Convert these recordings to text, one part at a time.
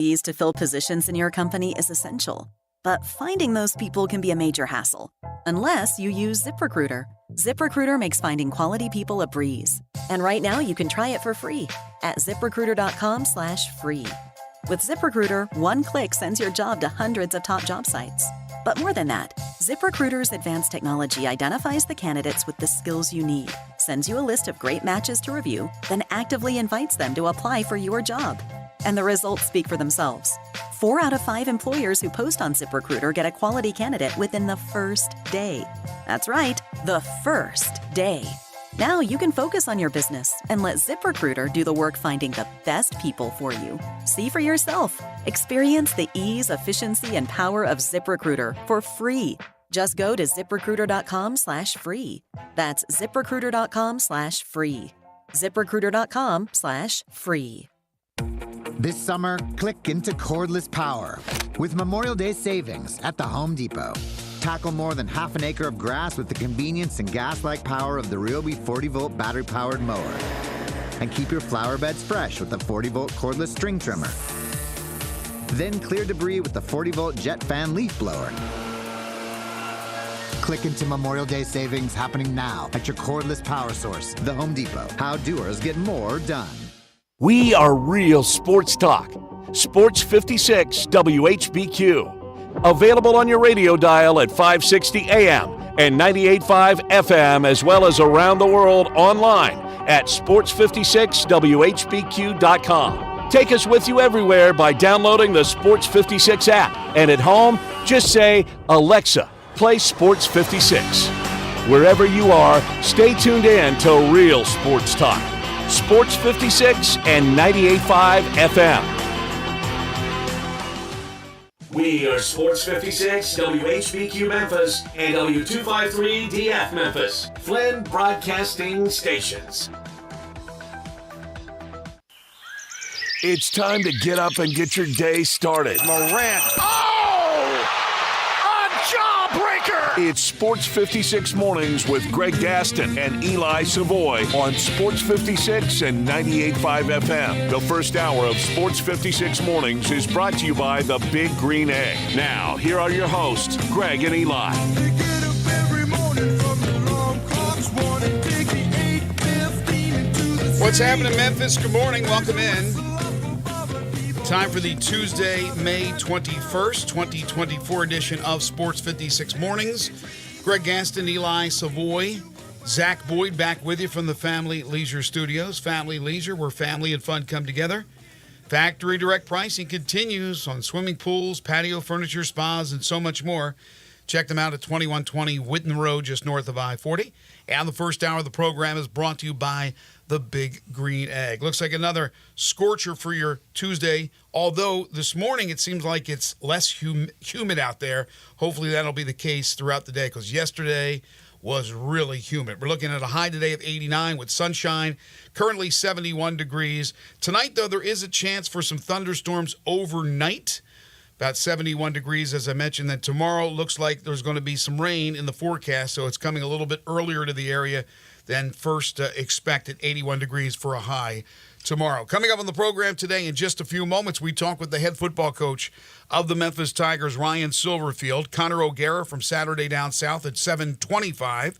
employees to fill positions in your company is essential, but finding those people can be a major hassle, unless you use ZipRecruiter. ZipRecruiter makes finding quality people a breeze. And right now you can try it for free at ziprecruiter.com/free. With ZipRecruiter, one click sends your job to hundreds of top job sites. But more than that, ZipRecruiter's advanced technology identifies the candidates with the skills you need, sends you a list of great matches to review, then actively invites them to apply for your job. And the results speak for themselves. 4 out of 5 employers who post on ZipRecruiter get a quality candidate within the first day. That's right, the first day. Now you can focus on your business and let ZipRecruiter do the work finding the best people for you. See for yourself. Experience the ease, efficiency, and power of ZipRecruiter for free. Just go to ziprecruiter.com/free. That's ziprecruiter.com/free. ziprecruiter.com/free. This summer, click into cordless power with Memorial Day savings at the Home Depot. Tackle more than half an acre of grass with the convenience and gas-like power of the Ryobi 40-volt battery-powered mower. And keep your flower beds fresh with the 40-volt cordless string trimmer. Then clear debris with the 40-volt jet fan leaf blower. Click into Memorial Day savings happening now at your cordless power source, the Home Depot. How doers get more done. We are real sports talk. Sports 56 WHBQ. Available on your radio dial at 560 AM and 98.5 FM, as well as around the world online at sports56whbq.com. Take us with you everywhere by downloading the Sports 56 app. And at home, just say, Alexa, play Sports 56. Wherever you are, stay tuned in to Real Sports Talk. Sports 56 and 98.5 FM. We are Sports 56, WHBQ Memphis, and W253DF Memphis, Flynn Broadcasting Stations. It's time to get up and get your day started. Morant. Oh! A jawbreaker! It's Sports 56 Mornings with Greg Gaston and Eli Savoy on Sports 56 and 98.5 FM. The first hour of Sports 56 Mornings is brought to you by the Big Green Egg. Now, here are your hosts, Greg and Eli. What's happening, Memphis? Good morning. Welcome in. Time for the Tuesday, May 21st, 2024 edition of Sports 56 Mornings. Greg Gaston, Eli Savoy, Zach Boyd back with you from the Family Leisure Studios. Family Leisure, where family and fun come together. Factory direct pricing continues on swimming pools, patio furniture, spas, and so much more. Check them out at 2120 Whitten Road, just north of I-40. And the first hour of the program is brought to you by the Big Green Egg. Looks like another scorcher for your Tuesday, although this morning it seems like it's less humid out there. Hopefully that'll be the case throughout the day, because yesterday was really humid. We're looking at a high today of 89 with sunshine, currently 71 degrees. Tonight, though, there is a chance for some thunderstorms overnight, about 71 degrees, as I mentioned. Then tomorrow looks like there's going to be some rain in the forecast, so it's coming a little bit earlier to the area than first expected. 81 degrees for a high tomorrow. Coming up on the program today in just a few moments, we talk with the head football coach of the Memphis Tigers, Ryan Silverfield. Connor O'Gara from Saturday Down South at 7:25.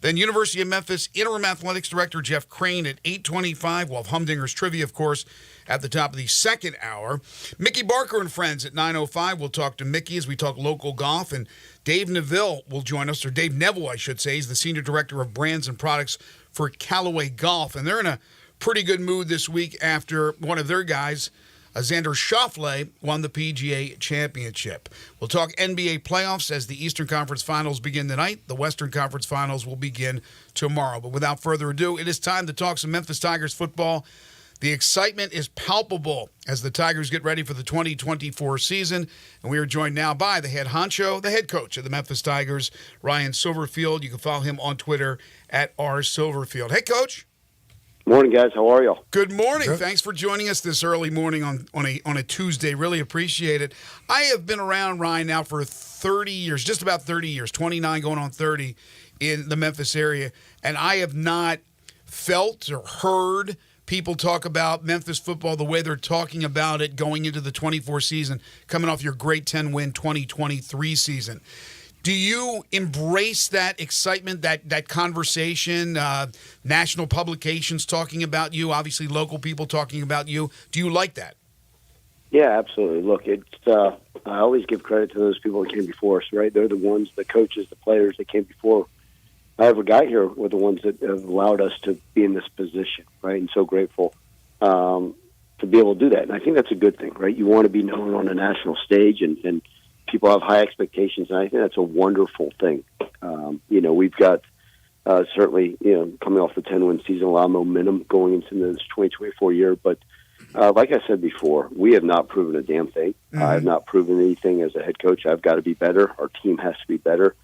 Then University of Memphis interim athletics director Jeff Crane at 8:25. We'll have Humdinger's Trivia, of course, at the top of the second hour. Mickey Barker and friends at 9:05. We'll talk to Mickey as we talk local golf. And Dave Neville will join us, or Dave Neville, I should say. He's the senior director of brands and products for Callaway Golf. And they're in a pretty good mood this week after one of their guys, Xander Schauffele, won the PGA Championship. We'll talk NBA playoffs as the Eastern Conference Finals begin tonight. The Western Conference Finals will begin tomorrow. But without further ado, it is time to talk some Memphis Tigers football. The excitement is palpable as the Tigers get ready for the 2024 season. And we are joined now by the head honcho, the head coach of the Memphis Tigers, Ryan Silverfield. You can follow him on Twitter at @rsilverfield. Hey, Coach. Morning, guys. How are you? Good morning. Good. Thanks for joining us this early morning on a Tuesday. Really appreciate it. I have been around Ryan now for 30 years, just about 30 years, 29 going on 30 in the Memphis area, and I have not felt or heard people talk about Memphis football the way they're talking about it going into the 24 season, coming off your great 10-win 2023 season. Do you embrace that excitement, that conversation, national publications talking about you, obviously local people talking about you? Do you like that? Yeah, absolutely. Look, I always give credit to those people that came before us, right? They're the ones, the coaches, the players that came before I ever got here were the ones that have allowed us to be in this position, right? And so grateful to be able to do that. And I think that's a good thing, right? You want to be known on a national stage, and people have high expectations, and I think that's a wonderful thing. We've got certainly, coming off the 10-win season, a lot of momentum going into this 2024 year, but like I said before, we have not proven a damn thing. Mm-hmm. I have not proven anything as a head coach. I've got to be better. Our team has to be better.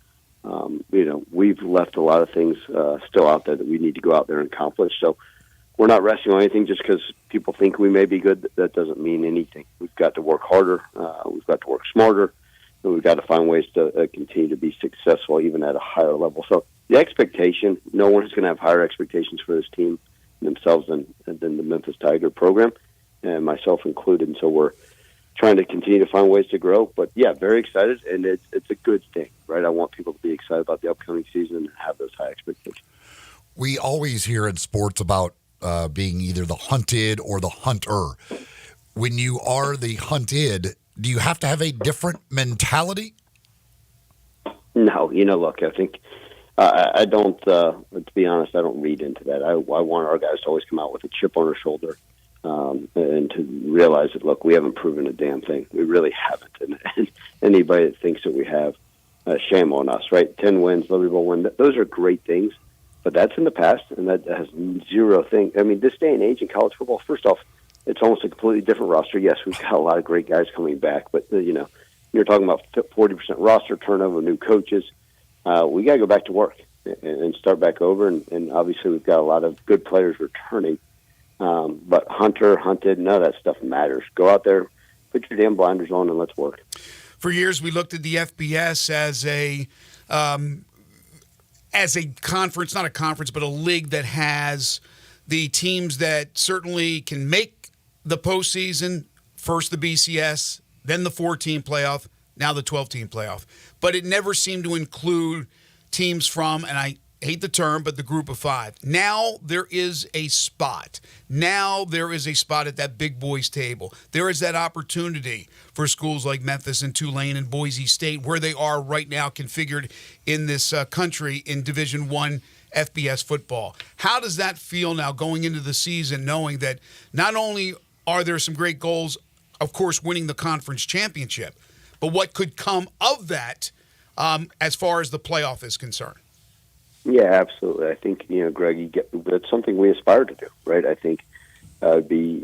We've left a lot of things still out there that we need to go out there and accomplish. So we're not resting on anything just because people think we may be good. That doesn't mean anything. We've got to work harder. We've got to work smarter. And we've got to find ways to continue to be successful even at a higher level. So the expectation, no one is going to have higher expectations for this team themselves than the Memphis Tiger program, and myself included. And so we're trying to continue to find ways to grow. But, yeah, very excited, and it's a good thing, right? I want people to be excited about the upcoming season and have those high expectations. We always hear in sports about being either the hunted or the hunter. When you are the hunted, do you have to have a different mentality? No, look, I think I don't, to be honest, I don't read into that. I want our guys to always come out with a chip on their shoulder and to realize that, look, we haven't proven a damn thing. We really haven't. And anybody that thinks that we have, shame on us, right? 10 wins, Liberty Bowl win, those are great things, but that's in the past, and that has zero thing. I mean, this day and age in college football, first off, it's almost a completely different roster. Yes, we've got a lot of great guys coming back, but, you're talking about 40% roster turnover, new coaches. We got to go back to work and start back over, and obviously we've got a lot of good players returning. But hunted, none of that stuff matters. Go out there, put your damn blinders on, and let's work. For years, we looked at the FBS as a conference, not a conference, but a league that has the teams that certainly can make the postseason, first the BCS, then the 4-team playoff, now the 12-team playoff. But it never seemed to include teams from, and I hate the term, but the group of 5. Now there is a spot. Now there is a spot at that big boys table. There is that opportunity for schools like Memphis and Tulane and Boise State, where they are right now configured in this country in Division I FBS football. How does that feel now going into the season, knowing that not only are there some great goals, of course, winning the conference championship, but what could come of that as far as the playoff is concerned? Yeah, absolutely. I think, Greg, that's something we aspire to do, right? I think it'd be,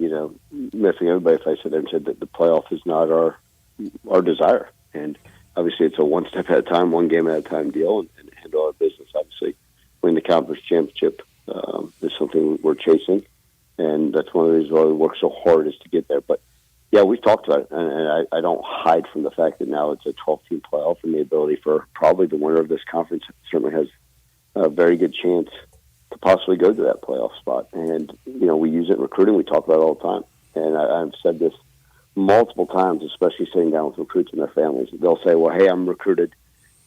missing everybody if I said there and said that the playoff is not our desire. And obviously it's a one step at a time, one game at a time deal, and handle our business. Obviously, winning the conference championship is something we're chasing, and that's one of the reasons why we work so hard is to get there. But yeah, we've talked about it, and I don't hide from the fact that now it's a 12-team playoff, and the ability for probably the winner of this conference certainly has a very good chance to possibly go to that playoff spot. And, we use it in recruiting. We talk about it all the time. And I've said this multiple times, especially sitting down with recruits and their families. They'll say, well, hey, I'm recruited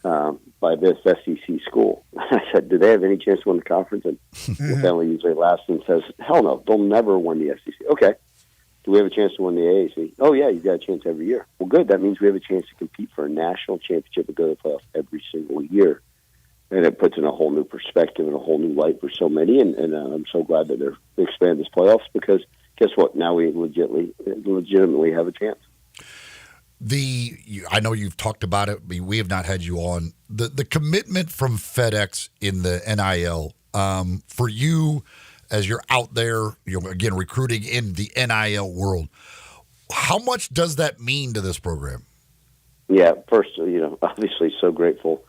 by this SEC school. I said, do they have any chance to win the conference? And the family usually laughs and says, hell no, they'll never win the SEC. Okay. Do we have a chance to win the AAC? Oh, yeah, you've got a chance every year. Well, good. That means we have a chance to compete for a national championship and go to the playoffs every single year. And it puts in a whole new perspective and a whole new light for so many. And I'm so glad that they expand this playoffs because guess what? Now we legitimately have a chance. I know you've talked about it. We have not had you on. The commitment from FedEx in the NIL for you as you're out there, again, recruiting in the NIL world. How much does that mean to this program? Yeah, first, obviously so grateful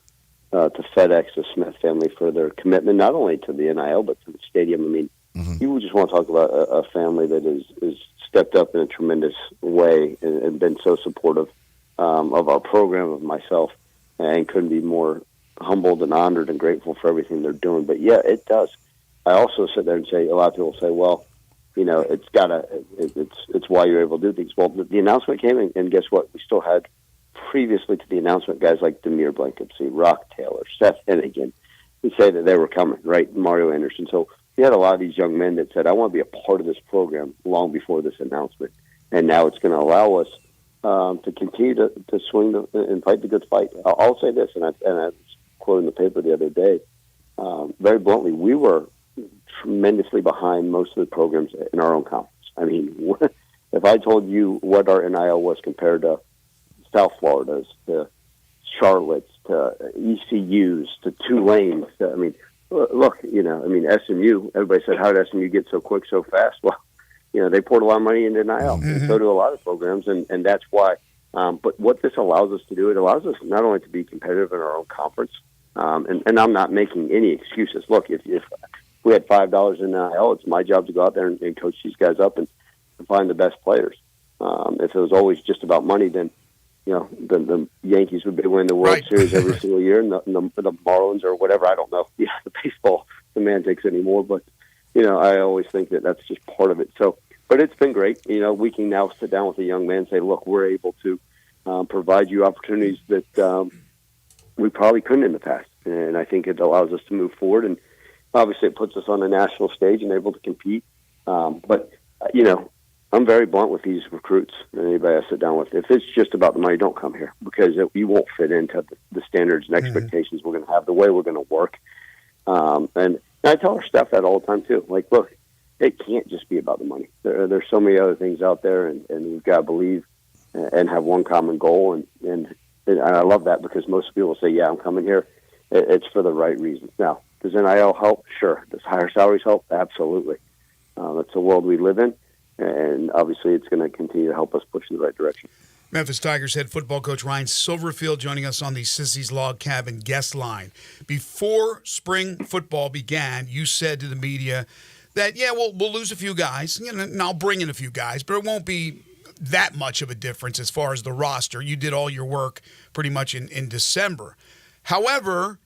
to FedEx, the Smith family, for their commitment, not only to the NIL, but to the stadium. I mean, you just want to talk about a family that is stepped up in a tremendous way and been so supportive of our program, of myself, and couldn't be more humbled and honored and grateful for everything they're doing. But, yeah, it does. I also sit there and say, a lot of people say, well, it's why you're able to do things. Well, the announcement came, and guess what? We still had previously to the announcement guys like Demir Blankensee, Rock Taylor, Seth Hennigan, who say that they were coming, right? Mario Anderson. So we had a lot of these young men that said, I want to be a part of this program long before this announcement. And now it's going to allow us to continue to swing and fight the good fight. I'll say this, and I was quoting the paper the other day, very bluntly, we were tremendously behind most of the programs in our own conference. I mean, if I told you what our NIL was compared to South Florida's, to Charlotte's, to ECU's, to Tulane's, look, SMU, everybody said, how did SMU get so quick so fast? Well, they poured a lot of money into NIL, and so do a lot of programs, and that's why. But what this allows us to do, it allows us not only to be competitive in our own conference, and I'm not making any excuses. Look, if we had $5 in NIL, it's my job to go out there and coach these guys up and find the best players. If it was always just about money, then the Yankees would be winning the World Series every single year, and the Marlins or whatever. I don't know the baseball semantics anymore, but I always think that that's just part of it. So, but it's been great. We can now sit down with a young man and say, look, we're able to provide you opportunities that we probably couldn't in the past, and I think it allows us to move forward. And obviously, it puts us on the national stage and able to compete. But I'm very blunt with these recruits and anybody I sit down with. If it's just about the money, don't come here, because you won't fit into the standards and expectations we're going to have, the way we're going to work. And I tell our staff that all the time too. Like, look, it can't just be about the money. There's so many other things out there, and we've got to believe and have one common goal. And I love that, because most people say, yeah, I'm coming here. It's for the right reasons. Now, does NIL help? Sure. Does higher salaries help? Absolutely. That's the world we live in. And obviously, it's going to continue to help us push in the right direction. Memphis Tigers head football coach Ryan Silverfield joining us on the Sissy's Log Cabin guest line. Before spring football began, you said to the media that, we'll lose a few guys, and I'll bring in a few guys, but it won't be that much of a difference as far as the roster. You did all your work pretty much in December. However,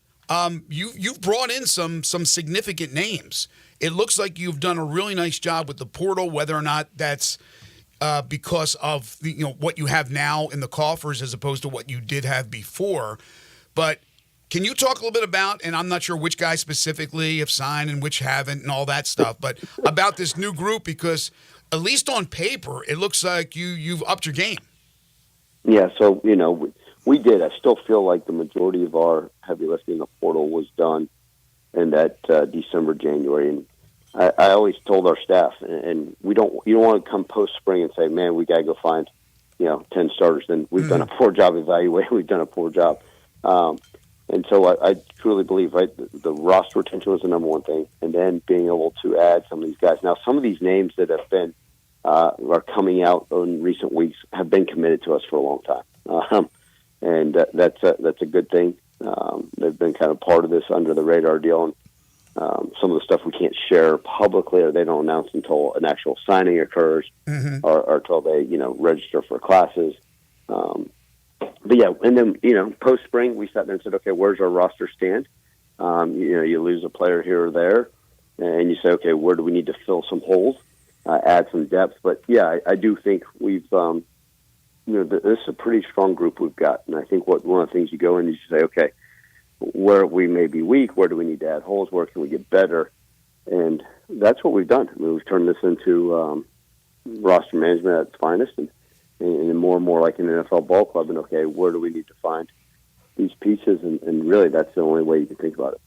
you've brought in some significant names. It looks like you've done a really nice job with the portal, whether or not that's because of what you have now in the coffers as opposed to what you did have before. But can you talk a little bit about, and I'm not sure which guys specifically have signed and which haven't and all that stuff, but about this new group, because at least on paper, it looks like you've upped your game. Yeah, so, we did. I still feel like the majority of our heavy lifting in the portal was done in that December, January. And I always told our staff, and you don't want to come post spring and say, man, we got to go find 10 starters. Then we've done a poor job evaluating. We've done a poor job. And so I truly believe, right, the roster retention was the number one thing, and then being able to add some of these guys. Now, some of these names that have been are coming out in recent weeks have been committed to us for a long time, and that's a good thing. They've been kind of part of this under the radar deal, and some of the stuff we can't share publicly, or they don't announce until an actual signing occurs, or until they register for classes. But yeah, and then post spring we sat there and said, okay, where's our roster stand? You lose a player here or there, and you say, okay, where do we need to fill some holes, add some depth? But yeah, I do think we've this is a pretty strong group we've got, and I think one of the things you go in is you say, okay, where we may be weak, where do we need to add holes, where can we get better? And that's what we've done. I mean, we've turned this into roster management at its finest, and more and more like an NFL ball club. And okay, where do we need to find these pieces? And really, that's the only way you can think about it.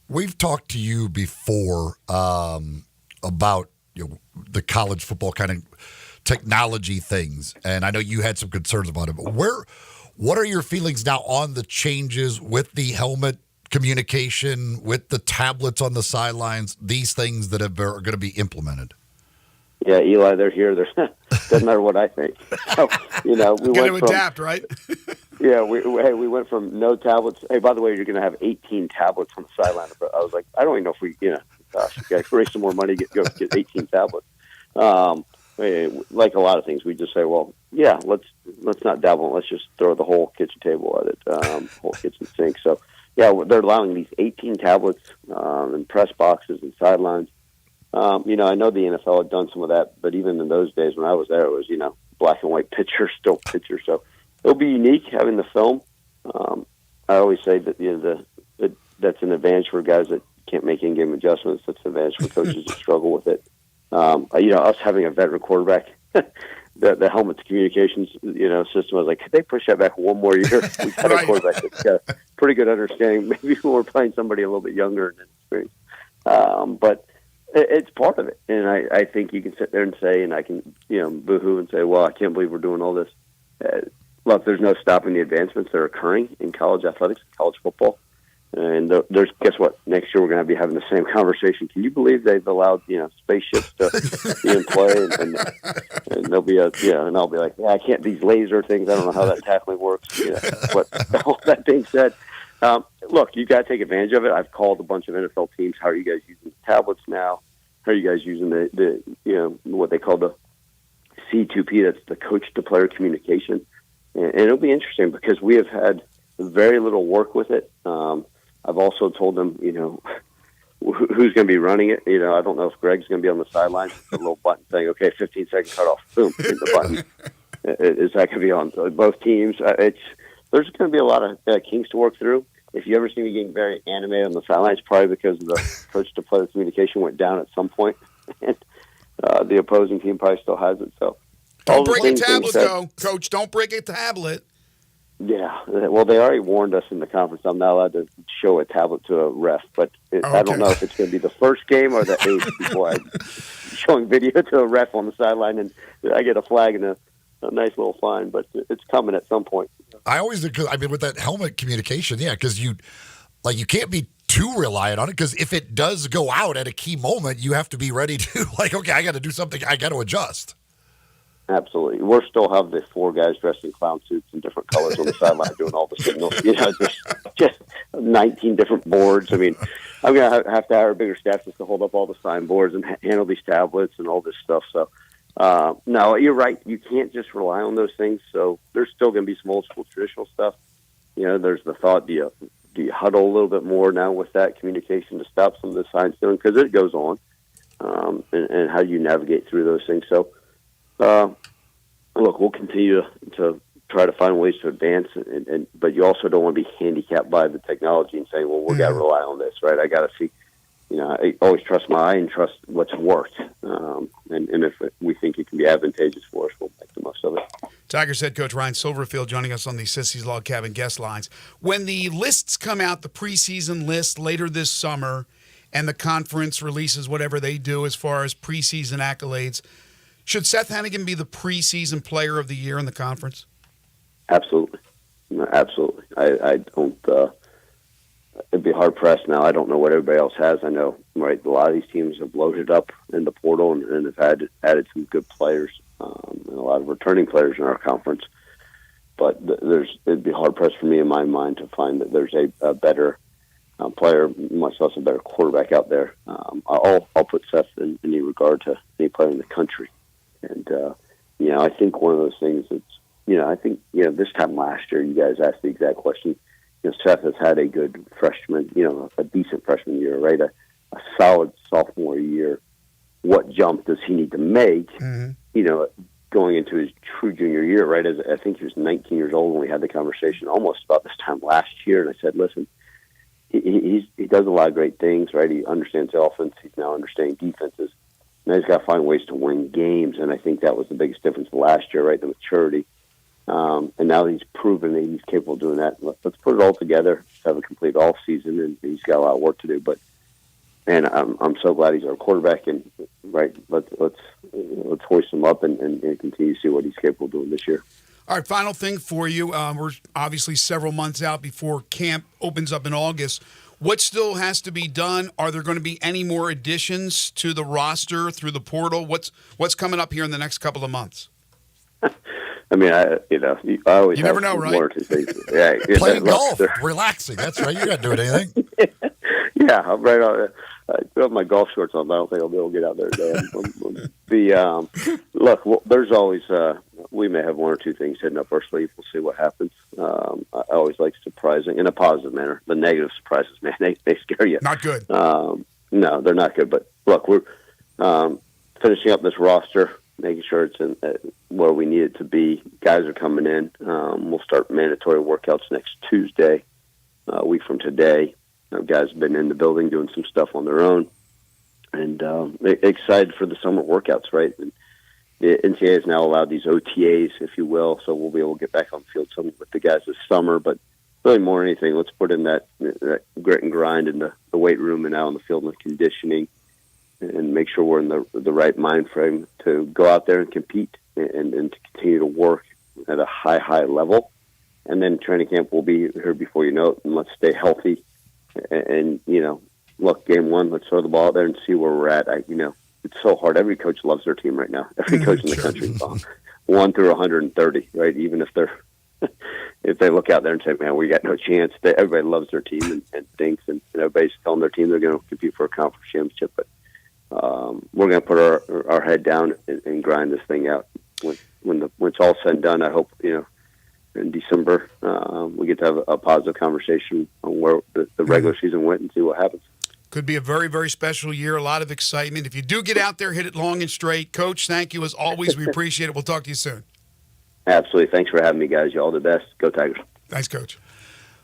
We've talked to you before about the college football kind of technology things, and I know you had some concerns about it. But what are your feelings now on the changes with the helmet communication, with the tablets on the sidelines, these things that are going to be implemented? Yeah, Eli, they're here. Doesn't matter what I think. So, we got to adapt, right? Yeah, we went from no tablets. Hey, by the way, you're going to have 18 tablets on the sideline. But I was like, I don't even know if we, gosh, we got to raise some more money to get 18 tablets. Like a lot of things, we just say, well, yeah, let's not dabble. Let's just throw the whole kitchen table at it, whole kitchen sink. So, yeah, they're allowing these 18 tablets in press boxes and sidelines. I know the NFL had done some of that, but even in those days when I was there, it was, black and white picture, still picture. So it'll be unique having the film. I always say that, that's an advantage for guys that can't make in-game adjustments. That's an advantage for coaches that struggle with it. Us having a veteran quarterback, the helmet communications, system, I was like, could they push that back one more year? We've got a quarterback that's got a pretty good understanding. Maybe we're playing somebody a little bit younger and experienced. But it's part of it. And I think you can sit there and say, and I can, boo-hoo and say, well, I can't believe we're doing all this. Look, there's no stopping the advancements that are occurring in college athletics, college football. And guess what? Next year we're going to be having the same conversation. Can you believe they've allowed spaceships to be in play? And there'll be and I'll be like, I can't these laser things. I don't know how that tackling works. But all that being said, look, you got to take advantage of it. I've called a bunch of NFL teams. How are you guys using the tablets now? How are you guys using the what they call the C2P? That's the coach to player communication. And it'll be interesting because we have had very little work with it. I've also told them, who's going to be running it. I don't know if Greg's going to be on the sidelines with a little button saying, okay, 15-second cutoff, boom, hit the button. Is that going to be on both teams? There's going to be a lot of kinks to work through. If you ever see me getting very animated on the sidelines, probably because the coach-to-player communication went down at some point, and the opposing team probably still has it. So, don't break a tablet, though, Coach. Don't break a tablet. Yeah, well, they already warned us in the conference. I'm not allowed to show a tablet to a ref, but I don't know if it's going to be the first game or the 8th before I'm showing video to a ref on the sideline, and I get a flag and a nice little fine, but it's coming at some point. I always, with that helmet communication, because you can't be too reliant on it, because if it does go out at a key moment, you have to be ready to, okay, I got to do something, I got to adjust. Absolutely. We'll still have the 4 guys dressed in clown suits in different colors on the sideline doing all the signals. Just 19 different boards. I mean, I'm going to have to hire a bigger staff just to hold up all the signboards and handle these tablets and all this stuff. So, no, you're right. You can't just rely on those things. So there's still going to be some old school traditional stuff. There's the thought, do you huddle a little bit more now with that communication to stop some of the sign stealing? Because it goes on. And how do you navigate through those things? So, look, we'll continue to try to find ways to advance, but you also don't want to be handicapped by the technology and saying, well, we got to rely on this, right? I got to see, I always trust my eye and trust what's worked. And if we think it can be advantageous for us, we'll make the most of it. Tigers head coach Ryan Silverfield joining us on the Sissy's Log Cabin guest lines. When the lists come out, the preseason list later this summer, and the conference releases whatever they do as far as preseason accolades, should Seth Hennigan be the preseason player of the year in the conference? Absolutely. Absolutely. I don't it'd be hard-pressed now. I don't know what everybody else has. I know, right, a lot of these teams have loaded up in the portal and have added some good players and a lot of returning players in our conference. But it'd be hard-pressed for me in my mind to find that there's a better player, much less a better quarterback out there. I'll put Seth in any regard to any player in the country. And, I think one of those things that's, I think, this time last year, you guys asked the exact question. Seth has had a good freshman, a decent freshman year, right? A solid sophomore year. What jump does he need to make, going into his true junior year, right? As I think he was 19 years old when we had the conversation almost about this time last year. And I said, listen, he does a lot of great things, right? He understands the offense. He's now understanding defenses. Now he's got to find ways to win games, and I think that was the biggest difference last year, right, the maturity. And now he's proven that he's capable of doing that. Let's put it all together, have a complete off season, and he's got a lot of work to do. But man, I'm so glad he's our quarterback, and right, let's hoist him up and continue to see what he's capable of doing this year. All right, final thing for you. We're obviously several months out before camp opens up in August. What still has to be done? Are there going to be any more additions to the roster through the portal? What's coming up here in the next couple of months? I mean, I always never know, right? One or two things. Yeah, playing golf, relaxing. That's right. You're not doing anything. Yeah, I'm right on. I put up my golf shorts on, but I don't think I'll be able to get out there today. Look, there's always we may have one or two things hidden up our sleeve. We'll see what happens. I always like surprising in a positive manner. The negative surprises, man, they scare you. Not good. No, they're not good. But look, finishing up this roster, making sure it's in where we need it to be. Guys are coming in. We'll start mandatory workouts next Tuesday, a week from today. Guys have been in the building doing some stuff on their own, and excited for the summer workouts, right? And the NCAA has now allowed these OTAs, if you will, so we'll be able to get back on the field some with the guys this summer. But really more than anything, let's put in that grit and grind in the weight room and out on the field and the conditioning, and make sure we're in the right mind frame to go out there and compete and to continue to work at a high level. And then training camp will be here before you know it, and let's stay healthy. And look, game one, let's throw the ball out there and see where we're at. It's so hard. Every coach loves their team right now. Every coach in the country, 1 through 130, right? Even if if they look out there and say, "Man, we got no chance," everybody loves their team and thinks, and everybody's telling their team they're going to compete for a conference championship. But we're going to put our head down and grind this thing out. When it's all said and done, I hope in December we get to have a positive conversation on where the regular season went and see what happens. Could be a very, very special year, a lot of excitement. If you do get out there, hit it long and straight. Coach, thank you as always. We appreciate it. We'll talk to you soon. Absolutely. Thanks for having me, guys. You all the best. Go Tigers. Thanks, Coach.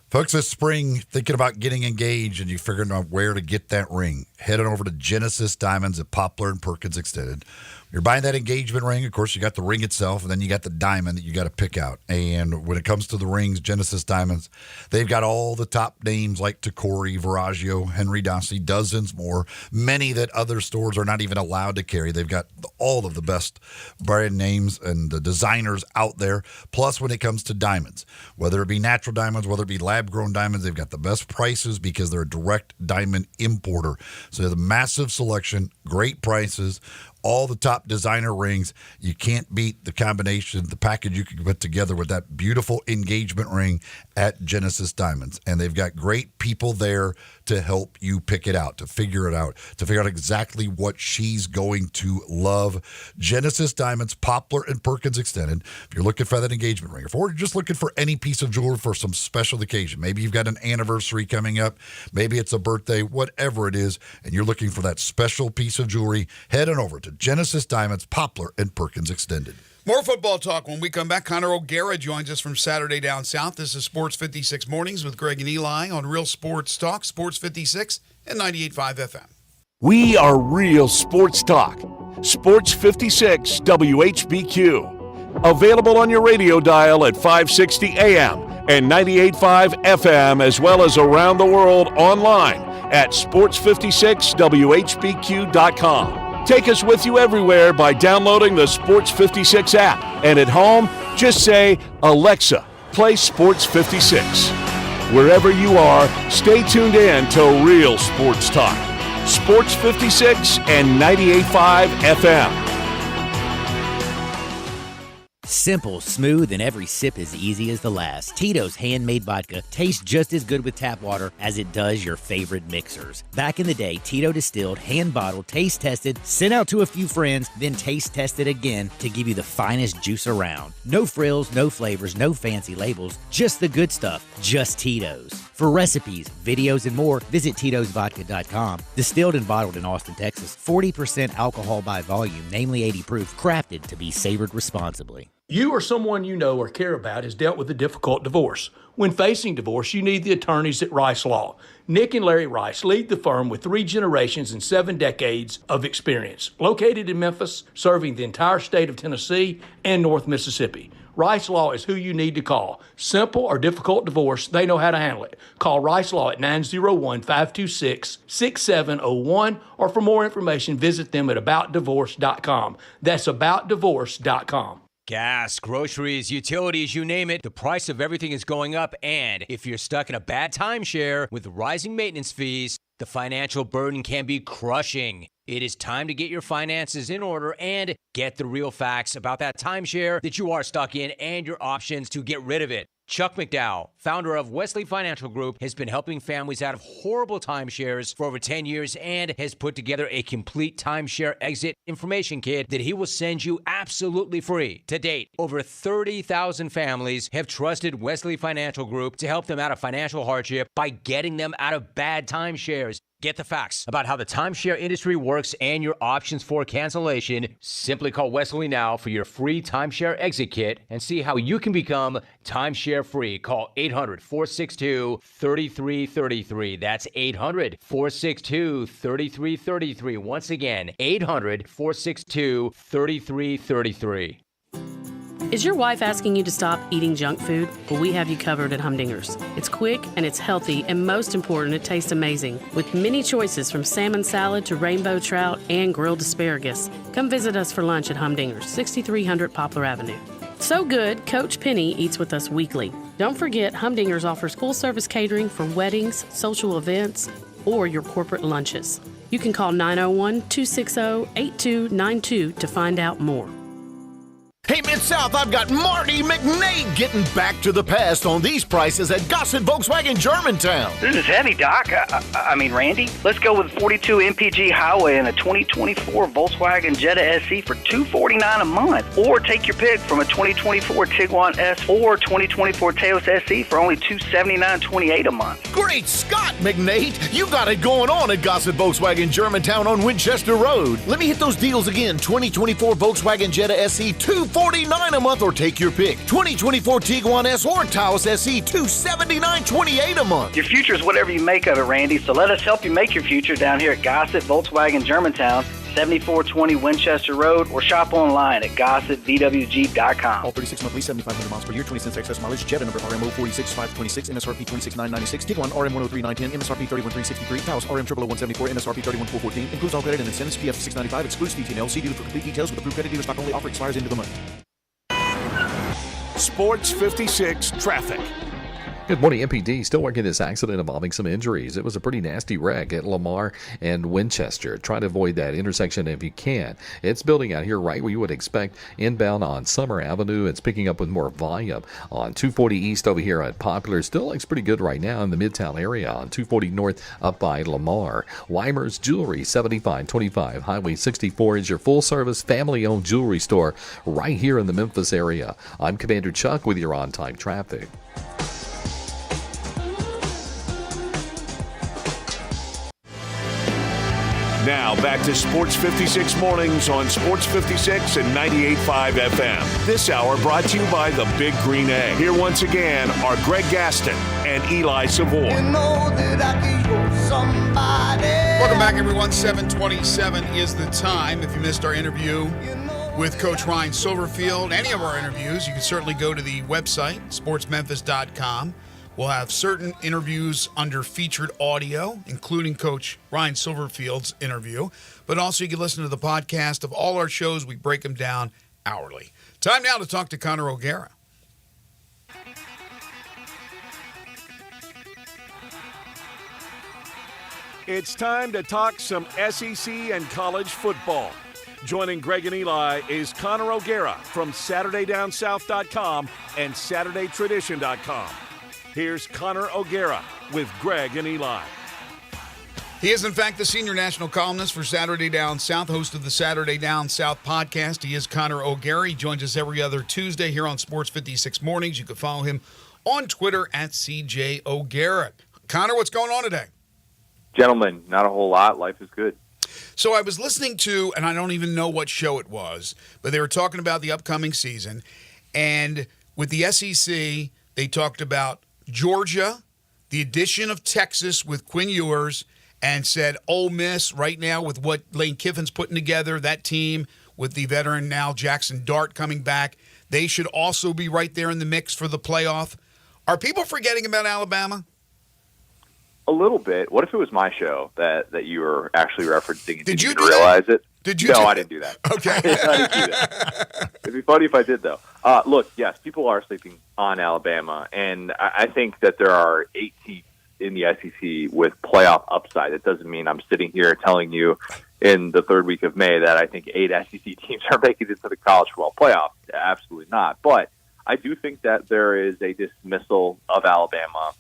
Folks, this spring, thinking about getting engaged and you're figuring out where to get that ring, head on over to Genesis Diamonds at Poplar and Perkins Extended. You're buying that engagement ring. Of course, you got the ring itself, and then you got the diamond that you got to pick out. And when it comes to the rings, Genesis Diamonds, they've got all the top names like Tacori, Viraggio, Henry Dossi, dozens more, many that other stores are not even allowed to carry. They've got all of the best brand names and the designers out there. Plus, when it comes to diamonds, whether it be natural diamonds, whether it be lab-grown diamonds, they've got the best prices because they're a direct diamond importer. So they have a massive selection, great prices, all the top designer rings. You can't beat the combination, the package you can put together with that beautiful engagement ring at Genesis Diamonds. And they've got great people there to help you pick it out, to figure out exactly what she's going to love. Genesis Diamonds, Poplar and Perkins Extended. If you're looking for that engagement ring, or if you're just looking for any piece of jewelry for some special occasion, maybe you've got an anniversary coming up, maybe it's a birthday, whatever it is, and you're looking for that special piece of jewelry, head on over to Genesis Diamonds, Poplar and Perkins Extended. More football talk when we come back. Connor O'Gara joins us from Saturday Down South. This is Sports 56 Mornings with Greg and Eli on Real Sports Talk, Sports 56 and 98.5 FM. We are Real Sports Talk. Sports 56 WHBQ. Available on your radio dial at 560 AM and 98.5 FM, as well as around the world online at sports56whbq.com. Take us with you everywhere by downloading the Sports 56 app. And at home, just say, Alexa, play Sports 56. Wherever you are, stay tuned in to Real Sports Talk. Sports 56 and 98.5 FM. Simple, smooth, and every sip as easy as the last. Tito's handmade vodka tastes just as good with tap water as it does your favorite mixers. Back in the day, Tito distilled, hand-bottled, taste-tested, sent out to a few friends, then taste-tested again to give you the finest juice around. No frills, no flavors, no fancy labels, just the good stuff, just Tito's. For recipes, videos, and more, visit Tito'sVodka.com. Distilled and bottled in Austin, Texas. 40% alcohol by volume, namely 80 proof, crafted to be savored responsibly. You or someone you know or care about has dealt with a difficult divorce. When facing divorce, you need the attorneys at Rice Law. Nick and Larry Rice lead the firm with 3 generations and 7 decades of experience. Located in Memphis, serving the entire state of Tennessee and North Mississippi. Rice Law is who you need to call. Simple or difficult divorce, they know how to handle it. Call Rice Law at 901-526-6701, or for more information, visit them at aboutdivorce.com. That's aboutdivorce.com. Gas, groceries, utilities, you name it, the price of everything is going up, and if you're stuck in a bad timeshare with rising maintenance fees, the financial burden can be crushing. It is time to get your finances in order and get the real facts about that timeshare that you are stuck in and your options to get rid of it. Chuck McDowell, founder of Wesley Financial Group, has been helping families out of horrible timeshares for over 10 years and has put together a complete timeshare exit information kit that he will send you absolutely free. To date, over 30,000 families have trusted Wesley Financial Group to help them out of financial hardship by getting them out of bad timeshares. Get the facts about how the timeshare industry works and your options for cancellation. Simply call Wesley now for your free timeshare exit kit and see how you can become timeshare free. Call 800-462-3333. That's 800-462-3333. Once again, 800-462-3333. Is your wife asking you to stop eating junk food? Well, we have you covered at Humdinger's. It's quick and it's healthy, and most important, it tastes amazing. With many choices from salmon salad to rainbow trout and grilled asparagus. Come visit us for lunch at Humdinger's, 6300 Poplar Avenue. So good, Coach Penny eats with us weekly. Don't forget, Humdinger's offers full-service catering for weddings, social events, or your corporate lunches. You can call 901-260-8292 to find out more. Hey, Mid-South, I've got Marty McNaid getting back to the past on these prices at Gossett Volkswagen Germantown. This is heavy, Doc. I mean, Randy. Let's go with 42 MPG Highway and a 2024 Volkswagen Jetta SE for $249 a month. Or take your pick from a 2024 Tiguan S or 2024 Taos SE for only $279.28 a month. Great Scott, McNaid! You got it going on at Gossett Volkswagen Germantown on Winchester Road. Let me hit those deals again. 2024 Volkswagen Jetta SE, $249 a month, or take your pick. 2024 Tiguan S or Taos SE, $279.28 a month. Your future is whatever you make of it, Randy, so let us help you make your future down here at Gossett Volkswagen Germantown, 7420 Winchester Road, or shop online at GossettVWG.com. All 36-month lease, 7,500 miles per year, 20 cents excess mileage. Jetta number RMO 46526, MSRP 26,996. Tiguan RM 103,910, MSRP 31,363. Taos RM 11174, MSRP 31,414. Includes all credit and incentives. PF 695. Excludes DTNL. See dealer for complete details. With approved credit dealer stock only. Offer expires into the month. Sports 56 traffic. Good morning, MPD. Still working this accident involving some injuries. It was a pretty nasty wreck at Lamar and Winchester. Try to avoid that intersection if you can. It's building out here right where you would expect. Inbound on Summer Avenue. It's picking up with more volume on 240 East over here at Poplar. Still looks pretty good right now in the Midtown area on 240 North up by Lamar. Weimer's Jewelry, 7525 Highway 64 is your full-service, family-owned jewelry store right here in the Memphis area. I'm Commander Chuck with your on-time traffic. Now back to Sports 56 mornings on Sports 56 and 98.5 FM. This hour brought to you by the Big Green Egg. Here once again are Greg Gaston and Eli Savoy. Welcome back, everyone. 7:27 is the time. If you missed our interview with Coach Ryan Silverfield, any of our interviews, you can certainly go to the website, sportsmemphis.com. We'll have certain interviews under featured audio, including Coach Ryan Silverfield's interview. But also you can listen to the podcast of all our shows. We break them down hourly. Time now to talk to Connor O'Gara. It's time to talk some SEC and college football. Joining Greg and Eli is Connor O'Gara from SaturdayDownSouth.com and SaturdayTradition.com. Here's Connor O'Gara with Greg and Eli. He is, in fact, the senior national columnist for Saturday Down South, host of the Saturday Down South podcast. He is Connor O'Gara. He joins us every other Tuesday here on Sports 56 Mornings. You can follow him on Twitter at CJ O'Gara. Connor, what's going on today? Gentlemen, not a whole lot. Life is good. So I was listening to, and I don't even know what show it was, but they were talking about the upcoming season. And with the SEC, they talked about Georgia, the addition of Texas with Quinn Ewers, and said Ole Miss right now with what Lane Kiffin's putting together, that team with the veteran now Jackson Dart coming back, they should also be right there in the mix for the playoff. Are people forgetting about Alabama? A little bit. What if it was my show that you were actually referencing and didn't even realize it? Did you? No, I didn't do that. Okay. I didn't do that. It'd be funny if I did, though. Look, yes, people are sleeping on Alabama, and I think that there are 8 teams in the SEC with playoff upside. It doesn't mean I'm sitting here telling you in the third week of May that I think 8 SEC teams are making it to the college football playoff. Absolutely not. But I do think that there is a dismissal of Alabama.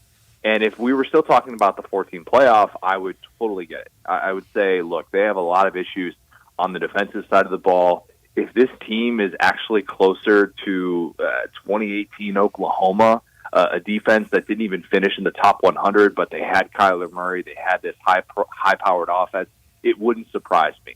And if we were still talking about the 14 playoff, I would totally get it. I would say, look, they have a lot of issues on the defensive side of the ball. If this team is actually closer to 2018 Oklahoma, a defense that didn't even finish in the top 100, but they had Kyler Murray. They had this high-powered offense. It wouldn't surprise me.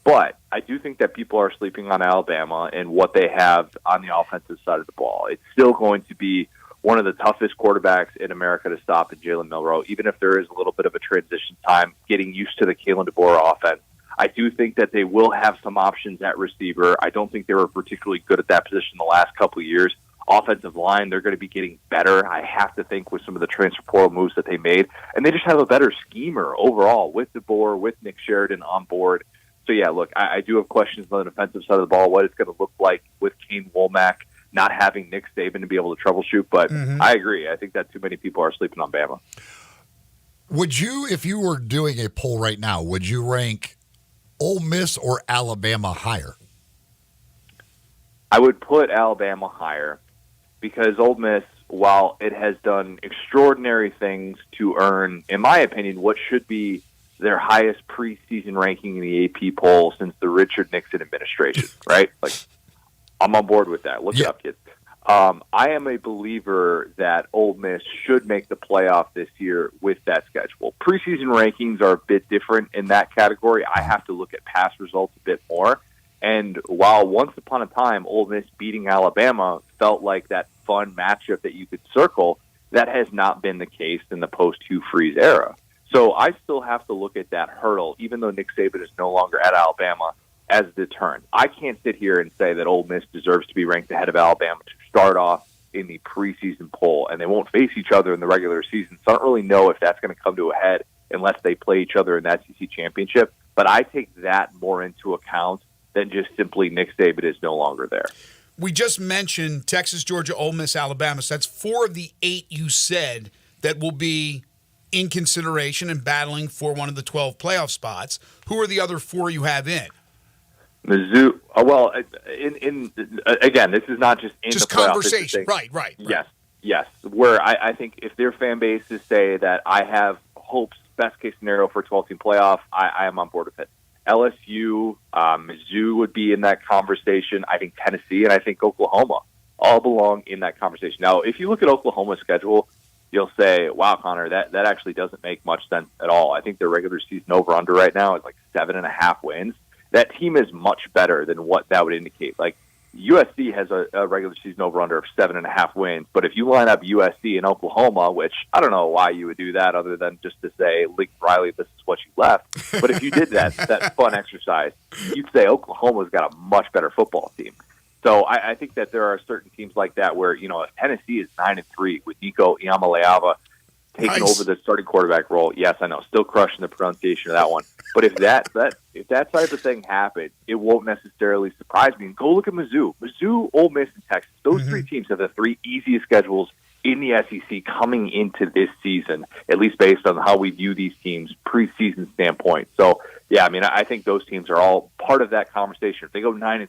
But I do think that people are sleeping on Alabama and what they have on the offensive side of the ball. It's still going to be one of the toughest quarterbacks in America to stop in Jalen Milroe, even if there is a little bit of a transition time getting used to the Kalen DeBoer offense. I do think that they will have some options at receiver. I don't think they were particularly good at that position the last couple of years. Offensive line, they're going to be getting better, I have to think, with some of the transfer portal moves that they made. And they just have a better schemer overall with DeBoer, with Nick Sheridan on board. So, yeah, look, I do have questions on the defensive side of the ball, what it's going to look like with Kane Womack not having Nick Saban to be able to troubleshoot. But I agree. I think that too many people are sleeping on Bama. Would you, if you were doing a poll right now, would you rank Ole Miss or Alabama higher? I would put Alabama higher because Ole Miss, while it has done extraordinary things to earn, in my opinion, what should be their highest preseason ranking in the AP poll since the Richard Nixon administration, right? Like, I'm on board with that. Look it up, kids. I am a believer that Ole Miss should make the playoff this year with that schedule. Preseason rankings are a bit different in that category. I have to look at past results a bit more. And while once upon a time Ole Miss beating Alabama felt like that fun matchup that you could circle, that has not been the case in the post-Hugh Freeze era. So I still have to look at that hurdle, even though Nick Saban is no longer at Alabama, as a deterrent. I can't sit here and say that Ole Miss deserves to be ranked ahead of Alabama to start off in the preseason poll, and they won't face each other in the regular season. So I don't really know if that's going to come to a head unless they play each other in the SEC championship. But I take that more into account than just simply Nick Saban is no longer there. We just mentioned Texas, Georgia, Ole Miss, Alabama. So that's 4 of the 8 you said that will be in consideration and battling for one of the 12 playoff spots. Who are the other 4 you have in? Mizzou. Well, again, this is not just in just the playoff conversation. Right. Yes. Where I think if their fan bases say that I have hopes, best case scenario for a 12-team playoff, I am on board with it. LSU, Mizzou would be in that conversation. I think Tennessee and I think Oklahoma all belong in that conversation. Now, if you look at Oklahoma's schedule, you'll say, wow, Connor, that actually doesn't make much sense at all. I think their regular season over-under right now is like 7.5 wins. That team is much better than what that would indicate. Like, USC has a regular season over-under of 7.5 wins, but if you line up USC and Oklahoma, which I don't know why you would do that other than just to say, Lincoln Riley, this is what you left. But if you did that fun exercise, you'd say Oklahoma's got a much better football team. So I think that there are certain teams like that where, you know, if Tennessee is 9-3 with Nico Iamaleava taking over the starting quarterback role, yes, I know, still crushing the pronunciation of that one. But if that type of thing happens, it won't necessarily surprise me. And go look at Mizzou, Ole Miss, and Texas. Those 3 teams have the 3 easiest schedules in the SEC coming into this season, at least based on how we view these teams preseason standpoint. So, yeah, I mean, I think those teams are all part of that conversation. If they go 9-3,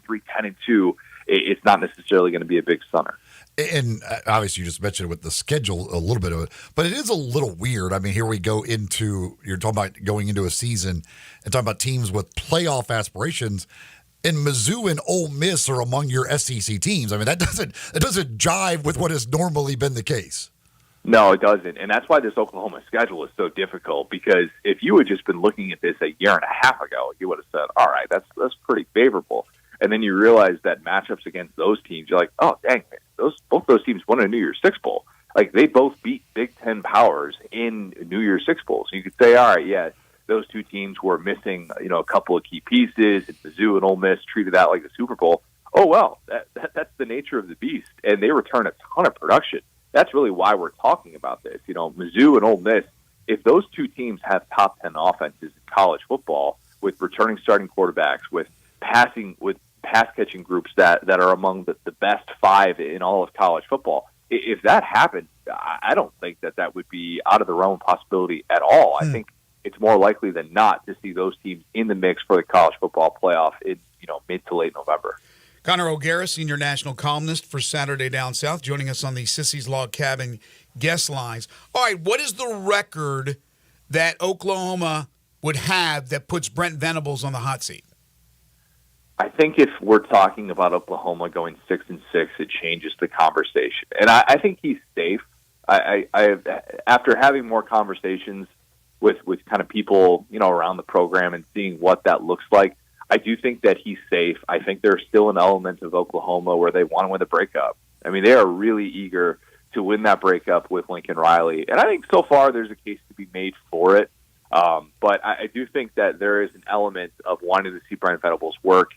10-2, it's not necessarily going to be a big stunner. And obviously, you just mentioned with the schedule a little bit of it, but it is a little weird. I mean, here we go into, you're talking about going into a season and talking about teams with playoff aspirations, and Mizzou and Ole Miss are among your SEC teams. I mean, that doesn't jive with what has normally been the case. No, it doesn't. And that's why this Oklahoma schedule is so difficult, because if you had just been looking at this a year and a half ago, you would have said, all right, that's pretty favorable. And then you realize that matchups against those teams, you're like, oh, dang, both those teams won a New Year's Six Bowl. Like, they both beat Big Ten powers in New Year's Six Bowl. So you could say, all right, yeah, those 2 teams were missing, you know, a couple of key pieces, and Mizzou and Ole Miss treated that like the Super Bowl. Oh, well, that's the nature of the beast, and they return a ton of production. That's really why we're talking about this. You know, Mizzou and Ole Miss, if those 2 teams have top 10 offenses in college football with returning starting quarterbacks, with pass-catching groups that are among the best 5 in all of college football, if that happens, I don't think that would be out of the realm of possibility at all. I think it's more likely than not to see those teams in the mix for the college football playoff in, you know, mid to late November. Connor O'Gara, senior national columnist for Saturday Down South, joining us on the Sissy's Log Cabin guest lines. All right, what is the record that Oklahoma would have that puts Brent Venables on the hot seat? I think if we're talking about Oklahoma going 6-6, it changes the conversation. And I think he's safe I after having more conversations with kind of people, around the program and seeing what that looks like, I do think that he's safe. I think there's still an element of Oklahoma where they want to win the breakup. I mean, they are really eager to win that breakup with Lincoln Riley. And I think so far there's a case to be made for it. But I do think that there is an element of wanting to see Brent Venables work,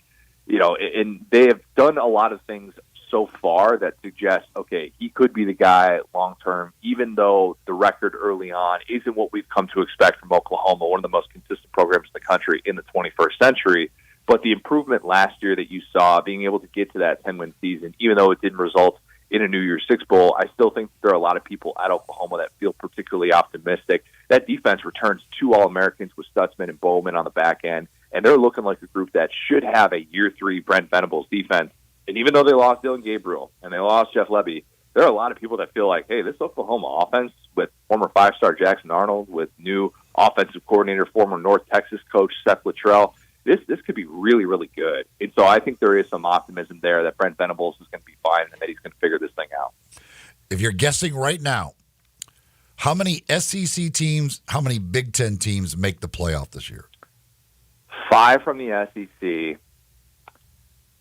and they have done a lot of things so far that suggest, okay, he could be the guy long-term, even though the record early on isn't what we've come to expect from Oklahoma, one of the most consistent programs in the country in the 21st century. But the improvement last year that you saw, being able to get to that 10-win season, even though it didn't result in a New Year's Six Bowl, I still think there are a lot of people at Oklahoma that feel particularly optimistic. That defense returns 2 All-Americans with Stutzman and Bowman on the back end, and they're looking like a group that should have a year 3 Brent Venables defense. And even though they lost Dylan Gabriel and they lost Jeff Lebby, there are a lot of people that feel like, hey, this Oklahoma offense with former 5-star Jackson Arnold, with new offensive coordinator, former North Texas coach Seth Luttrell, this could be really, really good. And so I think there is some optimism there that Brent Venables is going to be fine and that he's going to figure this thing out. If you're guessing right now, how many SEC teams, how many Big Ten teams make the playoff this year? 5 from the SEC.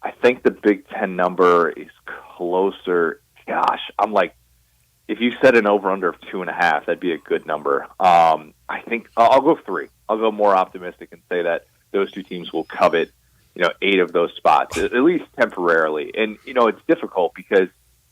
I think the Big Ten number is closer. Gosh, I'm like, if you set an over-under of 2.5, that'd be a good number. I think I'll go 3. I'll go more optimistic and say that those 2 teams will covet, 8 of those spots, at least temporarily. And, it's difficult because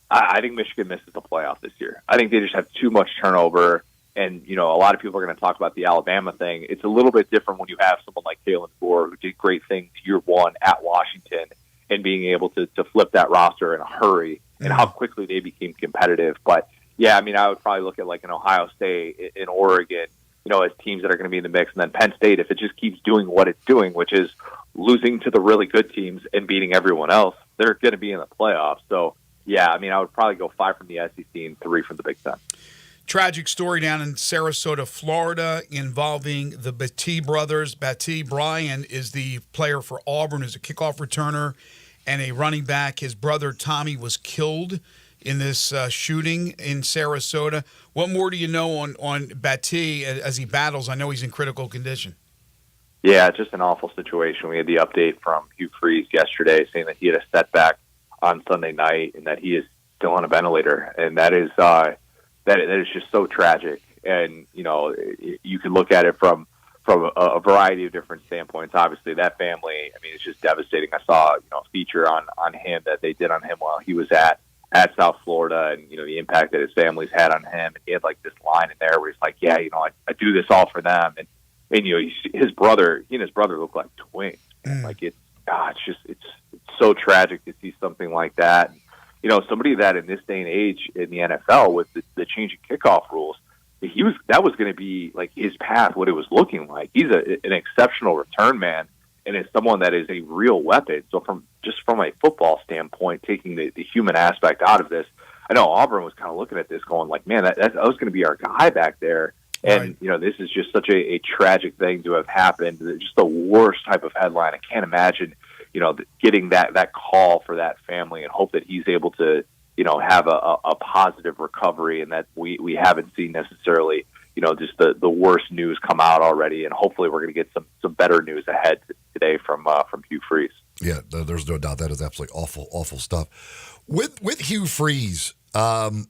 I think Michigan misses the playoff this year. I think they just have too much turnover. And, a lot of people are going to talk about the Alabama thing. It's a little bit different when you have someone like Kalen Gore, who did great things year 1 at Washington, and being able to flip that roster in a hurry and how quickly they became competitive. But, yeah, I mean, I would probably look at like an Ohio State in Oregon, as teams that are going to be in the mix. And then Penn State, if it just keeps doing what it's doing, which is losing to the really good teams and beating everyone else, they're going to be in the playoffs. So, yeah, I mean, I would probably go 5 from the SEC and 3 from the Big Ten. Tragic story down in Sarasota, Florida, involving the Battie brothers. Battie Brian is the player for Auburn, who's a kickoff returner and a running back. His brother Tommy was killed in this shooting in Sarasota. What more do you know on Battie as he battles? I know he's in critical condition. Yeah, it's just an awful situation. We had the update from Hugh Freeze yesterday saying that he had a setback on Sunday night and that he is still on a ventilator, and that is just so tragic. And you can look at it from a variety of different standpoints. Obviously, that family, I mean, it's just devastating. I saw a feature on him that they did on him while he was at South Florida, and the impact that his family's had on him. And he had like this line in there where he's like, yeah, I do this all for them. And his brother, he and his brother look like twins. Like it's so tragic to see something like that. Somebody that in this day and age in the NFL with the changing kickoff rules, that was going to be like his path, what it was looking like. He's an exceptional return man and is someone that is a real weapon. So from a football standpoint, taking the human aspect out of this, I know Auburn was kind of looking at this going like, man, that was going to be our guy back there. And, this is just such a tragic thing to have happened. Just the worst type of headline. I can't imagine, getting that call for that family and hope that he's able to, have a positive recovery and that we haven't seen necessarily, just the worst news come out already. And hopefully we're going to get some better news ahead today from Hugh Freeze. Yeah, there's no doubt that is absolutely awful, awful stuff. With Hugh Freeze,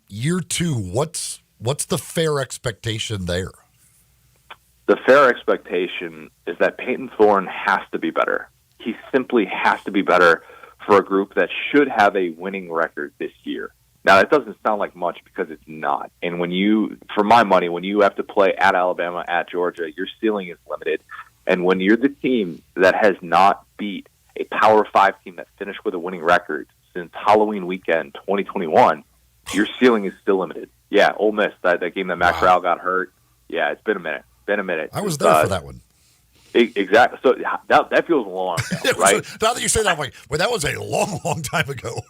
year 2, what's the fair expectation there? The fair expectation is that Peyton Thorne has to be better. He simply has to be better for a group that should have a winning record this year. Now, that doesn't sound like much because it's not. And for my money, when you have to play at Alabama, at Georgia, your ceiling is limited. And when you're the team that has not beat a Power 5 team that finished with a winning record since Halloween weekend 2021, your ceiling is still limited. Yeah, Ole Miss, that game that Matt Corral got hurt. Yeah, it's been a minute. I was there for that one. Exactly. So that feels long ago, right? Now that you say that, I'm like, well, that was a long, long time ago.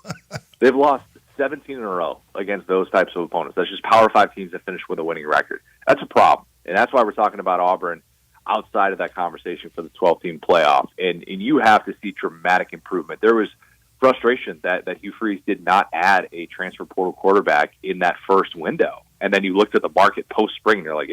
They've lost 17 in a row against those types of opponents. That's just Power 5 teams that finish with a winning record. That's a problem. And that's why we're talking about Auburn outside of that conversation for the 12-team playoff. And you have to see dramatic improvement. There was frustration that Hugh Freeze did not add a transfer portal quarterback in that first window. and then you looked at the market post-spring, and you're like,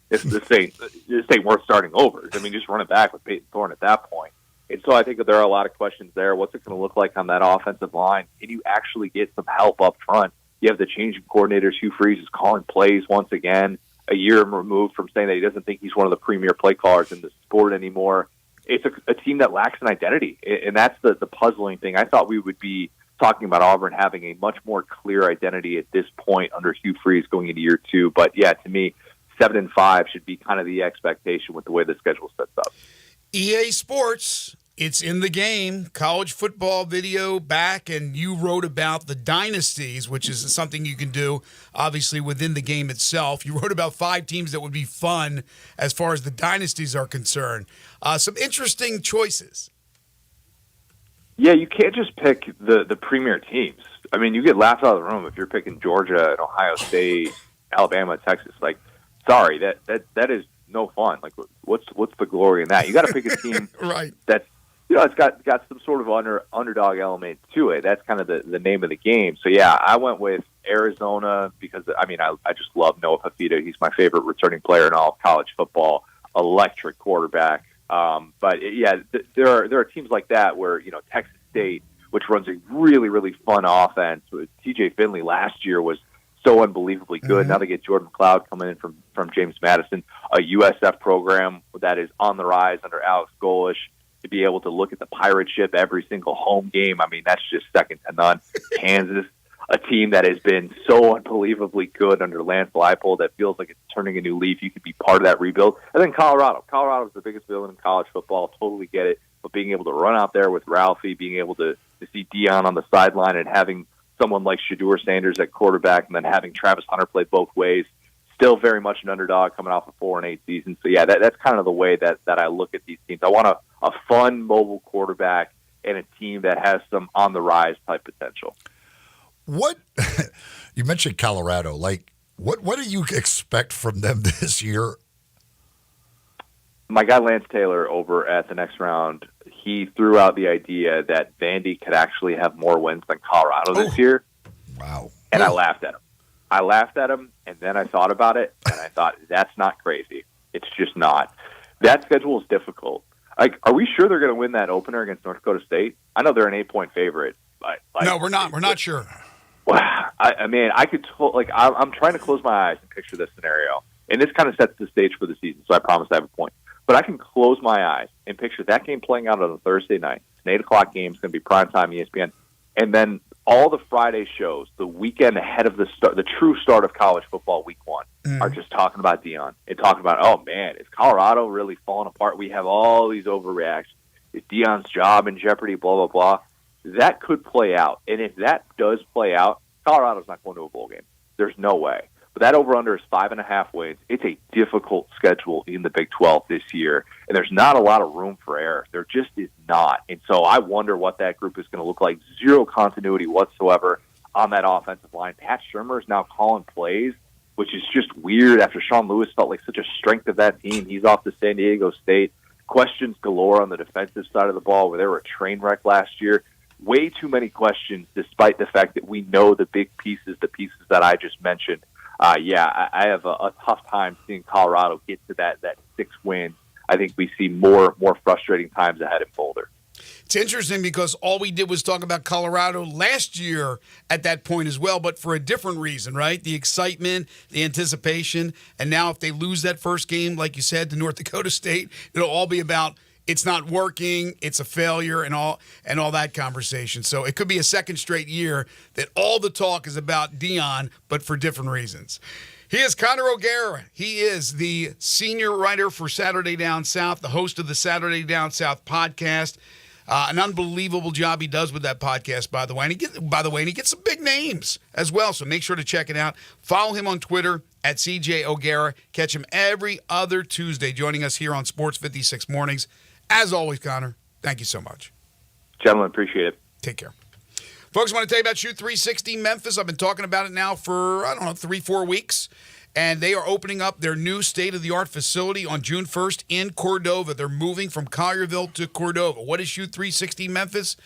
this ain't worth starting over. I mean, just run it back with Peyton Thorne at that point. And so I think that there are a lot of questions there. What's it going to look like on that offensive line? Can you actually get some help up front? You have the changing coordinators. Hugh Freeze is calling plays once again, a year removed from saying that he doesn't think he's one of the premier play callers in the sport anymore. It's a team that lacks an identity, and that's the puzzling thing. I thought we would be talking about Auburn having a much more clear identity at this point under Hugh Freeze going into year 2. But, yeah, to me, 7-5 should be kind of the expectation with the way the schedule sets up. EA Sports, it's in the game. College football video back, and you wrote about the dynasties, which is something you can do, obviously, within the game itself. You wrote about 5 teams that would be fun as far as the dynasties are concerned. Some interesting choices. Yeah, you can't just pick the premier teams. I mean, you get laughed out of the room if you're picking Georgia and Ohio State, Alabama, Texas. Like, sorry, that is no fun. Like, what's the glory in that? You got to pick a team right. That's, it's got some sort of underdog element to it. That's kind of the name of the game. So yeah, I went with Arizona because I just love Noah Fafita. He's my favorite returning player in all of college football. Electric quarterback. But there are teams like that where Texas State, which runs a really, really fun offense. TJ Finley last year was so unbelievably good. Mm-hmm. Now they get Jordan McLeod coming in from James Madison, a USF program that is on the rise under Alex Golish. To be able to look at the pirate ship every single home game, I mean, that's just second to none. Kansas, a team that has been so unbelievably good under Lance Leipold that feels like it's turning a new leaf. You could be part of that rebuild. And then Colorado. Colorado's the biggest villain in college football. Totally get it. But being able to run out there with Ralphie, being able to see Deion on the sideline and having someone like Shedeur Sanders at quarterback and then having Travis Hunter play both ways, still very much an underdog coming off a 4-8 season. So, yeah, that's kind of the way that I look at these teams. I want a fun, mobile quarterback and a team that has some on-the-rise type potential. What you mentioned Colorado. Like, what do you expect from them this year? My guy Lance Taylor over at the Next Round, he threw out the idea that Vandy could actually have more wins than Colorado this year. Wow. And I laughed at him. And then I thought about it, and I thought, that's not crazy. It's just not. That schedule is difficult. Like, are we sure they're going to win that opener against North Dakota State? I know they're an 8-point favorite. But no, we're not. We're not sure. Well, I'm trying to close my eyes and picture this scenario. And this kind of sets the stage for the season, so I promise I have a point. But I can close my eyes and picture that game playing out on a Thursday night. It's an 8 o'clock game. It's going to be primetime ESPN. And then all the Friday shows, the weekend ahead of the true start of college football, week 1, are just talking about Deion and talking about, oh, man, is Colorado really falling apart? We have all these overreactions. Is Deion's job in jeopardy, blah, blah, blah. That could play out. And if that does play out, Colorado's not going to a bowl game. There's no way. But that over-under is 5.5 wins. It's a difficult schedule in the Big 12 this year, and there's not a lot of room for error. There just is not. And so I wonder what that group is going to look like. Zero continuity whatsoever on that offensive line. Pat Shurmur is now calling plays, which is just weird after Sean Lewis felt like such a strength of that team. He's off to San Diego State. Questions galore on the defensive side of the ball where they were a train wreck last year. Way too many questions despite the fact that we know the big pieces, the pieces that I just mentioned. I have a tough time seeing Colorado get to that 6 wins. I think we see more frustrating times ahead in Boulder. It's interesting because all we did was talk about Colorado last year at that point as well, but for a different reason, right? The excitement, the anticipation, and now if they lose that first game, like you said, to North Dakota State, it'll all be about it's not working, it's a failure, and all that conversation. So it could be a second straight year that all the talk is about Deion, but for different reasons. He is Connor O'Gara. He is the senior writer for Saturday Down South, the host of the Saturday Down South podcast. An unbelievable job he does with that podcast, by the way. And he gets some big names as well, so make sure to check it out. Follow him on Twitter at CJ O'Gara. Catch him every other Tuesday joining us here on Sports 56 Mornings. As always, Connor, thank you so much. Gentlemen, appreciate it. Take care. Folks, I want to tell you about Shoot 360 Memphis. I've been talking about it now for, 3-4 weeks. And they are opening up their new state-of-the-art facility on June 1st in Cordova. They're moving from Collierville to Cordova. What is Shoot 360 Memphis?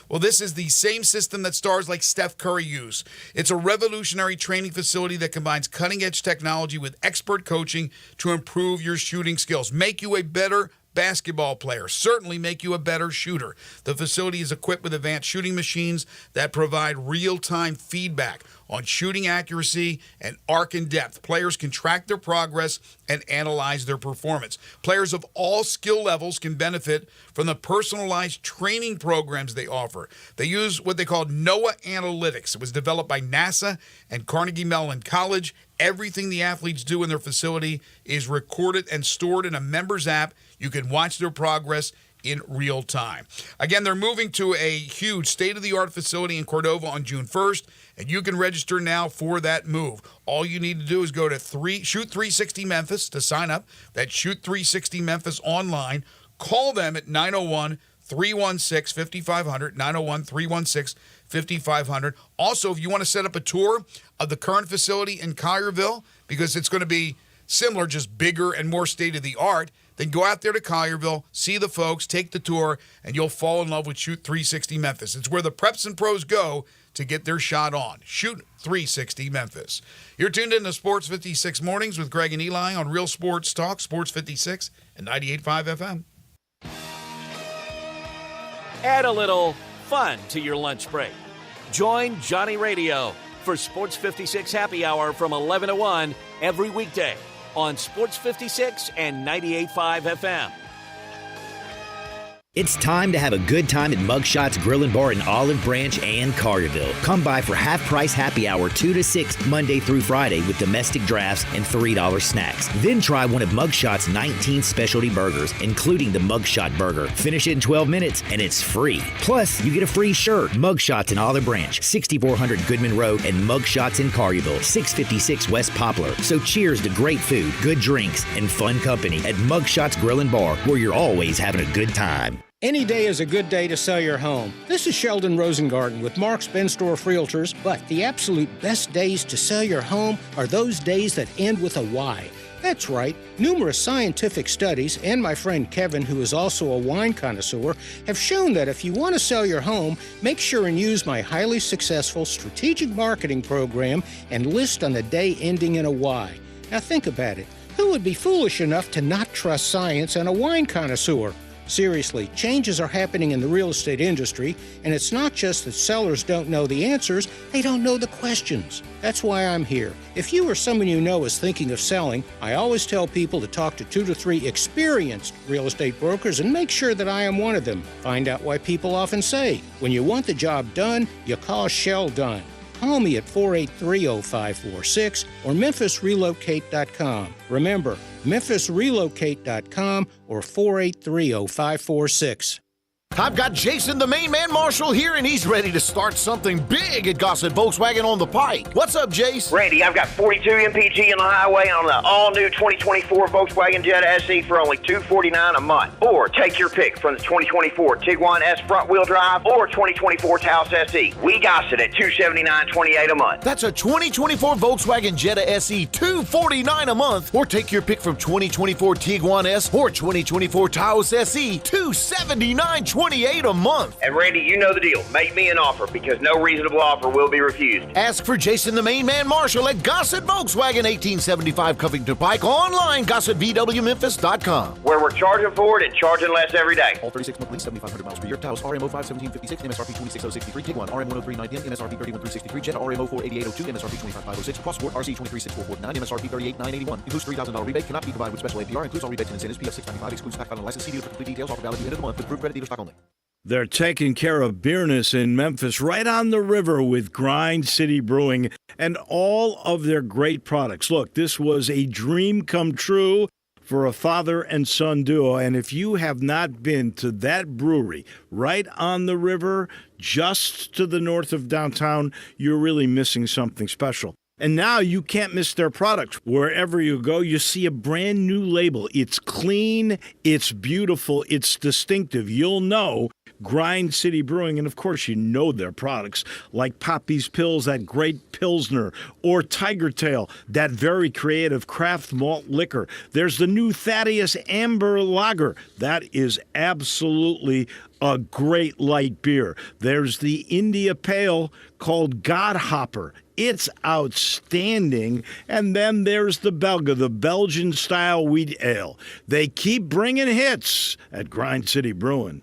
Well, this is the same system that stars like Steph Curry use. It's a revolutionary training facility that combines cutting-edge technology with expert coaching to improve your shooting skills, make you a better basketball player, certainly make you a better shooter. The facility is equipped with advanced shooting machines that provide real-time feedback on shooting accuracy and arc and depth. Players can track their progress and analyze their performance. Players of all skill levels can benefit from the personalized training programs they offer. They use what they call NOAA Analytics. It was developed by NASA and Carnegie Mellon College. Everything the athletes do in their facility is recorded and stored in a members app. You can watch their progress in real time. Again, they're moving to a huge state-of-the-art facility in Cordova on June 1st, and you can register now for that move. All you need to do is go to Shoot 360 Memphis to sign up. That's Shoot 360 Memphis online. Call them at 901-316-5500, 901-316-5500. Also, if you want to set up a tour of the current facility in Collierville, because it's going to be similar, just bigger and more state-of-the-art, then go out there to Collierville, see the folks, take the tour, and you'll fall in love with Shoot 360 Memphis. It's where the preps and pros go to get their shot on. Shoot 360 Memphis. You're tuned in to Sports 56 Mornings with Greg and Eli on Real Sports Talk, Sports 56 and 98.5 FM. Add a little fun to your lunch break. Join Johnny Radio for Sports 56 Happy Hour from 11 to 1 every weekday on Sports 56 and 98.5 FM. It's time to have a good time at Mugshots Grill and Bar in Olive Branch and Collierville. Come by for half-price happy hour 2 to 6 Monday through Friday with domestic drafts and $3 snacks. Then try one of Mugshot's 19 specialty burgers, including the Mugshot Burger. Finish it in 12 minutes and it's free. Plus, you get a free shirt. Mugshots in Olive Branch, 6400 Goodman Road, and Mugshots in Collierville, 656 West Poplar. So cheers to great food, good drinks, and fun company at Mugshots Grill and Bar, where you're always having a good time. Any day is a good day to sell your home. This is Sheldon Rosengarten with Mark's Benstorff Realtors, but the absolute best days to sell your home are those days that end with a Y. That's right. Numerous scientific studies, and my friend Kevin, who is also a wine connoisseur, have shown that if you want to sell your home, make sure and use my highly successful strategic marketing program and list on the day ending in a Y. Now think about it. Who would be foolish enough to not trust science and a wine connoisseur? Seriously, changes are happening in the real estate industry, and it's not just that sellers don't know the answers, they don't know the questions. That's why I'm here. If you or someone you know is thinking of selling, I always tell people to talk to 2 to 3 experienced real estate brokers and make sure that I am one of them. Find out why people often say, when you want the job done, you call Shell Done. Call me at 483-0546 or memphisrelocate.com. Remember, memphisrelocate.com or 483-0546. I've got Jason, the main man marshal, here, and he's ready to start something big at Gossett Volkswagen on the Pike. What's up, Jace? Randy, I've got 42 MPG on the highway on the all-new 2024 Volkswagen Jetta SE for only $249 a month. Or take your pick from the 2024 Tiguan S front-wheel drive or 2024 Taos SE. We Gossett at $279.28 a month. That's a 2024 Volkswagen Jetta SE, $249 a month. Or take your pick from 2024 Tiguan S or 2024 Taos SE, $279.28 a month. And Randy, you know the deal. Make me an offer because no reasonable offer will be refused. Ask for Jason, the main man marshal at Gossett Volkswagen, 1875 Covington Pike. Online, GossettVWMemphis.com. Where we're charging for it and charging less every day. All 36 monthly, 7,500 miles per year. Taos RMO 51756, MSRP 26063. Tiguan RM 103,910, MSRP 31,363. Jetta RMO 48802, MSRP 25,506. Cross Sport RC 23,6449, MSRP 38,981. Includes $3,000 rebate. Cannot be provided with special APR. Includes all rebates and incentives. PF 695. Excludes pack final license. See dealer for complete details. Offer valid through end of the month with approved credit dealer stock only. They're taking care of business in Memphis right on the river with Grind City Brewing and all of their great products. Look, this was a dream come true for a father and son duo. And if you have not been to that brewery right on the river, just to the north of downtown, you're really missing something special. And now you can't miss their products. Wherever you go, you see a brand new label. It's clean, it's beautiful, it's distinctive. You'll know Grind City Brewing, and of course you know their products like Poppy's Pills, that great Pilsner, or Tiger Tail, that very creative craft malt liquor. There's the new Thaddeus Amber Lager. That is absolutely a great light beer. There's the India Pale called Godhopper. It's outstanding. And then there's the Belga, the Belgian-style wheat ale. They keep bringing hits at Grind City Brewing.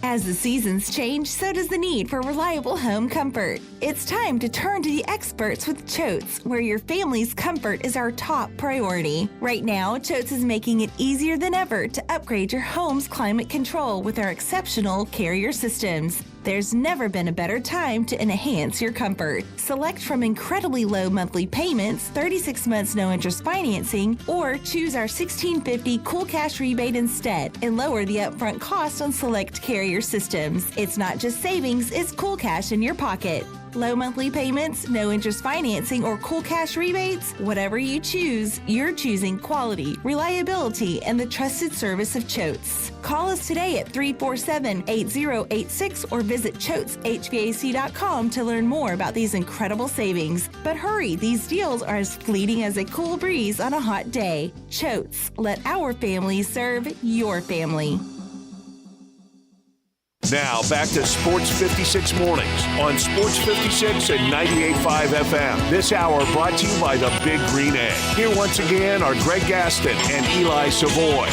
As the seasons change, so does the need for reliable home comfort. It's time to turn to the experts with Choates, where your family's comfort is our top priority. Right now, Choates is making it easier than ever to upgrade your home's climate control with our exceptional Carrier systems. There's never been a better time to enhance your comfort. Select from incredibly low monthly payments, 36 months no interest financing, or choose our $1,650 Cool Cash rebate instead and lower the upfront cost on select Carrier systems. It's not just savings, it's cool cash in your pocket. Low monthly payments, no interest financing, or cool cash rebates? Whatever you choose, you're choosing quality, reliability, and the trusted service of Choates. Call us today at 347-8086 or visit ChoatesHVAC.com to learn more about these incredible savings. But hurry, these deals are as fleeting as a cool breeze on a hot day. Choates, let our family serve your family. Now back to Sports 56 Mornings on Sports 56 and 98.5 FM. This hour brought to you by the Big Green Egg. Here once again are Greg Gaston and Eli Savoy.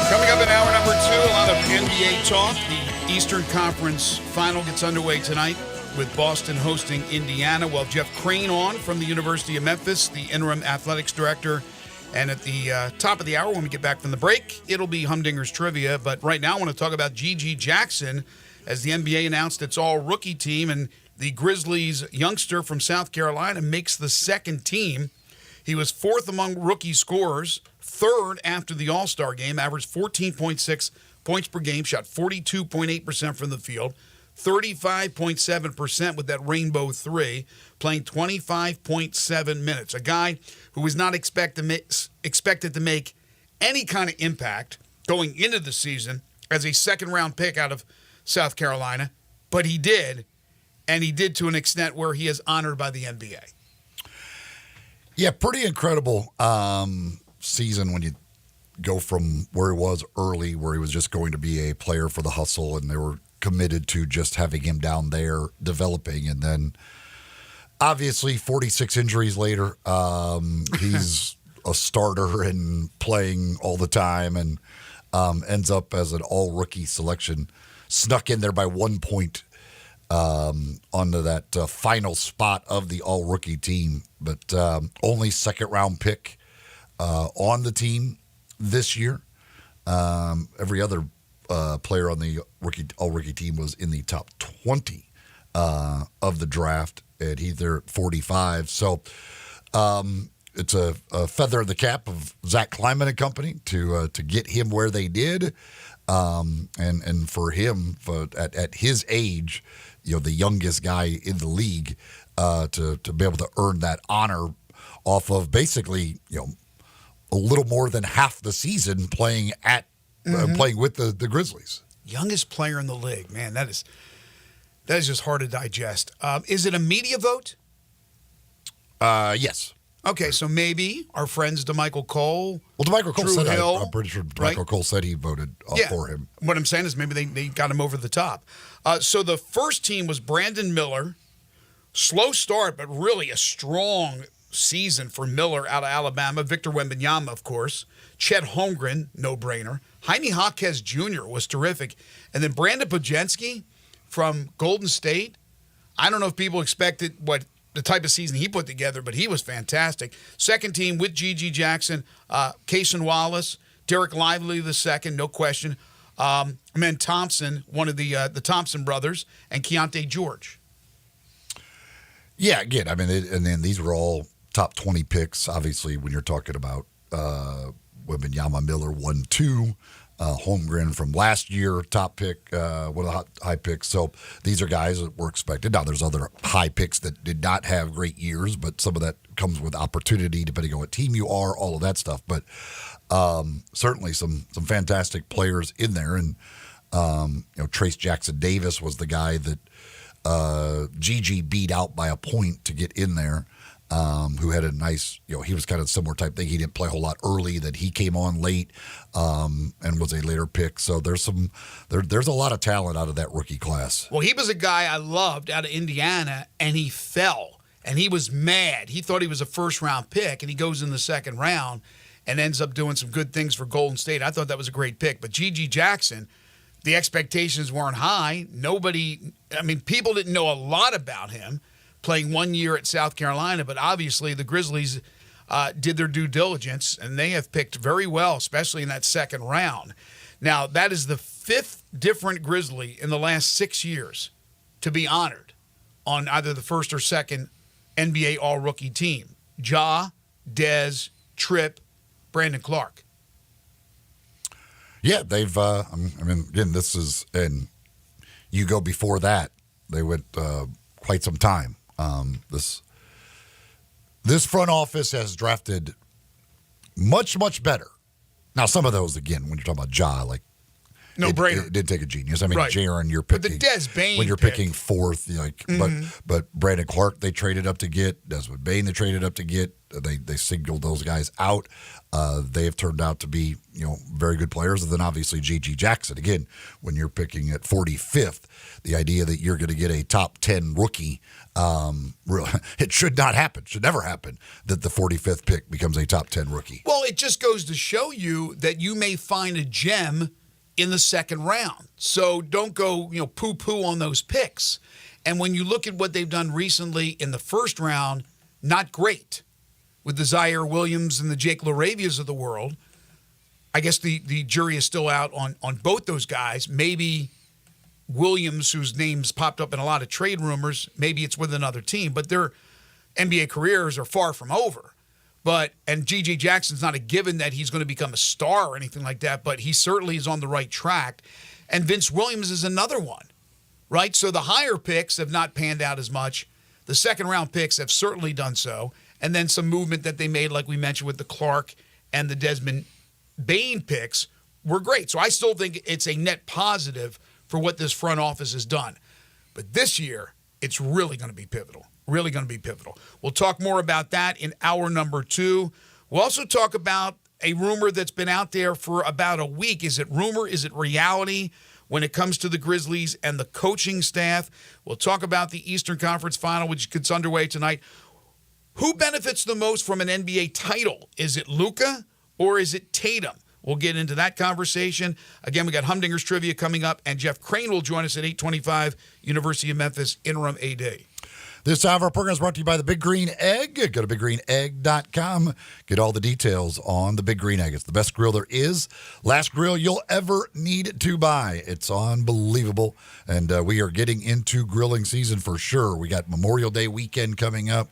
Coming up in hour number 2, a lot of NBA talk. The Eastern Conference Final gets underway tonight with Boston hosting Indiana. We'll have Jeff Crane on from the University of Memphis, the interim athletics director. And at the top of the hour, when we get back from the break, it'll be Humdinger's Trivia. But right now, I want to talk about G.G. Jackson, as the NBA announced its all-rookie team, and the Grizzlies youngster from South Carolina makes the second team. He was fourth among rookie scorers, third after the All-Star game, averaged 14.6 points per game, shot 42.8% from the field, 35.7% with that rainbow three, playing 25.7 minutes. A guy who was not expected to make any kind of impact going into the season as a second-round pick out of South Carolina, but he did, and he did to an extent where he is honored by the NBA. Yeah, pretty incredible season when you go from where he was early, where he was just going to be a player for the hustle, and they were committed to just having him down there developing, and then obviously 46 injuries later, he's a starter and playing all the time, and ends up as an all-rookie selection, snuck in there by 1 point onto that final spot of the all-rookie team, but only second-round pick on the team this year. Every other player on the all-rookie team was in the top 20 of the draft, and he's there at 45. So it's a feather in the cap of Zach Kleiman and company to get him where they did, and for him at his age, the youngest guy in the league, to be able to earn that honor off of basically a little more than half the season playing playing with the Grizzlies. Youngest player in the league, man. That is just hard to digest. Is it a media vote? Yes. Okay, so maybe our friends DeMichael Cole. Well, DeMichael Cole Drew said Hill, I'm pretty sure DeMichael Cole said he voted for him. What I'm saying is maybe they got him over the top. So the first team was Brandon Miller. Slow start, but really a strong season for Miller out of Alabama. Victor Wembanyama, of course. Chet Holmgren, no-brainer. Jaime Jaquez Jr. was terrific. And then Brandon Podziemski from Golden State. I don't know if people expected the type of season he put together, but he was fantastic. Second team with G.G. Jackson, Cason Wallace, Derek Lively the second, no question. And then Thompson, one of the Thompson brothers, and Keontae George. Yeah, again, I mean, and then these were all top 20 picks. Obviously, when you're talking about Wembanyama, Miller 1-2, Holmgren from last year, top pick, one of the high picks. So these are guys that were expected. Now, there's other high picks that did not have great years, but some of that comes with opportunity depending on what team you are, all of that stuff. But certainly some fantastic players in there. And, Trace Jackson Davis was the guy that Gigi beat out by a point to get in there. Who had a nice, he was kind of similar type thing. He didn't play a whole lot early, that he came on late and was a later pick. So there's a lot of talent out of that rookie class. Well, he was a guy I loved out of Indiana, and he fell, and he was mad. He thought he was a first-round pick, and he goes in the second round and ends up doing some good things for Golden State. I thought that was a great pick. But Gigi Jackson, the expectations weren't high. People didn't know a lot about him, playing 1 year at South Carolina, but obviously the Grizzlies did their due diligence, and they have picked very well, especially in that second round. Now, that is the fifth different Grizzly in the last 6 years to be honored on either the first or second NBA All-Rookie team. Ja, Dez, Tripp, Brandon Clark. Yeah, they've, again, this is, and you go before that, they went quite some time. This front office has drafted much, much better. Now, some of those, again, when you're talking about Ja, like, no-brainer. It did take a genius. Right. Jaren, you're picking. But the Des Bane when you're pick. picking fourth, but Brandon Clark they traded up to get. Desmond Bane they traded up to get. They singled those guys out. They have turned out to be very good players. And then obviously Gigi Jackson. Again, when you're picking at 45th, the idea that you're going to get a top 10 rookie, it should not happen. Should never happen that the 45th pick becomes a top 10 rookie. Well, it just goes to show you that you may find a gem in the second round. So don't go, poo-poo on those picks. And when you look at what they've done recently in the first round, not great. With the Zaire Williams and the Jake LaRavias of the world, I guess the jury is still out on both those guys. Maybe Williams, whose name's popped up in a lot of trade rumors, maybe it's with another team, but their NBA careers are far from over. And Gigi Jackson's not a given that he's going to become a star or anything like that, but he certainly is on the right track. And Vince Williams is another one, right? So the higher picks have not panned out as much. The second-round picks have certainly done so. And then some movement that they made, like we mentioned with the Clark and the Desmond Bane picks, were great. So I still think it's a net positive for what this front office has done. But this year, it's really going to be pivotal. Really going to be pivotal. We'll talk more about that in hour number 2. We'll also talk about a rumor that's been out there for about a week. Is it rumor? Is it reality when it comes to the Grizzlies and the coaching staff? We'll talk about the Eastern Conference Final, which gets underway tonight. Who benefits the most from an NBA title? Is it Luka or is it Tatum? We'll get into that conversation. Again, we got Humdinger's Trivia coming up, and Jeff Crane will join us at 8:25, University of Memphis Interim AD. This hour of our program is brought to you by the Big Green Egg. Go to biggreenegg.com. Get all the details on the Big Green Egg. It's the best grill there is. Last grill you'll ever need to buy. It's unbelievable. And we are getting into grilling season for sure. We got Memorial Day weekend coming up.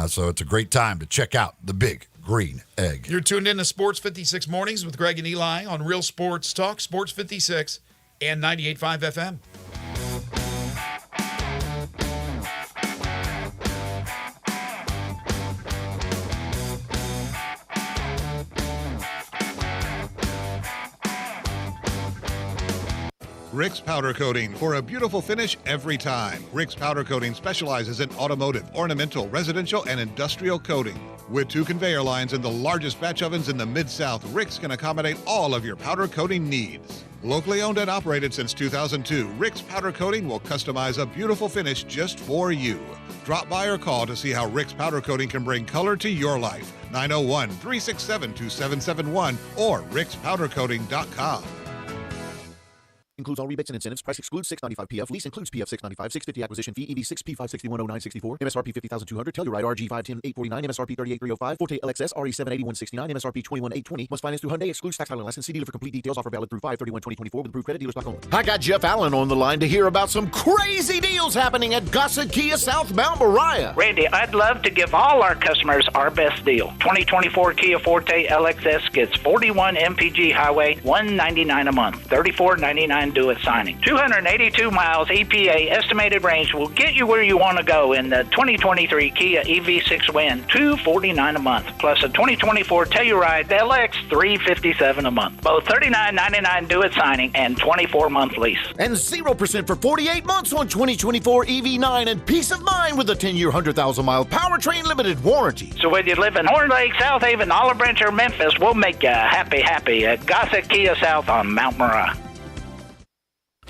So it's a great time to check out the Big Green Egg. You're tuned in to Sports 56 Mornings with Greg and Eli on Real Sports Talk, Sports 56 and 98.5 FM. Rick's Powder Coating, for a beautiful finish every time. Rick's Powder Coating specializes in automotive, ornamental, residential, and industrial coating. With 2 conveyor lines and the largest batch ovens in the Mid-South, Rick's can accommodate all of your powder coating needs. Locally owned and operated since 2002, Rick's Powder Coating will customize a beautiful finish just for you. Drop by or call to see how Rick's Powder Coating can bring color to your life. 901-367-2771 or rickspowdercoating.com. Includes all rebates and incentives. Price excludes $695 PF. Lease includes PF $695. $650 acquisition fee. EV6 P5610964. MSRP $50,200. Telluride RG510 $849. MSRP $38,305. Forte LXS RE780 $169. MSRP $21,820. Must finance through Hyundai. Excludes tax title and license. See dealer for complete details. Offer valid through 5/31/2024 with approved credit. Dealer stock only. I got Jeff Allen on the line to hear about some crazy deals happening at Gossett Kia South Mount Moriah. Randy, I'd love to give all our customers our best deal. 2024 Kia Forte LXS gets 41 MPG Highway, $199 a month, $34.99 due at signing. 282 miles EPA estimated range will get you where you want to go in the 2023 Kia EV6 Win, $249 a month, plus a 2024 Telluride LX, $357 a month. Both $39.99 due at signing and 24-month lease. And 0% for 48 months on 2024 EV9 and peace of mind with a 10-year, 100,000-mile powertrain limited warranty. So whether you live in Horn Lake, South Haven, Olive Branch, or Memphis, we'll make you happy at Gossett Kia South on Mount Moriah.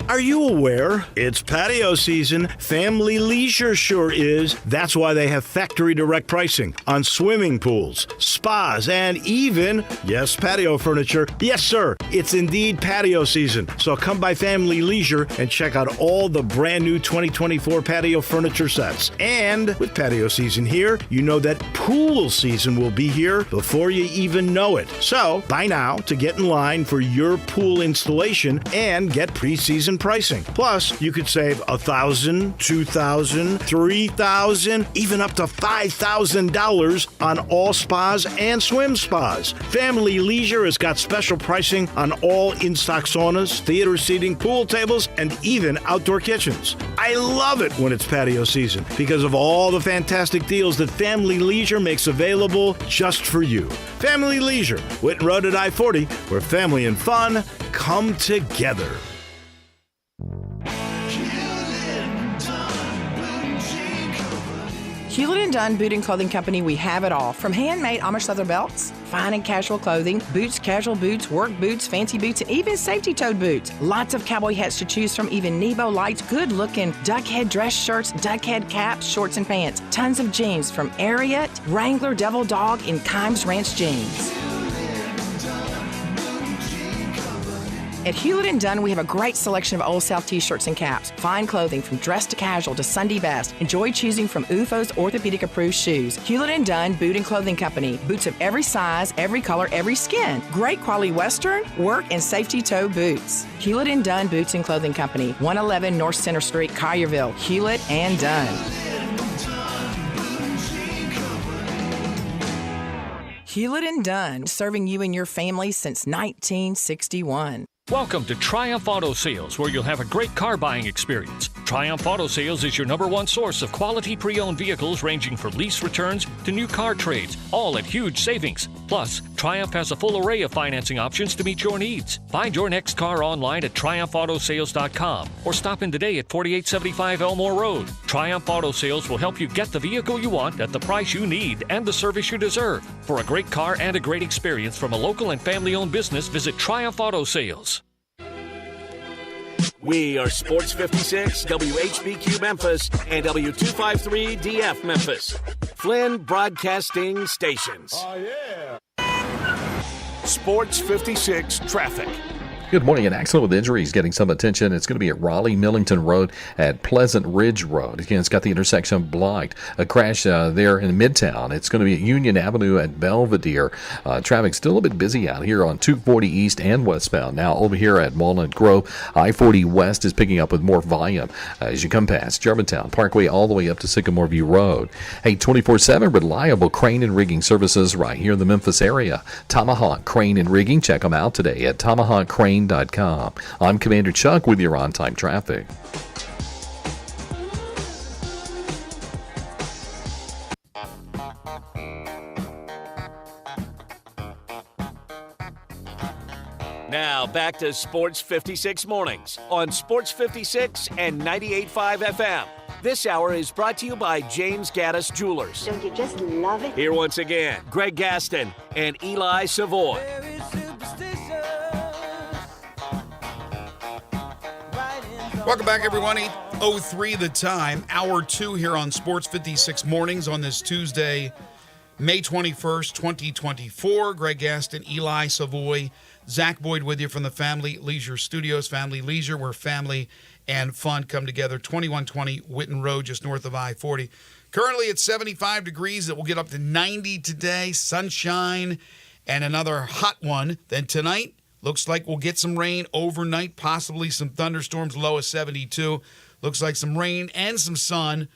Are you aware? It's patio season. Family Leisure sure is. That's why they have factory direct pricing on swimming pools, spas, and even, yes, patio furniture. Yes, sir, it's indeed patio season. So come by Family Leisure and check out all the brand new 2024 patio furniture sets. And with patio season here, you know that pool season will be here before you even know it. So buy now to get in line for your pool installation and get pre-season pricing. Plus, you could save $1,000, $2,000, $3,000, even up to $5,000 on all spas and swim spas. Family Leisure has got special pricing on all in-stock saunas, theater seating, pool tables, and even outdoor kitchens. I love it when it's patio season because of all the fantastic deals that Family Leisure makes available just for you. Family Leisure, Whitten Road at I-40, where family and fun come together. Hewlett & Dunn Boot and Clothing Company, we have it all. From handmade Amish leather belts, fine and casual clothing, boots, casual boots, work boots, fancy boots, and even safety-toed boots. Lots of cowboy hats to choose from, even Nebo lights, good-looking duck head dress shirts, duck head caps, shorts, and pants. Tons of jeans from Ariat, Wrangler, Devil Dog, and Kimes Ranch jeans. At Hewlett & Dunn, we have a great selection of Old South t-shirts and caps. Fine clothing from dress to casual to Sunday best. Enjoy choosing from UFO's orthopedic-approved shoes. Hewlett & Dunn Boot and Clothing Company. Boots of every size, every color, every skin. Great quality Western, work, and safety toe boots. Hewlett & Dunn Boots and Clothing Company. 111 North Center Street, Collierville. Hewlett & Dunn. Hewlett & Dunn, serving you and your family since 1961. Welcome to Triumph Auto Sales, where you'll have a great car buying experience. Triumph Auto Sales is your #1 source of quality pre-owned vehicles ranging from lease returns to new car trades, all at huge savings. Plus, Triumph has a full array of financing options to meet your needs. Find your next car online at triumphautosales.com or stop in today at 4875 Elmore Road. Triumph Auto Sales will help you get the vehicle you want at the price you need and the service you deserve. For a great car and a great experience from a local and family-owned business, visit Triumph Auto Sales. We are Sports 56, WHBQ Memphis, and W253 DF Memphis. Flynn Broadcasting Stations. Oh, yeah. Sports 56 Traffic. Good morning. An accident with injuries getting some attention. It's going to be at Raleigh-Millington Road at Pleasant Ridge Road. Again, it's got the intersection blocked. A crash there in Midtown. It's going to be at Union Avenue at Belvedere. Traffic's still a bit busy out here on 240 East and westbound. Now over here at Walnut Grove, I-40 West is picking up with more volume as you come past Germantown Parkway all the way up to Sycamore View Road. Hey, 24/7 reliable crane and rigging services right here in the Memphis area. Tomahawk Crane and Rigging. Check them out today at TomahawkCrane.com. I'm Commander Chuck with your on-time traffic. Now back to Sports 56 Mornings on Sports 56 and 98.5 FM. This hour is brought to you by James Gaddis Jewelers. Don't you just love it? Here once again, Greg Gaston and Eli Savoy. Welcome back, everyone. 8:03 the time. Hour 2 here on Sports 56 Mornings on this Tuesday, May 21st, 2024. Greg Gaston, Eli Savoy, Zach Boyd with you from the Family Leisure Studios. Family Leisure, where family and fun come together. 2120 Whitten Road, just north of I-40. Currently at 75 degrees. It will get up to 90 today. Sunshine and another hot one. Then tonight, looks like we'll get some rain overnight, possibly some thunderstorms, low of 72. Looks like some rain and some sun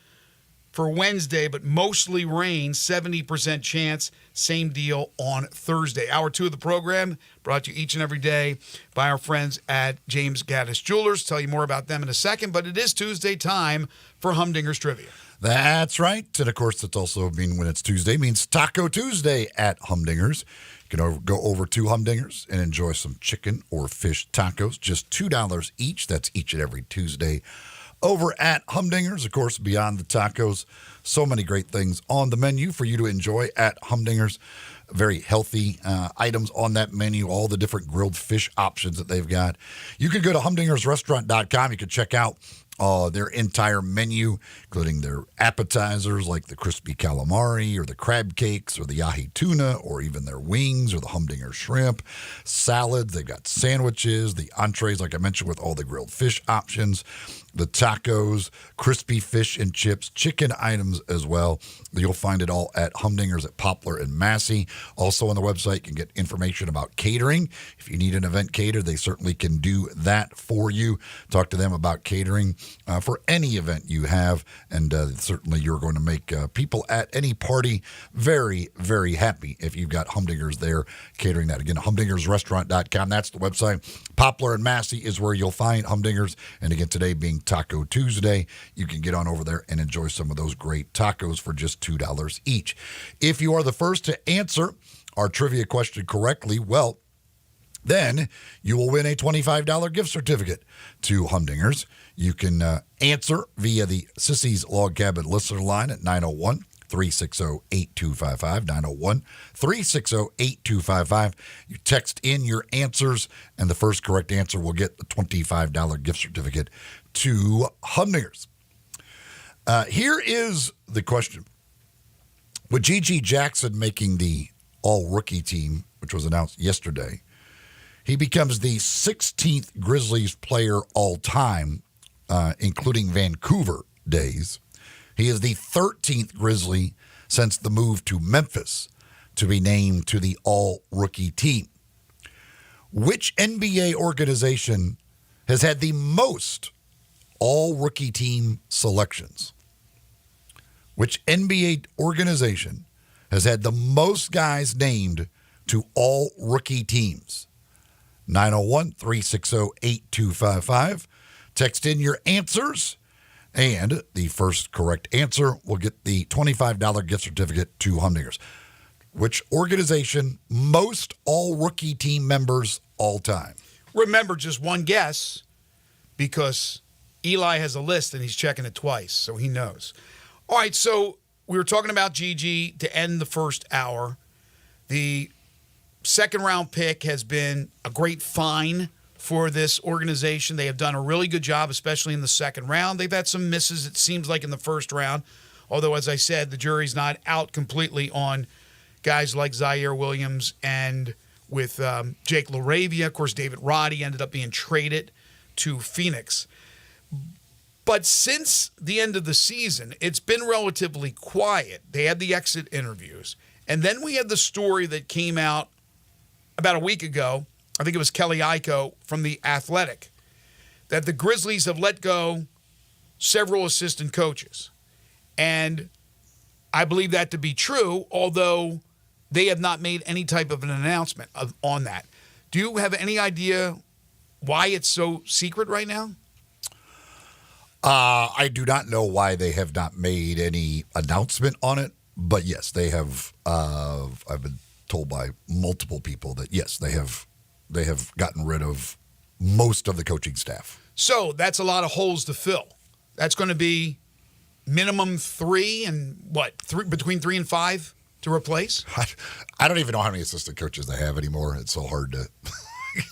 for Wednesday, but mostly rain, 70% chance. Same deal on Thursday. Hour 2 of the program brought to you each and every day by our friends at James Gaddis Jewelers. Tell you more about them in a second, but it is Tuesday time for Humdinger's Trivia. That's right. And, of course, it's also when it's Tuesday, means Taco Tuesday at Humdinger's. You can go over to Humdinger's and enjoy some chicken or fish tacos. Just $2 each. That's each and every Tuesday over at Humdinger's. Of course, beyond the tacos, so many great things on the menu for you to enjoy at Humdinger's. Very healthy items on that menu, all the different grilled fish options that they've got. You can go to humdingersrestaurant.com. You can check out their entire menu, including their appetizers like the crispy calamari or the crab cakes or the ahi tuna or even their wings or the Humdinger shrimp, salads. They've got sandwiches, the entrees, like I mentioned, with all the grilled fish options, the tacos, crispy fish and chips, chicken items as well. You'll find it all at Humdinger's at Poplar and Massey. Also on the website, you can get information about catering. If you need an event catered, they certainly can do that for you. Talk to them about catering for any event you have, and certainly you're going to make people at any party very, very happy if you've got Humdinger's there catering that. Again, humdingersrestaurant.com. That's the website. Poplar and Massey is where you'll find Humdinger's. And again, today being Taco Tuesday, you can get on over there and enjoy some of those great tacos for just $2 each. If you are the first to answer our trivia question correctly, well, then you will win a $25 gift certificate to Humdinger's. You can answer via the Sissy's Log Cabin listener line at 901-360-8255, 901-360-8255. You text in your answers, and the first correct answer will get the $25 gift certificate to Humdinger's. Here is the question. With G.G. Jackson making the all-rookie team, which was announced yesterday, he becomes the 16th Grizzlies player all-time, including Vancouver days. He is the 13th Grizzly since the move to Memphis to be named to the all-rookie team. Which NBA organization has had the most all-rookie team selections? Which NBA organization has had the most guys named to all-rookie teams? 901-360-8255. Text in your answers, and the first correct answer will get the $25 gift certificate to Humdinger's. Which organization most all-rookie team members all time? Remember, just one guess, because Eli has a list and he's checking it twice, so he knows. All right, so we were talking about GG to end the first hour. The second-round pick has been a great find for this organization. They have done a really good job, especially in the second round. They've had some misses, it seems like, in the first round, although, as I said, the jury's not out completely on guys like Zaire Williams and with Jake LaRavia. Of course, David Roddy ended up being traded to Phoenix. But since the end of the season, it's been relatively quiet. They had the exit interviews. And then we had the story that came out about a week ago. I think it was Kelly Iko from The Athletic, that the Grizzlies have let go several assistant coaches. And I believe that to be true, although they have not made any type of an announcement on that. Do you have any idea why it's so secret right now? I do not know why they have not made any announcement on it, but yes, they have. I've been told by multiple people that yes, they have gotten rid of most of the coaching staff. So that's a lot of holes to fill. That's going to be minimum 3 and between 3 and 5 to replace? I don't even know how many assistant coaches they have anymore. It's so hard to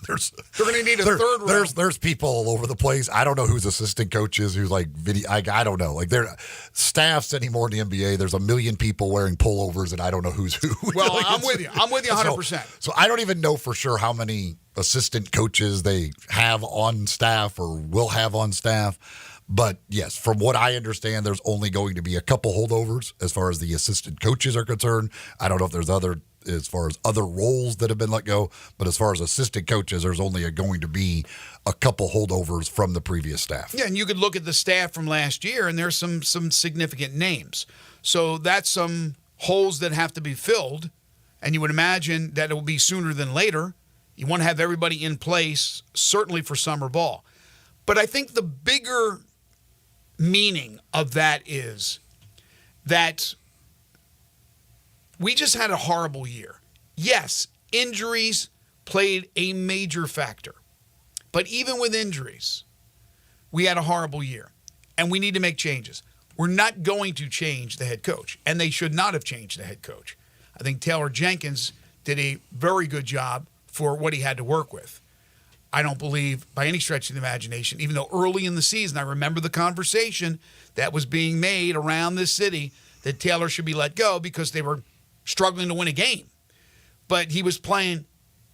They're going to need a third round. There's people all over the place. I don't know who's assistant coaches, who's like video. I don't know. Like they're staffs anymore in the NBA. There's a million people wearing pullovers, and I don't know who's who. Well, like, I'm with you 100%. So I don't even know for sure how many assistant coaches they have on staff or will have on staff. But yes, from what I understand, there's only going to be a couple holdovers as far as the assistant coaches are concerned. I don't know if there's as far as other roles that have been let go, but as far as assistant coaches, there's only going to be a couple holdovers from the previous staff. Yeah, and you could look at the staff from last year, and there's some significant names. So that's some holes that have to be filled, and you would imagine that it will be sooner than later. You want to have everybody in place, certainly for summer ball. But I think the bigger meaning of that is that we just had a horrible year. Yes, injuries played a major factor. But even with injuries, we had a horrible year. And we need to make changes. We're not going to change the head coach. And they should not have changed the head coach. I think Taylor Jenkins did a very good job for what he had to work with. I don't believe by any stretch of the imagination, even though early in the season, I remember the conversation that was being made around this city that Taylor should be let go because they were struggling to win a game. But he was playing,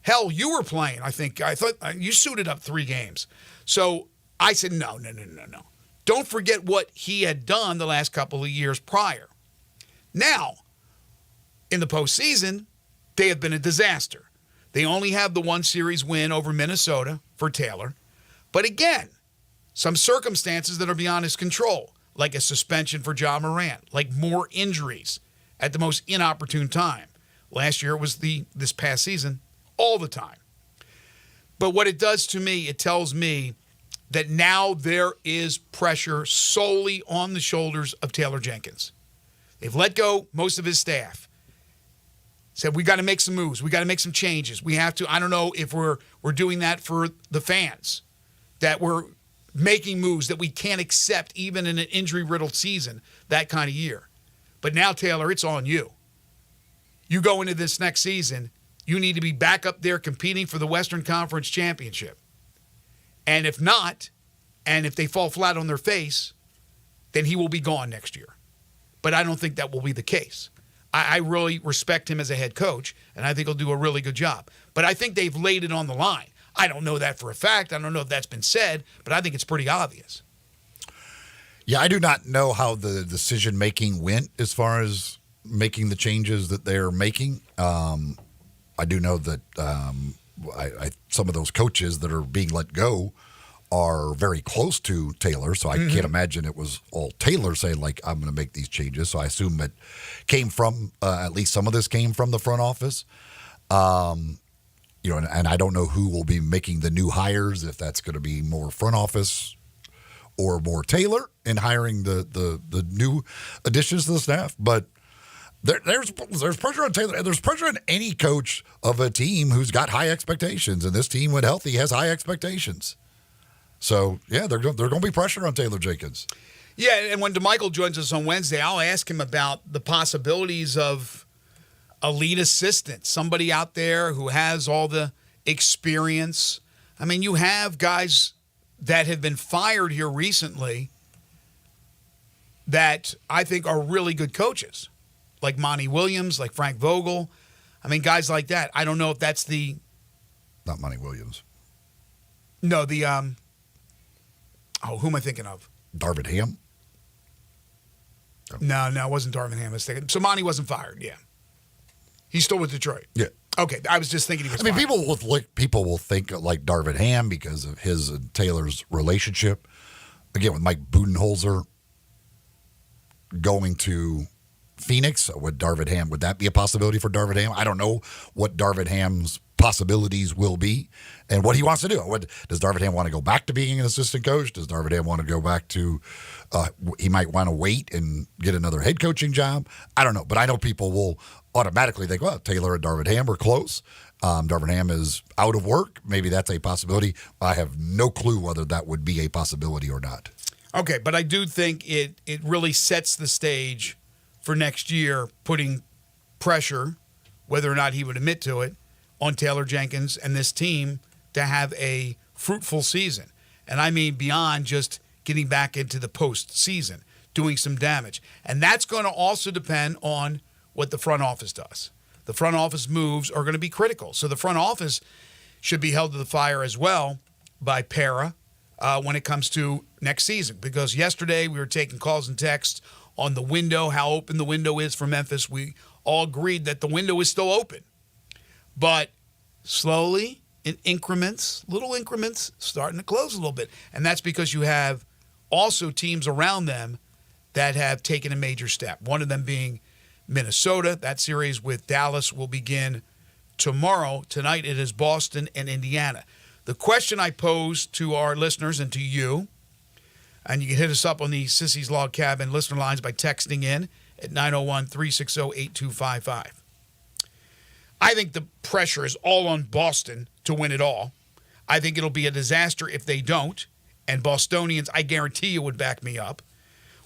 hell, you were playing, I thought you suited up 3 games. So I said, no. Don't forget what he had done the last couple of years prior. Now, in the postseason, they have been a disaster. They only have the 1 series win over Minnesota for Taylor. But again, some circumstances that are beyond his control, like a suspension for Ja Morant, like more injuries at the most inopportune time. Last year was this past season, all the time. But what it does to me, it tells me that now there is pressure solely on the shoulders of Taylor Jenkins. They've let go most of his staff. Said, we got to make some moves. We got to make some changes. We have to, I don't know if we're doing that for the fans, that we're making moves that we can't accept even in an injury-riddled season, that kind of year. But now, Taylor, it's on you. You go into this next season, you need to be back up there competing for the Western Conference Championship. And if not, and if they fall flat on their face, then he will be gone next year. But I don't think that will be the case. I really respect him as a head coach, and I think he'll do a really good job. But I think they've laid it on the line. I don't know that for a fact. I don't know if that's been said, but I think it's pretty obvious. Yeah, I do not know how the decision-making went as far as making the changes that they're making. I do know that some of those coaches that are being let go are very close to Taylor, so I can't imagine it was all Taylor saying, like, I'm going to make these changes. So I assume it came from, at least some of this came from the front office. And I don't know who will be making the new hires, if that's going to be more front office or more Taylor in hiring the new additions to the staff. But there's pressure on Taylor. There's pressure on any coach of a team who's got high expectations, and this team, when healthy, has high expectations. So, yeah, there's going to be pressure on Taylor Jenkins. Yeah, and when DeMichael joins us on Wednesday, I'll ask him about the possibilities of a lead assistant, somebody out there who has all the experience. I mean, you have guys that have been fired here recently that I think are really good coaches, like Monty Williams, like Frank Vogel. I mean, guys like that. I don't know if that's the... Not Monty Williams. No, the... who am I thinking of? Darvin Ham? No, it wasn't Darvin Ham. So Monty wasn't fired, yeah. He's still with Detroit. Yeah. Okay, I was just thinking he was fired. People will think like Darvin Ham because of his and Taylor's relationship. Again, with Mike Budenholzer going to Phoenix, would that be a possibility for Darvin Ham? I don't know what Darvin Ham's possibilities will be and what he wants to do. Does Darvin Ham want to go back to being an assistant coach? Does Darvin Ham want to go back to, he might want to wait and get another head coaching job? I don't know, but I know people will automatically think, well, Taylor and Darvin Ham are close. Darvin Ham is out of work. Maybe that's a possibility. I have no clue whether that would be a possibility or not. Okay, but I do think it really sets the stage for next year, putting pressure, whether or not he would admit to it, on Taylor Jenkins and this team to have a fruitful season. And I mean beyond just getting back into the postseason, doing some damage. And that's going to also depend on what the front office does. The front office moves are going to be critical. So the front office should be held to the fire as well by Para when it comes to next season. Because yesterday we were taking calls and texts on the window, how open the window is for Memphis. We all agreed that the window is still open. But slowly, in increments, little increments, starting to close a little bit. And that's because you have also teams around them that have taken a major step. One of them being Minnesota. That series with Dallas will begin tomorrow. Tonight it is Boston and Indiana. The question I pose to our listeners and to you, and you can hit us up on the Sissy's Log Cabin listener lines by texting in at 901-360-8255. I think the pressure is all on Boston to win it all. I think it'll be a disaster if they don't, and Bostonians, I guarantee you, would back me up.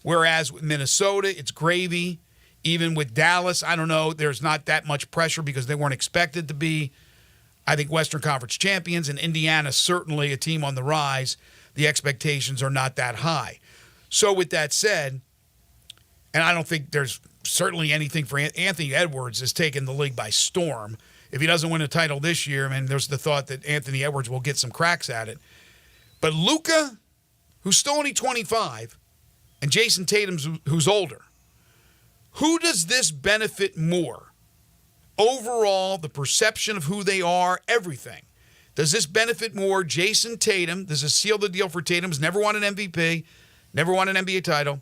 Whereas with Minnesota, it's gravy. Even with Dallas, I don't know, there's not that much pressure because they weren't expected to be, I think, Western Conference champions. And Indiana, certainly a team on the rise. The expectations are not that high. So with that said, and I don't think there's certainly anything for Anthony Edwards has taken the league by storm. If he doesn't win a title this year, I mean, there's the thought that Anthony Edwards will get some cracks at it. But Luka, who's still only 25, and Jason Tatum, who's older, who does this benefit more? Overall, the perception of who they are, everything. Does this benefit more Jason Tatum? Does this seal the deal for Tatum? He's never won an MVP, never won an NBA title.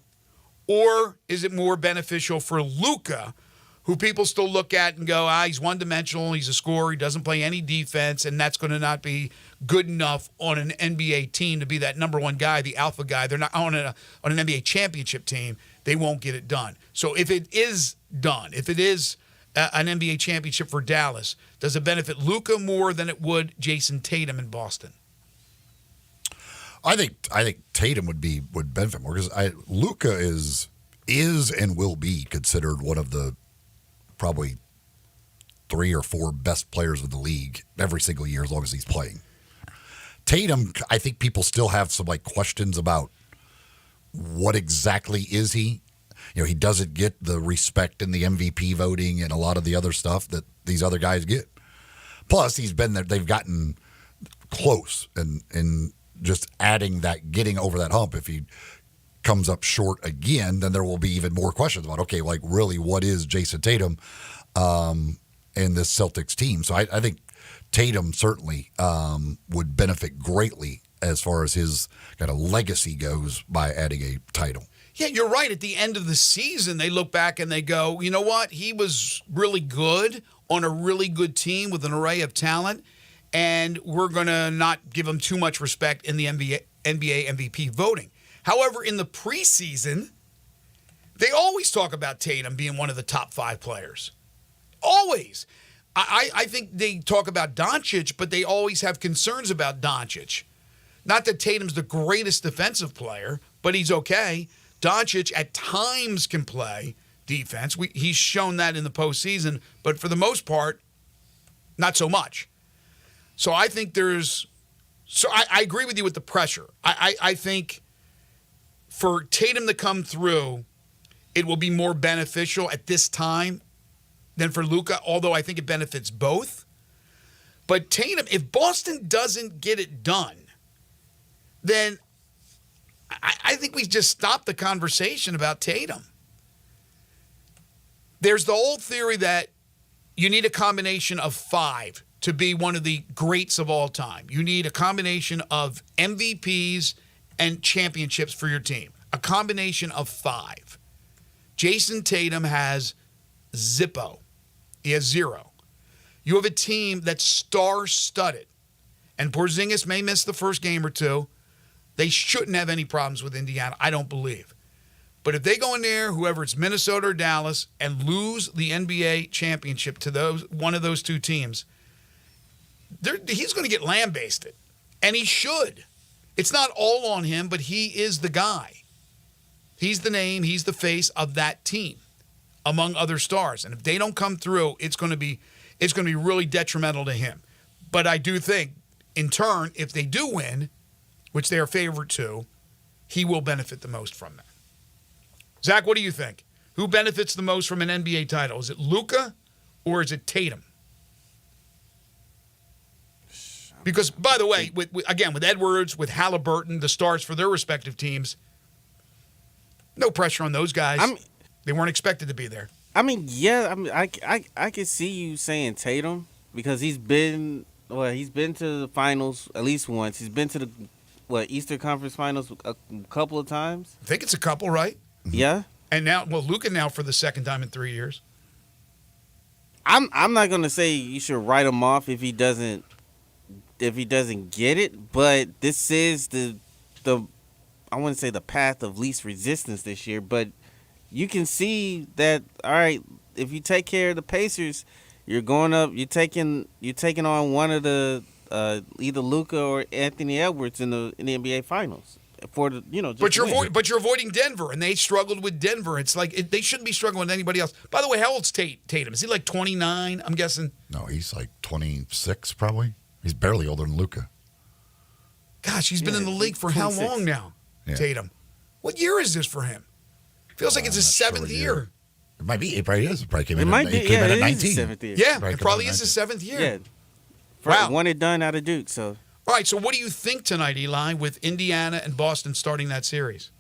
Or is it more beneficial for Luka, who people still look at and go, he's one-dimensional, he's a scorer, he doesn't play any defense, and that's going to not be good enough on an NBA team to be that number one guy, the alpha guy. They're not on an NBA championship team. They won't get it done. So if it is done, if it is an NBA championship for Dallas, does it benefit Luka more than it would Jason Tatum in Boston? I think Tatum would benefit more because Luka is and will be considered one of the probably 3 or 4 best players in the league every single year as long as he's playing. Tatum, I think people still have some questions about what exactly is he. He doesn't get the respect in the MVP voting and a lot of the other stuff that these other guys get. Plus, he's been there; they've gotten close, and just adding that, getting over that hump. If he comes up short again, then there will be even more questions about, okay, really, what is Jason Tatum in this Celtics team? So I think Tatum certainly would benefit greatly as far as his kind of legacy goes by adding a title. Yeah, you're right. At the end of the season, they look back and they go, you know what? He was really good on a really good team with an array of talent, and we're going to not give him too much respect in the NBA MVP voting. However, in the preseason, they always talk about Tatum being one of the top 5 players. Always. I think they talk about Doncic, but they always have concerns about Doncic. Not that Tatum's the greatest defensive player, but he's okay. Doncic at times can play defense. He's shown that in the postseason, but for the most part, not so much. So I think I agree with you with the pressure. I think for Tatum to come through, it will be more beneficial at this time than for Luka, although I think it benefits both. But Tatum, if Boston doesn't get it done, then I think we just stop the conversation about Tatum. There's the old theory that you need a combination of 5 to be one of the greats of all time. You need a combination of MVPs and championships for your team. A combination of 5. Jason Tatum has zippo. He has 0. You have a team that's star-studded. And Porzingis may miss the first game or two. They shouldn't have any problems with Indiana, I don't believe. But if they go in there, whoever it's Minnesota or Dallas, and lose the NBA championship to one of those two teams, he's going to get lambasted. And he should. It's not all on him, but he is the guy. He's the name, he's the face of that team, among other stars. And if they don't come through, it's going to be really detrimental to him. But I do think in turn, if they do win, which they are favored to, he will benefit the most from that. Zach, what do you think? Who benefits the most from an NBA title? Is it Luka or is it Tatum? Because, by the way, with Edwards, with Halliburton, the stars for their respective teams, no pressure on those guys. They weren't expected to be there. I mean, yeah, I could see you saying Tatum because he's been to the finals at least once. He's been to the Eastern Conference Finals a couple of times. I think it's a couple, right? Yeah. And now, Luka now for the second time in 3 years. I'm not gonna say you should write him off if he doesn't get it, but this is the I wouldn't say the path of least resistance this year, but you can see that, all right, if you take care of the Pacers, you're going up, you're taking on one of the either Luka or Anthony Edwards in the NBA Finals for the but you're avoiding Denver, and they struggled with Denver. It's like they shouldn't be struggling with anybody else. By the way, how old's Tatum? Is he like 29? I'm guessing. No, he's like 26 probably. He's barely older than Luka. Gosh, he's been in the league for 26. How long now? Yeah. Tatum. What year is this for him? Feels like it's his seventh year. It might be. It probably is. It probably came in at 19. Seventh year. Yeah, it probably is his seventh year. Yeah. Wow. One and done out of Duke. So. All right. So what do you think tonight, Eli, with Indiana and Boston starting that series?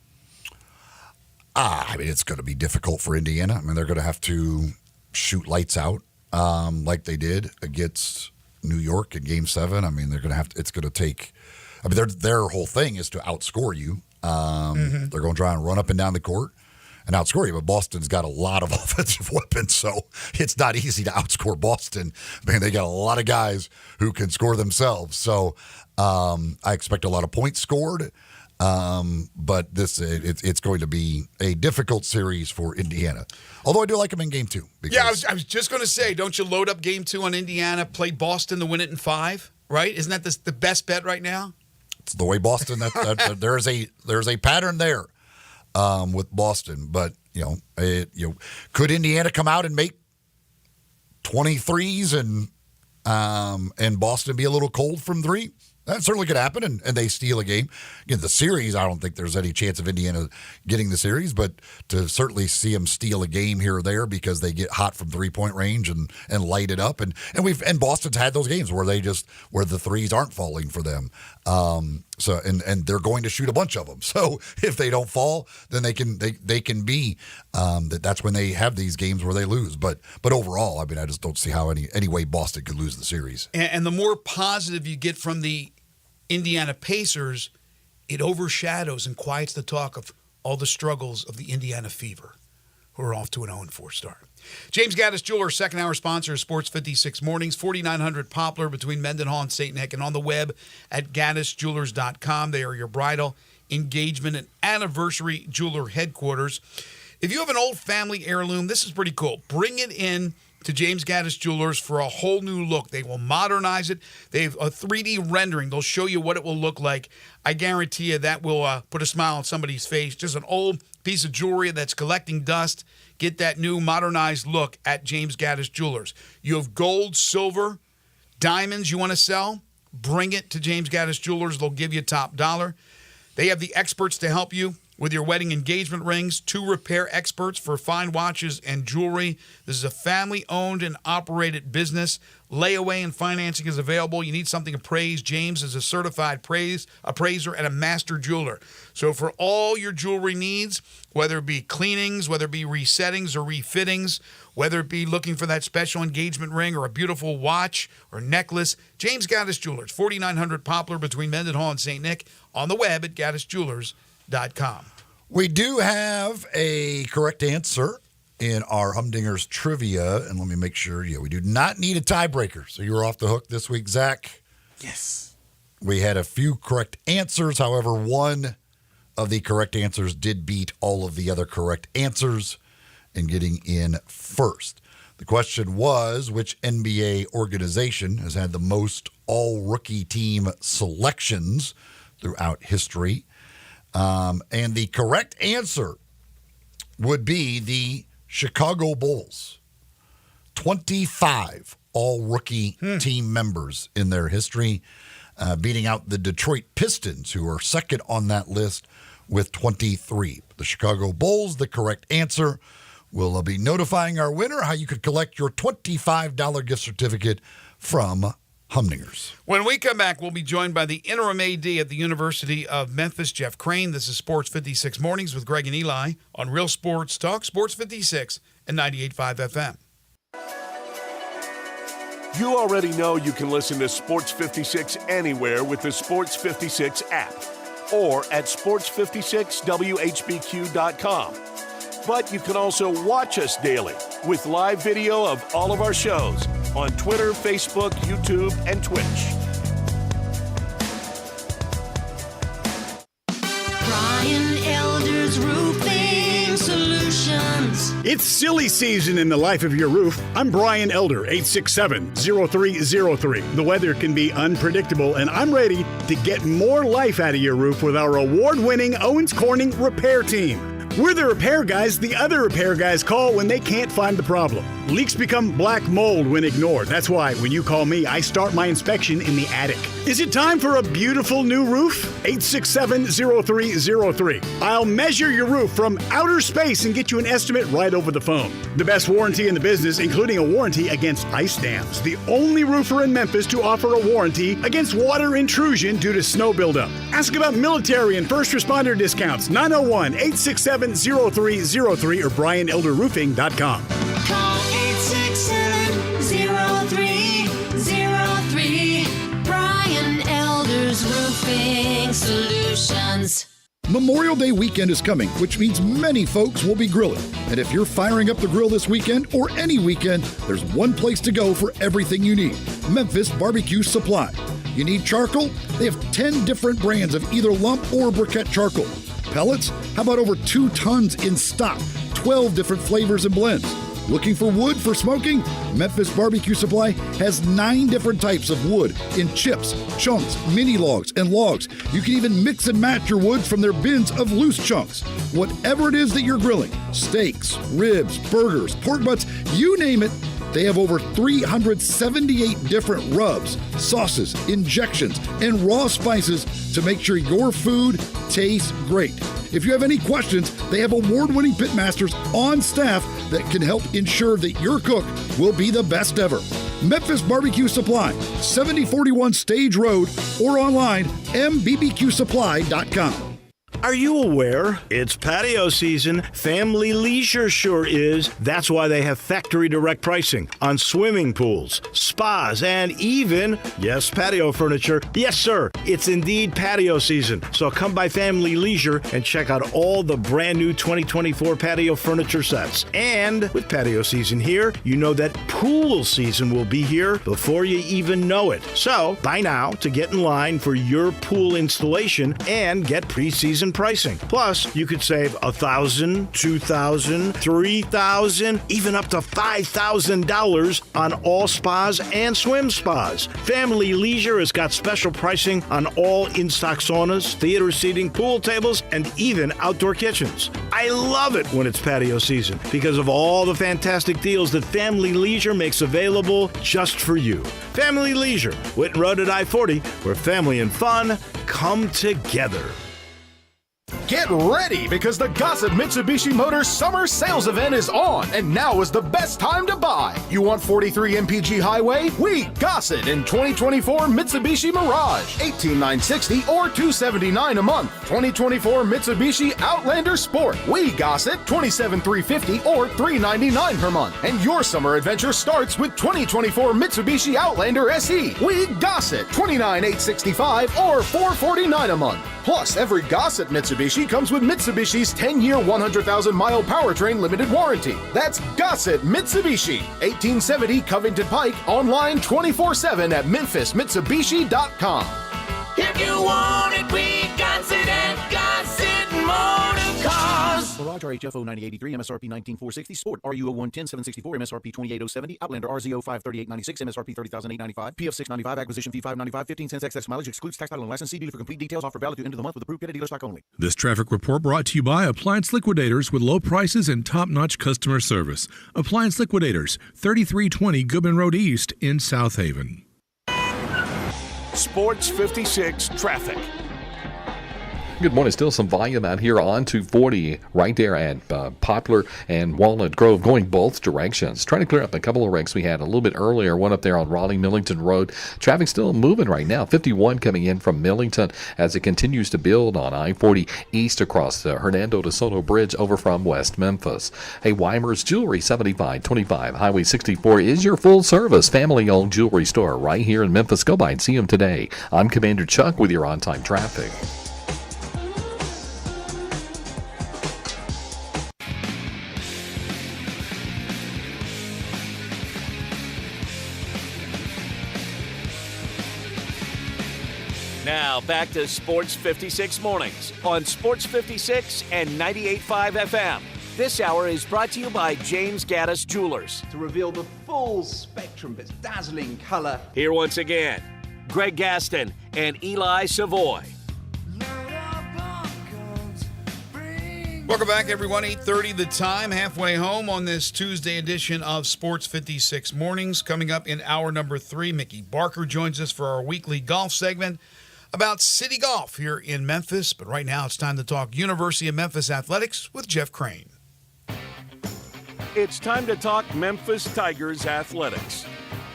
I mean, it's going to be difficult for Indiana. I mean, they're going to have to shoot lights out like they did against New York in Game 7. I mean, they're going to have to. It's going to take. I mean, their whole thing is to outscore you. They're going to try and run up and down the court and outscore you. But Boston's got a lot of offensive weapons, so it's not easy to outscore Boston. Man, they got a lot of guys who can score themselves. So I expect a lot of points scored. But it's going to be a difficult series for Indiana. Although I do like them in Game 2. Yeah, I was just going to say, don't you load up Game 2 on Indiana, play Boston to win it in 5, right? Isn't that the best bet right now? It's the way Boston. There's a pattern there with Boston, but could Indiana come out and make 23s and Boston be a little cold from 3? That certainly could happen, and they steal a game. Again, the series, I don't think there's any chance of Indiana getting the series, but to certainly see them steal a game here or there because they get hot from 3-point range and light it up. And Boston's had those games where the threes aren't falling for them. So they're going to shoot a bunch of them. So if they don't fall, then they can be that's when they have these games where they lose. But overall, I mean, I just don't see how any way Boston could lose the series. And the more positive you get from the Indiana Pacers, it overshadows and quiets the talk of all the struggles of the Indiana Fever, who are off to an 0-4 start. James Gaddis Jewelers, second hour sponsor of Sports 56 Mornings, 4900 Poplar between Mendenhall and St. Nick, and on the web at gaddisjewelers.com. They are your bridal, engagement, and anniversary jeweler headquarters. If you have an old family heirloom, this is pretty cool. Bring it in to James Gaddis Jewelers for a whole new look. They will modernize it. They have a 3D rendering. They'll show you what it will look like. I guarantee you that will put a smile on somebody's face. Just an old piece of jewelry that's collecting dust. Get that new modernized look at James Gaddis Jewelers. You have gold, silver, diamonds you want to sell? Bring it to James Gaddis Jewelers. They'll give you top dollar. They have the experts to help you with your wedding engagement rings, 2 repair experts for fine watches and jewelry. This is a family-owned and operated business. Layaway and financing is available. You need something appraised. James is a certified appraiser and a master jeweler. So for all your jewelry needs, whether it be cleanings, whether it be resettings or refittings, whether it be looking for that special engagement ring or a beautiful watch or necklace, James Gaddis Jewelers, 4900 Poplar between Mendenhall and St. Nick, on the web at gaddisjewelers.com. We do have a correct answer in our Humdingers trivia, and let me make sure. Yeah, we do not need a tiebreaker, so you're off the hook this week, Zach. Yes. We had a few correct answers. However, one of the correct answers did beat all of the other correct answers in getting in first. The question was, which NBA organization has had the most all-rookie team selections throughout history? And the correct answer would be the Chicago Bulls. 25 all-rookie team members in their history. beating out the Detroit Pistons, who are second on that list with 23. The Chicago Bulls, the correct answer. We'll be notifying our winner how you could collect your $25 gift certificate from Humdingers. When we come back, we'll be joined by the interim AD at the University of Memphis, Jeff Crane. This is Sports 56 Mornings with Greg and Eli on Real Sports Talk, Sports 56 and 98.5 FM. You already know you can listen to Sports 56 anywhere with the Sports 56 app or at sports56whbq.com. But you can also watch us daily with live video of all of our shows on Twitter, Facebook, YouTube, and Twitch. Brian Elder's Roofing Solutions. It's silly season in the life of your roof. I'm Brian Elder, 867-0303. The weather can be unpredictable, and I'm ready to get more life out of your roof with our award-winning Owens Corning repair team. We're the repair guys the other repair guys call when they can't find the problem. Leaks become black mold when ignored. That's why when you call me, I start my inspection in the attic. Is it time for a beautiful new roof? 867-0303. I'll measure your roof from outer space and get you an estimate right over the phone. The best warranty in the business, including a warranty against ice dams. The only roofer in Memphis to offer a warranty against water intrusion due to snow buildup. Ask about military and first responder discounts. 901-867-0303 or BrianElderRoofing.com. Call 867-0303. Brian Elder's Roofing Solutions. Memorial Day weekend is coming, which means many folks will be grilling. And if you're firing up the grill this weekend or any weekend, there's one place to go for everything you need: Memphis Barbecue Supply. You need charcoal? They have 10 different brands of either lump or briquette charcoal. Pellets? How about over 2 tons in stock? 12 different flavors and blends. Looking for wood for smoking? Memphis Barbecue Supply has 9 different types of wood in chips, chunks, mini logs, and logs. You can even mix and match your wood from their bins of loose chunks. Whatever it is that you're grilling, steaks, ribs, burgers, pork butts, you name it, they have over 378 different rubs, sauces, injections, and raw spices to make sure your food tastes great. If you have any questions, they have award-winning pitmasters on staff that can help ensure that your cook will be the best ever. Memphis Barbecue Supply, 7041 Stage Road, or online, mbbqsupply.com. Are you aware? It's patio season. Family Leisure sure is. That's why they have factory direct pricing on swimming pools, spas, and even, yes, patio furniture. Yes, sir, it's indeed patio season. So come by Family Leisure and check out all the brand new 2024 patio furniture sets. And with patio season here, you know that pool season will be here before you even know it. So buy now to get in line for your pool installation and get pre-season pricing. Plus, you could save $1,000, $2,000, $3,000, even up to $5,000 on all spas and swim spas. Family Leisure has got special pricing on all in-stock saunas, theater seating, pool tables, and even outdoor kitchens. I love it when it's patio season because of all the fantastic deals that Family Leisure makes available just for you. Family Leisure, Whitten Road at I-40, where family and fun come together. Get ready because the Gossett Mitsubishi Motors Summer Sales Event is on, and now is the best time to buy. You want 43 MPG Highway? We Gossett in 2024 Mitsubishi Mirage, $18,960 or $279 a month. 2024 Mitsubishi Outlander Sport, we Gossett, $27,350 or $399 per month. And your summer adventure starts with 2024 Mitsubishi Outlander SE, we Gossett, $29,865 or $449 a month. Plus, every Gossett Mitsubishi comes with Mitsubishi's 10-year, 100,000-mile powertrain limited warranty. That's Gossett Mitsubishi, 1870 Covington Pike, online 24/7 at memphismitsubishi.com. If you want it, we Gossett at Gossett Motor Cars. Mirage RHFO 9083, MSRP 19460, Sport RUO 110 764, MSRP 28070, Outlander RZO 53896, MSRP 30895, PF 695, acquisition fee 595, 15 cents excess mileage, excludes tax, title, and license. See dealer for complete details. Offer valid to end of the month with approved credit dealer stock only. This traffic report brought to you by Appliance Liquidators with low prices and top-notch customer service. Appliance Liquidators, 3320 Goodman Road East in South Haven. Sports 56 traffic. Good morning. Still some volume out here on 240 right there at Poplar and Walnut Grove going both directions. Trying to clear up a couple of wrecks we had a little bit earlier. One up there on Raleigh-Millington Road. Traffic still moving right now. 51 coming in from Millington as it continues to build on I-40 east across the Hernando de Soto Bridge over from West Memphis. Hey, Weimer's Jewelry, 7525 Highway 64 is your full-service family-owned jewelry store right here in Memphis. Go by and see them today. I'm Commander Chuck with your on-time traffic. Now back to Sports 56 mornings on Sports 56 and 98.5 FM. This hour is brought to you by James Gaddis Jewelers. To reveal the full spectrum of its dazzling color. Here once again, Greg Gaston and Eli Savoy. Welcome back, everyone. 8:30 the time, halfway home on this Tuesday edition of Sports 56 Mornings. Coming up in hour number 3, Mickey Barker joins us for our weekly golf segment about City Golf here in Memphis. But right now it's time to talk University of Memphis athletics with Jeff Crane. It's time to talk Memphis Tigers athletics.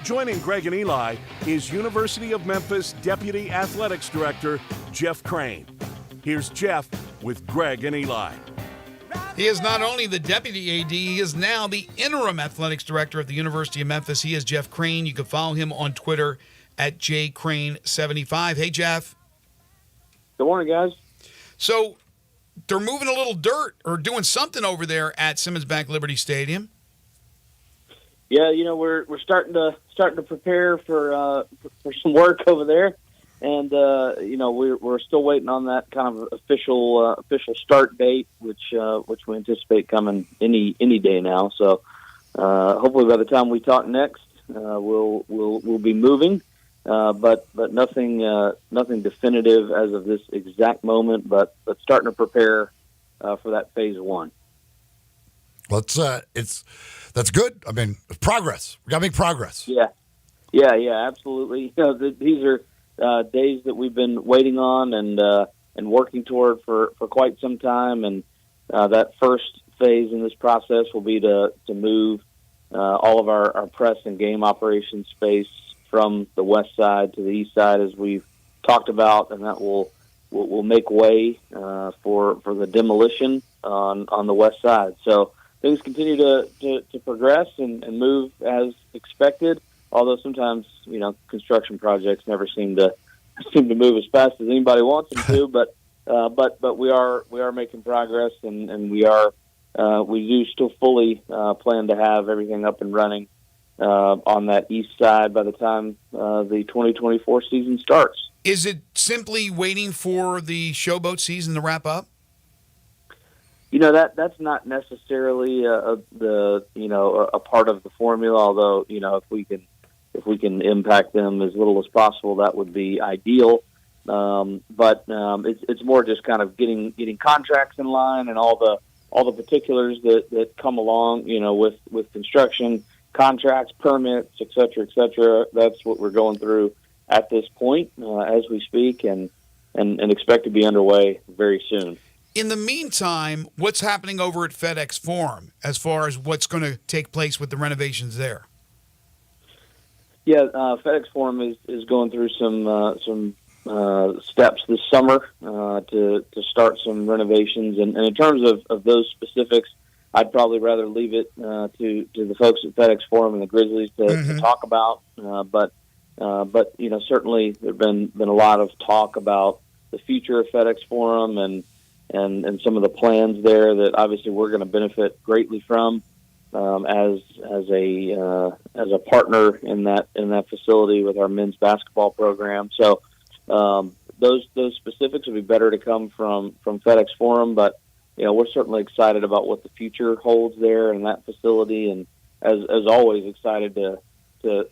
Joining Greg and Eli is University of Memphis Deputy Athletics Director Jeff Crane. Here's Jeff with Greg and Eli. He is not only the deputy AD, he is now the interim athletics director at the University of Memphis. He is Jeff Crane. You can follow him on Twitter at jcrane75. Hey, Jeff. Good morning, guys. So they're moving a little dirt or doing something over there at Simmons Bank Liberty Stadium. Yeah, you know, we're starting to prepare for some work over there. And you know, we're still waiting on that kind of official start date, which we anticipate coming any day now. So hopefully by the time we talk next, we'll be moving, but nothing definitive as of this exact moment. But starting to prepare for that phase 1. Well, that's good. I mean, progress. We got to make progress. Yeah, absolutely. You know, these are days that we've been waiting on and working toward for quite some time, and that first phase in this process will be to move all of our press and game operations space from the west side to the east side, as we've talked about, and that will make way for the demolition on the west side. So things continue to progress and move as expected. Although sometimes, you know, construction projects never seem to move as fast as anybody wants them to, but we are making progress, and we do still fully plan to have everything up and running on that east side by the time the 2024 season starts. Is it simply waiting for the showboat season to wrap up? You know, that's not necessarily a part of the formula. Although, you know, if we can impact them as little as possible, that would be ideal. But it's more just kind of getting contracts in line and all the particulars that come along, you know, with construction, contracts, permits, et cetera, et cetera. That's what we're going through at this point as we speak, and expect to be underway very soon. In the meantime, what's happening over at FedEx Forum as far as what's going to take place with the renovations there? Yeah, FedEx Forum is going through some steps this summer to start some renovations. And in terms of those specifics, I'd probably rather leave it to the folks at FedEx Forum and the Grizzlies to talk about. But you know, certainly there's been a lot of talk about the future of FedEx Forum and some of the plans there that obviously we're going to benefit greatly from as a partner in that facility with our men's basketball program. So those specifics would be better to come from FedEx Forum, but you know, we're certainly excited about what the future holds there in that facility, and as always excited to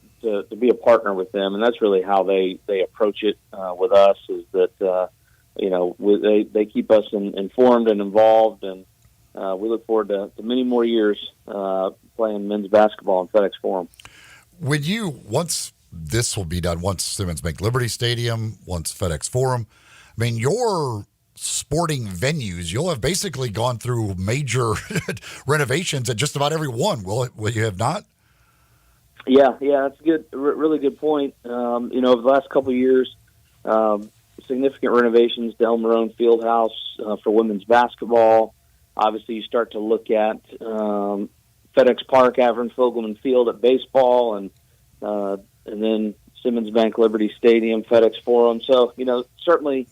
be a partner with them. And that's really how they approach it with us, is that you know, they keep us informed and involved, and we look forward to many more years playing men's basketball in FedEx Forum. When you, once this will be done once Simmons Bank Liberty Stadium, once FedEx Forum. I mean, your sporting venues, you'll have basically gone through major renovations at just about every one. Will you have not? Yeah, that's a good, really good point. Over the last couple of years, significant renovations to El Marone Fieldhouse for women's basketball. Obviously, you start to look at FedEx Park, Avern Fogelman Field at baseball, and then Simmons Bank Liberty Stadium, FedEx Forum. So, certainly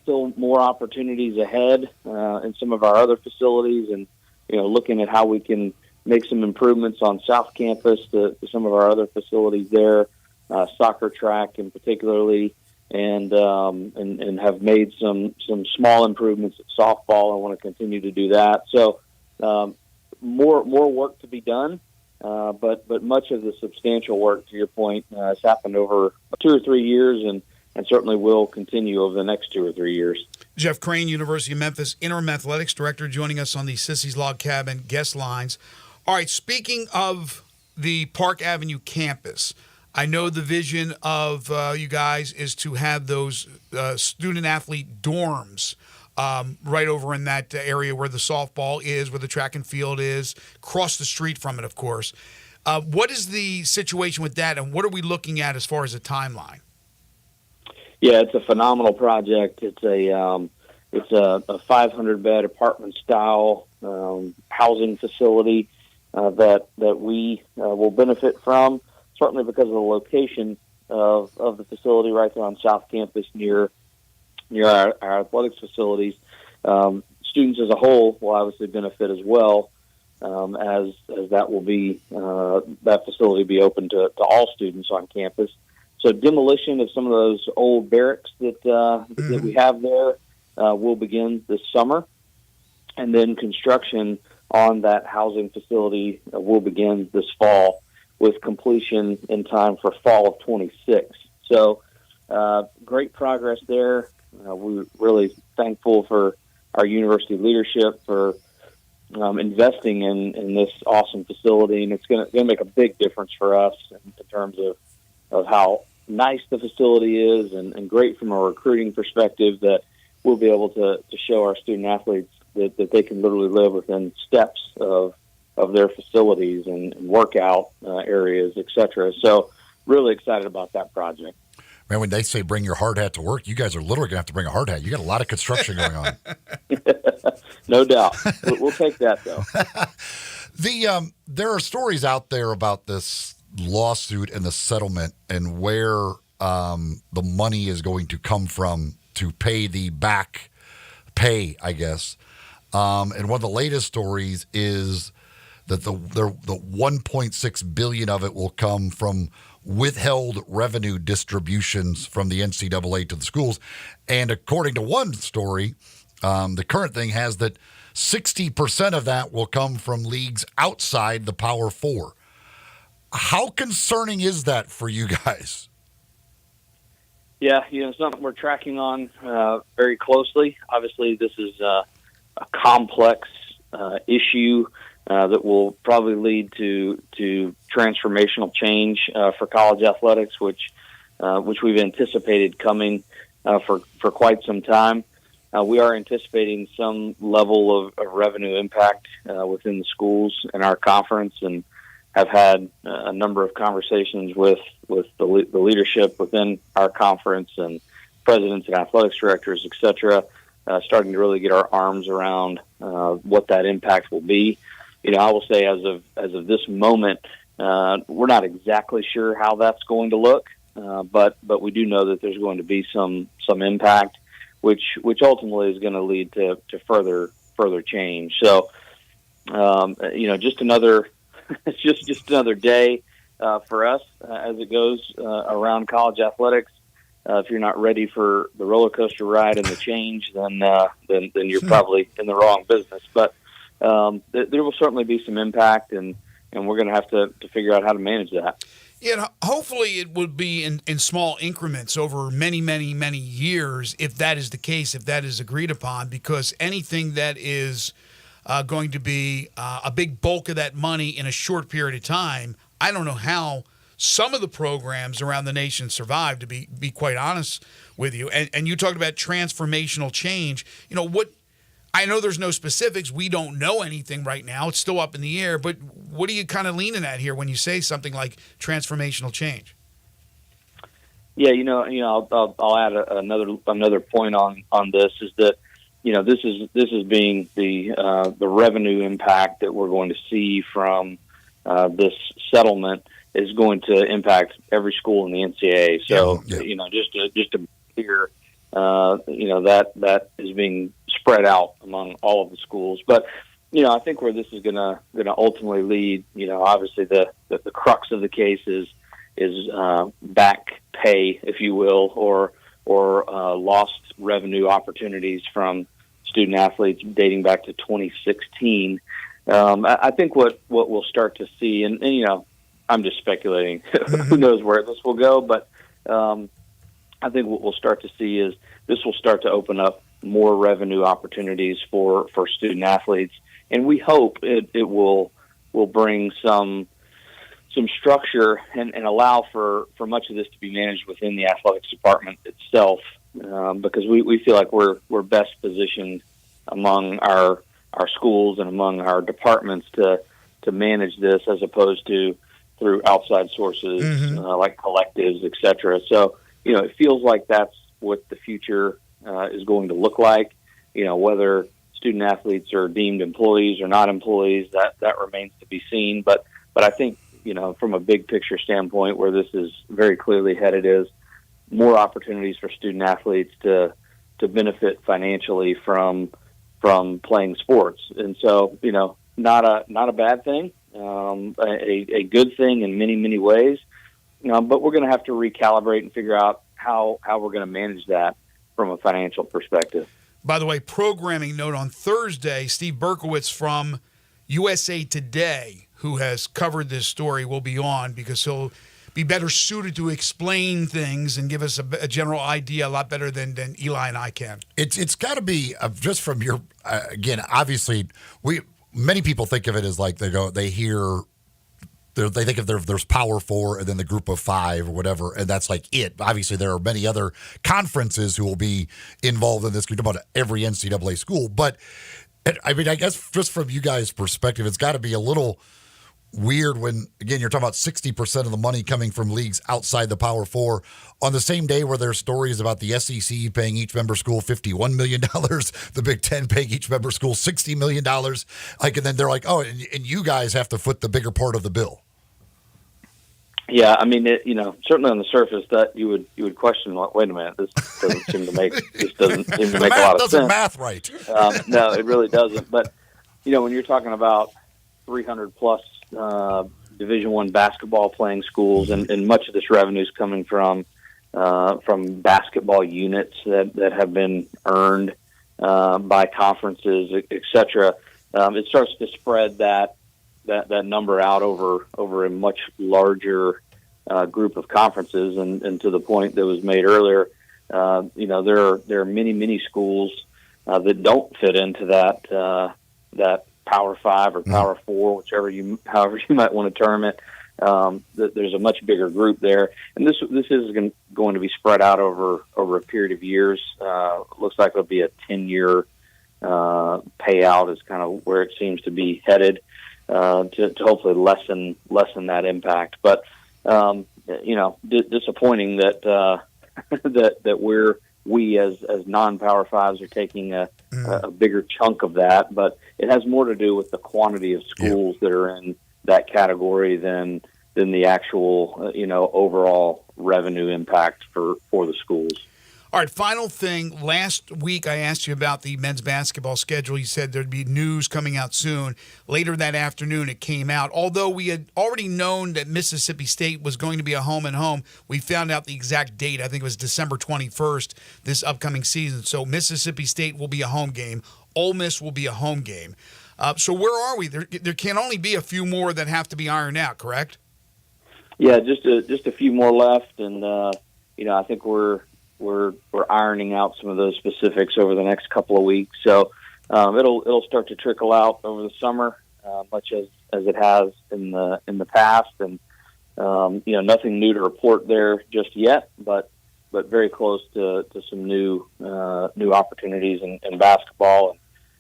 still more opportunities ahead in some of our other facilities, and looking at how we can make some improvements on South Campus to some of our other facilities there, soccer track in particularly, and have made some small improvements at softball. I want to continue to do that. So more work to be done, but much of the substantial work, to your point, has happened over 2 or 3 years, and certainly will continue over the next 2 or 3 years. Jeff Crane, University of Memphis Interim Athletics Director, joining us on the Sissy's Log Cabin guest lines. All right, speaking of the Park Avenue campus, I know the vision of you guys is to have those student-athlete dorms right over in that area where the softball is, where the track and field is, across the street from it, of course. What is the situation with that, and what are we looking at as far as a timeline? Yeah, it's a phenomenal project. It's a 500-bed apartment-style housing facility that we will benefit from, certainly because of the location of the facility right there on South Campus near our athletics facilities. Students as a whole will obviously benefit as well, as that will be that facility be open to all students on campus. So demolition of some of those old barracks that we have there will begin this summer, and then construction on that housing facility will begin this fall, with completion in time for fall of 26. So great progress there. We're really thankful for our university leadership for investing in this awesome facility, and it's going to make a big difference for us in terms of how nice the facility is, and great from a recruiting perspective, that we'll be able to show our student athletes that they can literally live within steps of their facilities and workout areas, et cetera. So really excited about that project. Man, when they say bring your hard hat to work, you guys are literally going to have to bring a hard hat. You got a lot of construction going on. No doubt. We'll take that, though. There are stories out there about this lawsuit and the settlement and where the money is going to come from to pay the back pay, I guess. And one of the latest stories is that the $1.6 billion of it will come from withheld revenue distributions from the NCAA to the schools. And according to one story, the current thing has that 60% of that will come from leagues outside the Power Four. How concerning is that for you guys? Yeah, it's something we're tracking on very closely. Obviously, this is a complex issue that will probably lead to transformational change for college athletics, which we've anticipated coming for quite some time. We are anticipating some level of revenue impact within the schools in our conference, and have had a number of conversations with the leadership within our conference and presidents and athletics directors, et cetera, starting to really get our arms around what that impact will be. I will say as of this moment, we're not exactly sure how that's going to look, but we do know that there's going to be some impact, which ultimately is going to lead to further change. So, just another just another day for us as it goes around college athletics. If you're not ready for the roller coaster ride and the change, then you're probably in the wrong business. But there will certainly be some impact, and we're going to have to figure out how to manage that. Yeah, hopefully it would be in small increments over many, many, many years, if that is the case, if that is agreed upon, because anything that is going to be a big bulk of that money in a short period of time, I don't know how some of the programs around the nation survive, to be quite honest with you. And you talked about transformational change. You know, what I know there's no specifics. We don't know anything right now. It's still up in the air. But what are you kind of leaning at here when you say something like transformational change? Yeah, I'll add another point on this is that, this is being the revenue impact that we're going to see from this settlement is going to impact every school in the NCAA. So, just to be clear, that is being spread out among all of the schools. But, I think where this is going to ultimately lead, obviously the crux of the case is back pay, if you will, or lost revenue opportunities from student athletes dating back to 2016. I think what we'll start to see, and I'm just speculating, who knows where this will go, but I think what we'll start to see is this will start to open up more revenue opportunities for student athletes, and we hope it will bring some structure and allow for much of this to be managed within the athletics department itself, because we feel like we're best positioned among our schools and among our departments to manage this as opposed to through outside sources like collectives, et cetera. So, it feels like that's what the future is going to look like. Whether student athletes are deemed employees or not employees, that remains to be seen. But I think, from a big picture standpoint, where this is very clearly headed is more opportunities for student athletes to benefit financially from playing sports. And so, not a bad thing, a good thing in many, many ways. But we're going to have to recalibrate and figure out how we're going to manage that from a financial perspective. By the way, programming note on Thursday, Steve Berkowitz from USA Today, who has covered this story, will be on because he'll be better suited to explain things and give us a general idea a lot better than Eli and I can. It's got to be just from your again. Obviously, many people think of it as like they think of there's Power Four and then the Group of Five or whatever, and that's like it. Obviously, there are many other conferences who will be involved in this. You're talking about every NCAA school, but I mean, I guess just from you guys' perspective, it's got to be a little weird when, again, you're talking about 60% of the money coming from leagues outside the Power Four on the same day where there's stories about the SEC paying each member school $51 million, the Big Ten paying each member school $60 million. And then they're like, oh, and you guys have to foot the bigger part of the bill. Yeah, I mean, certainly on the surface that you would question, like, wait a minute, this doesn't seem to make a lot of sense. Doesn't math right. No, it really doesn't. But when you're talking about 300 plus Division I basketball playing schools, and much of this revenue is coming from basketball units that have been earned by conferences, et cetera. It starts to spread that number out over a much larger group of conferences, and to the point that was made earlier, there are many schools that don't fit into that Power Five or Power Four, however you might want to term it. There's a much bigger group there, and this is going to be spread out over a period of years. Looks like it'll be a 10-year payout is kind of where it seems to be headed. To hopefully lessen that impact, but disappointing that that we as non-Power Fives are taking a bigger chunk of that, but it has more to do with the quantity of schools that are in that category than the actual overall revenue impact for the schools. All right, final thing. Last week I asked you about the men's basketball schedule. You said there'd be news coming out soon. Later that afternoon it came out. Although we had already known that Mississippi State was going to be a home and home, we found out the exact date. I think it was December 21st this upcoming season. So Mississippi State will be a home game. Ole Miss will be a home game. So where are we? There can only be a few more that have to be ironed out, correct? Yeah, just a few more left, and I think we're ironing out some of those specifics over the next couple of weeks. So it'll start to trickle out over the summer, much as it has in the past. And Nothing new to report there just yet, but very close to some new opportunities in basketball.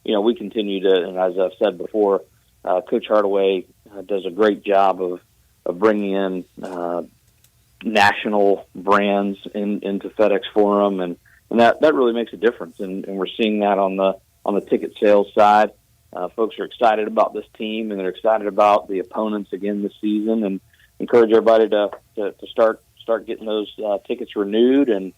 And, we continue to, and as I've said before, Coach Hardaway does a great job of bringing in national brands into FedEx Forum, and that really makes a difference. And we're seeing that on the ticket sales side. Folks are excited about this team, and they're excited about the opponents again this season, and encourage everybody to start getting those tickets renewed and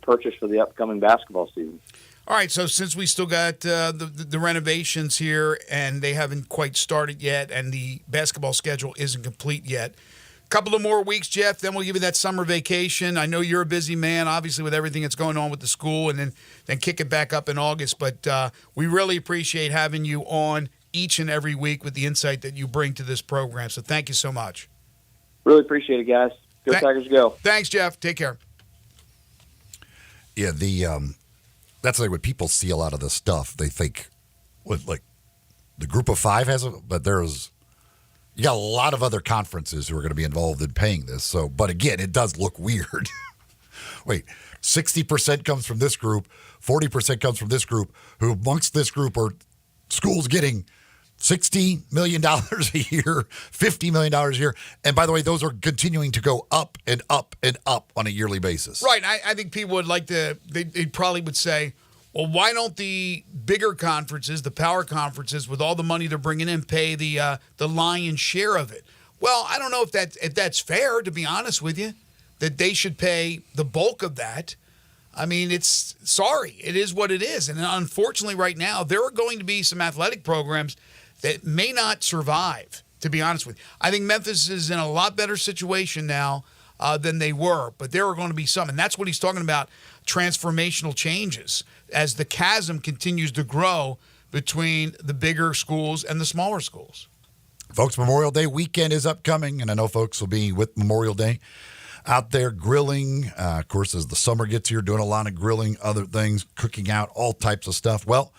purchased for the upcoming basketball season. All right, so since we still got the renovations here and they haven't quite started yet and the basketball schedule isn't complete yet, a couple of more weeks, Jeff, then we'll give you that summer vacation. I know you're a busy man, obviously, with everything that's going on with the school, and then kick it back up in August. But we really appreciate having you on each and every week with the insight that you bring to this program. So thank you so much. Really appreciate it, guys. Go Tigers, go. Thanks, Jeff. Take care. Yeah, that's like when people see a lot of this stuff, they think, like the group of five has but you got a lot of other conferences who are going to be involved in paying this. So, but again, it does look weird. Wait, 60% comes from this group, 40% comes from this group, who amongst this group are schools getting $60 million a year, $50 million a year. And by the way, those are continuing to go up and up and up on a yearly basis. Right. I think people would like to, they probably would say, well, why don't the bigger conferences, the power conferences, with all the money they're bringing in, pay the lion's share of it? Well, I don't know if that's fair, to be honest with you, that they should pay the bulk of that. I mean, it is what it is. And unfortunately right now, there are going to be some athletic programs that may not survive, to be honest with you. I think Memphis is in a lot better situation now than they were, but there are going to be some. And that's what he's talking about, transformational changes, as the chasm continues to grow between the bigger schools and the smaller schools. Folks, Memorial Day weekend is upcoming, and I know folks will be with Memorial Day out there grilling. Of course, as the summer gets here, doing a lot of grilling, other things, cooking out, all types of stuff. Well,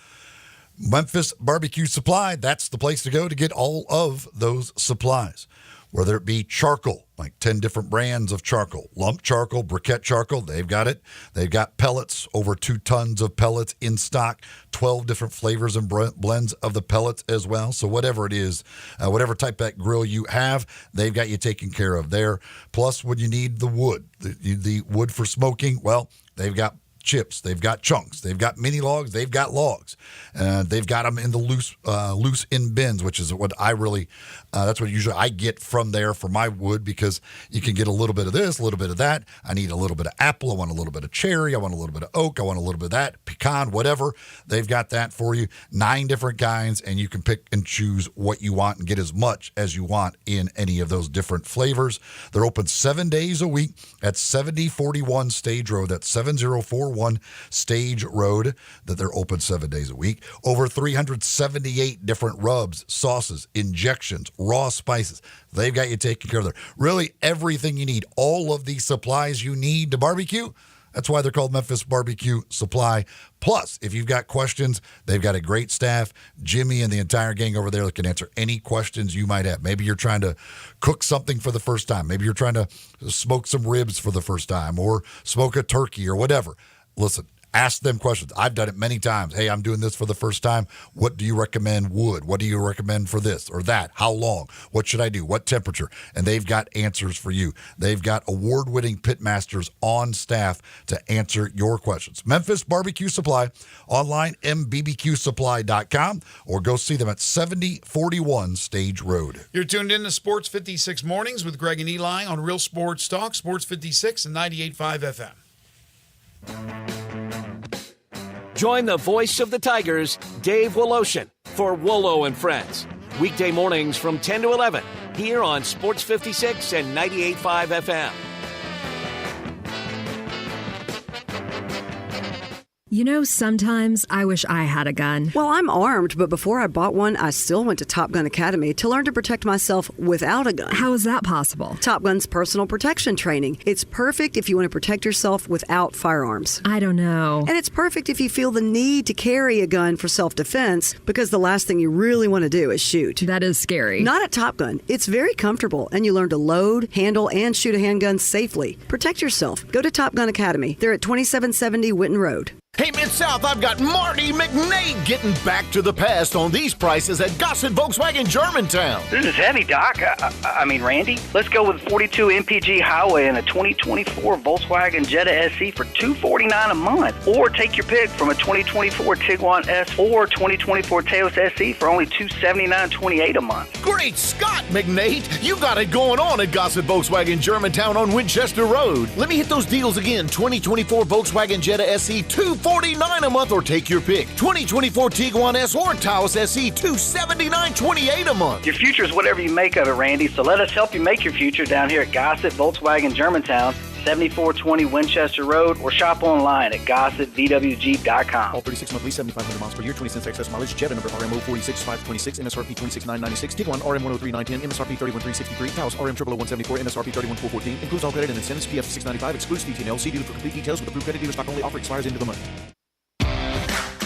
Memphis Barbecue Supply, that's the place to go to get all of those supplies. Whether it be charcoal, like 10 different brands of charcoal, lump charcoal, briquette charcoal, they've got it. They've got pellets, over 2 tons of pellets in stock, 12 different flavors and blends of the pellets as well. So whatever it is, whatever type that grill you have, they've got you taken care of there. Plus, when you need the wood, the wood for smoking, well, they've got chips, they've got chunks, they've got mini logs, they've got logs, they've got them in the loose in bins, which is what I really that's what usually I get from there for my wood, because you can get a little bit of this, a little bit of that. I need a little bit of apple, I want a little bit of cherry, I want a little bit of oak, I want a little bit of that, pecan, whatever. They've got that for you, 9 different kinds, and you can pick and choose what you want and get as much as you want in any of those different flavors. They're open 7 days a week at 7041 Stage Road. That's 7041 Stage Road, that they're open 7 days a week. Over 378 different rubs, sauces, injections, raw spices. They've got you taken care of there. Really everything you need, all of the supplies you need to barbecue. That's why they're called Memphis Barbecue Supply. Plus, if you've got questions, they've got a great staff. Jimmy and the entire gang over there that can answer any questions you might have. Maybe you're trying to cook something for the first time. Maybe you're trying to smoke some ribs for the first time, or smoke a turkey or whatever. Listen, ask them questions. I've done it many times. Hey, I'm doing this for the first time. What do you recommend wood? What do you recommend for this or that? How long? What should I do? What temperature? And they've got answers for you. They've got award-winning pitmasters on staff to answer your questions. Memphis Barbecue Supply, online, mbbqsupply.com, or go see them at 7041 Stage Road. You're tuned in to Sports 56 Mornings with Greg and Eli on Real Sports Talk, Sports 56 and 98.5 FM. Join the voice of the Tigers, Dave Woloshin, for Wolo and Friends. Weekday mornings from 10 to 11, here on Sports 56 and 98.5 FM. You know, sometimes I wish I had a gun. Well, I'm armed, but before I bought one, I still went to Top Gun Academy to learn to protect myself without a gun. How is that possible? Top Gun's personal protection training. It's perfect if you want to protect yourself without firearms. I don't know. And it's perfect if you feel the need to carry a gun for self-defense, because the last thing you really want to do is shoot. That is scary. Not at Top Gun. It's very comfortable, and you learn to load, handle, and shoot a handgun safely. Protect yourself. Go to Top Gun Academy. They're at 2770 Witten Road. Hey, Mid-South, I've got Marty McNade getting back to the past on these prices at Gossett Volkswagen Germantown. This is heavy, Doc. I mean, Randy. Let's go with 42 MPG Highway and a 2024 Volkswagen Jetta SE for $249 a month. Or take your pick from a 2024 Tiguan S or 2024 Taos SE for only $279.28 a month. Great Scott, McNade! You got it going on at Gossett Volkswagen Germantown on Winchester Road. Let me hit those deals again. 2024 Volkswagen Jetta SE, $249 a month, or take your pick. 2024 Tiguan S or Taos SE, $279.28 a month. Your future is whatever you make of it, Randy, so let us help you make your future down here at Gossett Volkswagen Germantown, 7420 Winchester Road, or shop online at GossettVWG.com. All 36-month lease, 7,500 miles per year, 20 cents excess mileage. Jetta number RMO 46526, MSRP 26,996. Tiguan RM 103,910, MSRP 31,363. Taos RM 11174, MSRP 31,414. Includes all credit and incentives. PF 695. Excludes DTNL. See dealer for complete details with approved credit dealer stock only. Offer expires into the month.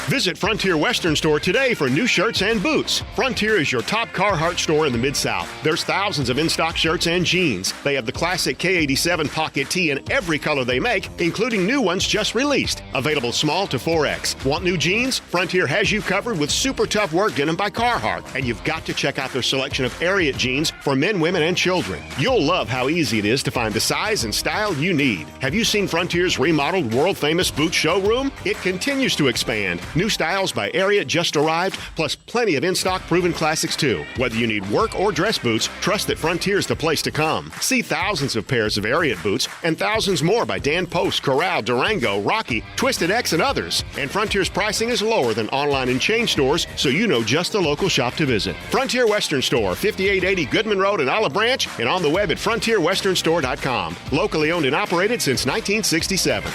Visit Frontier Western Store today for new shirts and boots. Frontier is your top Carhartt store in the Mid-South. There's thousands of in-stock shirts and jeans. They have the classic K87 pocket tee in every color they make, including new ones just released. Available small to 4X. Want new jeans? Frontier has you covered with super tough work denim by Carhartt. And you've got to check out their selection of Ariat jeans for men, women, and children. You'll love how easy it is to find the size and style you need. Have you seen Frontier's remodeled world-famous boot showroom? It continues to expand. New styles by Ariat just arrived, plus plenty of in-stock proven classics too. Whether you need work or dress boots, trust that Frontier's the place to come. See thousands of pairs of Ariat boots and thousands more by Dan Post, Corral, Durango, Rocky, Twisted X, and others. And Frontier's pricing is lower than online and chain stores, so you know just the local shop to visit. Frontier Western Store, 5880 Goodman Road in Olive Branch, and on the web at frontierwesternstore.com. Locally owned and operated since 1967.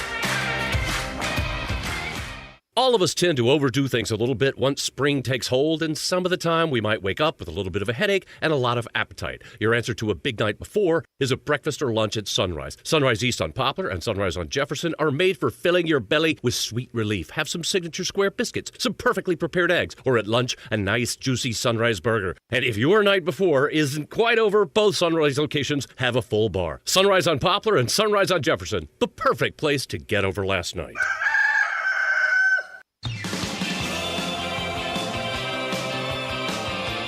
All of us tend to overdo things a little bit once spring takes hold, and some of the time we might wake up with a little bit of a headache and a lot of appetite. Your answer to a big night before is a breakfast or lunch at Sunrise. Sunrise East on Poplar and Sunrise on Jefferson are made for filling your belly with sweet relief. Have some signature square biscuits, some perfectly prepared eggs, or at lunch, a nice juicy Sunrise burger. And if your night before isn't quite over, both Sunrise locations have a full bar. Sunrise on Poplar and Sunrise on Jefferson, the perfect place to get over last night.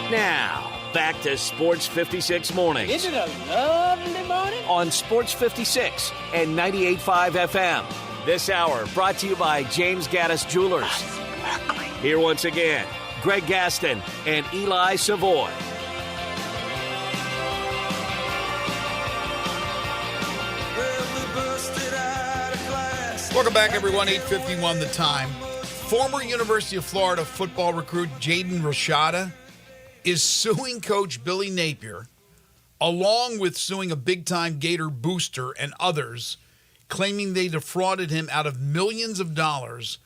Now, back to Sports 56 Mornings. Isn't it a lovely morning? On Sports 56 and 98.5 FM. This hour brought to you by James Gaddis Jewelers. Here once again, Greg Gaston and Eli Savoy. Welcome back, everyone. 8:51 the time. Former University of Florida football recruit Jaden Rashada is suing Coach Billy Napier, along with suing a big-time Gator booster and others, claiming they defrauded him out of millions of dollars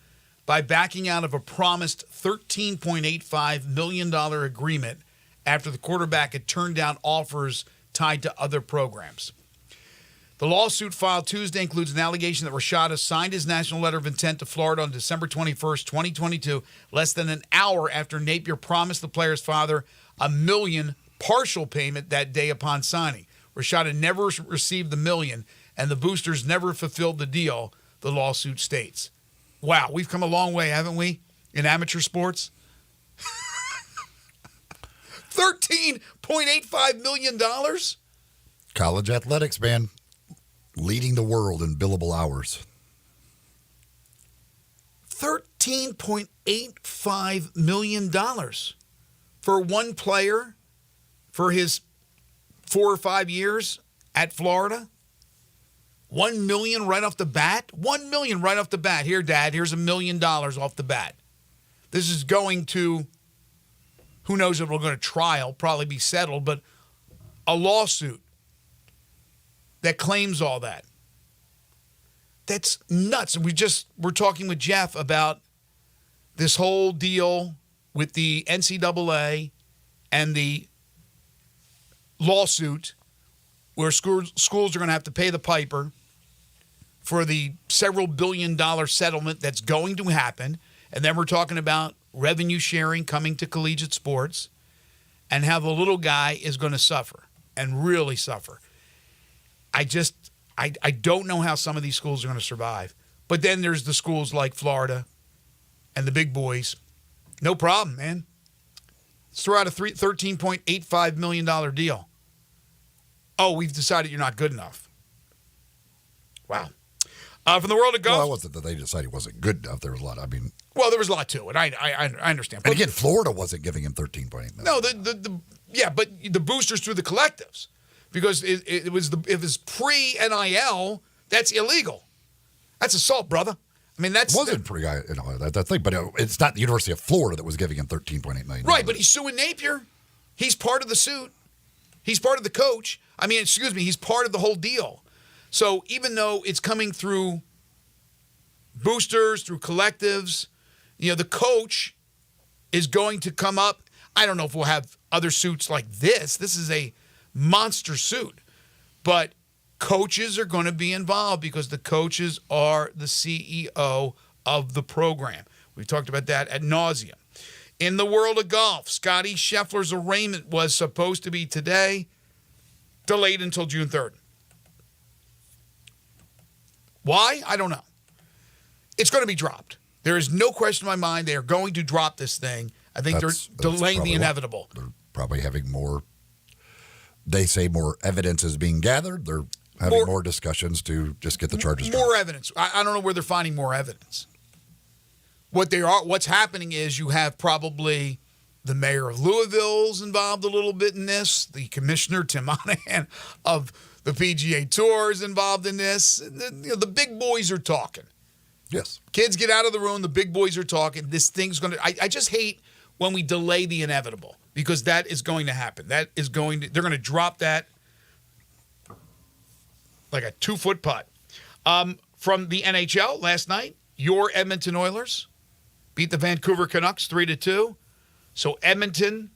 by backing out of a promised $13.85 million agreement after the quarterback had turned down offers tied to other programs. The lawsuit filed Tuesday includes an allegation that Rashada signed his national letter of intent to Florida on December 21st, 2022, less than an hour after Napier promised the player's father $1 million partial payment that day upon signing. Rashada never received the $1 million, and the boosters never fulfilled the deal, the lawsuit states. Wow, we've come a long way, haven't we, in amateur sports? $13.85 million? College athletics, man. Leading the world in billable hours. $13.85 million for one player for his 4 or 5 years at Florida. $1 million right off the bat. $1 million right off the bat. Here, Dad, here's $1 million off the bat. This is going to, who knows if we're going to trial, probably be settled, but a lawsuit that claims all that. That's nuts. And we're talking with Jeff about this whole deal with the NCAA and the lawsuit where schools are going to have to pay the piper for the several $billion settlement that's going to happen. And then we're talking about revenue sharing coming to collegiate sports and how the little guy is going to suffer and really suffer. I don't know how some of these schools are going to survive. But then there's the schools like Florida and the big boys. No problem, man. Let's throw out a $13.85 million deal. Oh, we've decided you're not good enough. Wow. From the world of golf. Well, it wasn't that they decided he wasn't good enough. There was a lot. Well, there was a lot to it. I understand. And again, Florida wasn't giving him $13.8 million. No, but the boosters through the collectives, because it was pre-NIL. That's illegal. That's assault, brother. I mean, that's wasn't pretty, that thing, but it's not the University of Florida that was giving him $13.8 million. Right, but he's suing Napier. He's part of the suit. He's part of the coach. He's part of the whole deal. So even though it's coming through boosters, through collectives, the coach is going to come up. I don't know if we'll have other suits like this. This is a monster suit. But coaches are going to be involved because the coaches are the CEO of the program. We've talked about that ad nauseum. In the world of golf, Scotty Scheffler's arraignment was supposed to be today, delayed until June 3rd. Why? I don't know. It's going to be dropped. There is no question in my mind they are going to drop this thing. I think they're delaying the inevitable. They're probably having more, they say more evidence is being gathered. They're having more discussions to just get the charges dropped. More evidence. I don't know where they're finding more evidence. What's happening is you have probably the mayor of Louisville's involved a little bit in this. The commissioner, Tim Monahan, of the PGA Tour is involved in this. The big boys are talking. Yes. Kids, get out of the room. The big boys are talking. This thing's going to... I just hate when we delay the inevitable because that is going to happen. They're going to drop that like a 2-foot putt. From the NHL last night, your Edmonton Oilers beat the Vancouver Canucks 3-2. So Edmonton,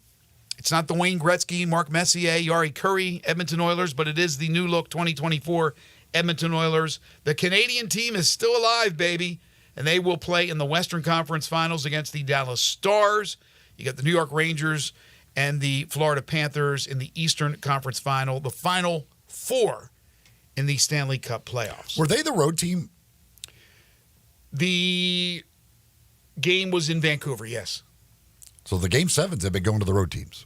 it's not the Wayne Gretzky, Mark Messier, Yari Curry Edmonton Oilers, but it is the new look 2024 Edmonton Oilers. The Canadian team is still alive, baby, and they will play in the Western Conference Finals against the Dallas Stars. You got the New York Rangers and the Florida Panthers in the Eastern Conference Final, the Final Four in the Stanley Cup playoffs. Were they the road team? The game was in Vancouver, yes. So the Game 7s have been going to the road teams.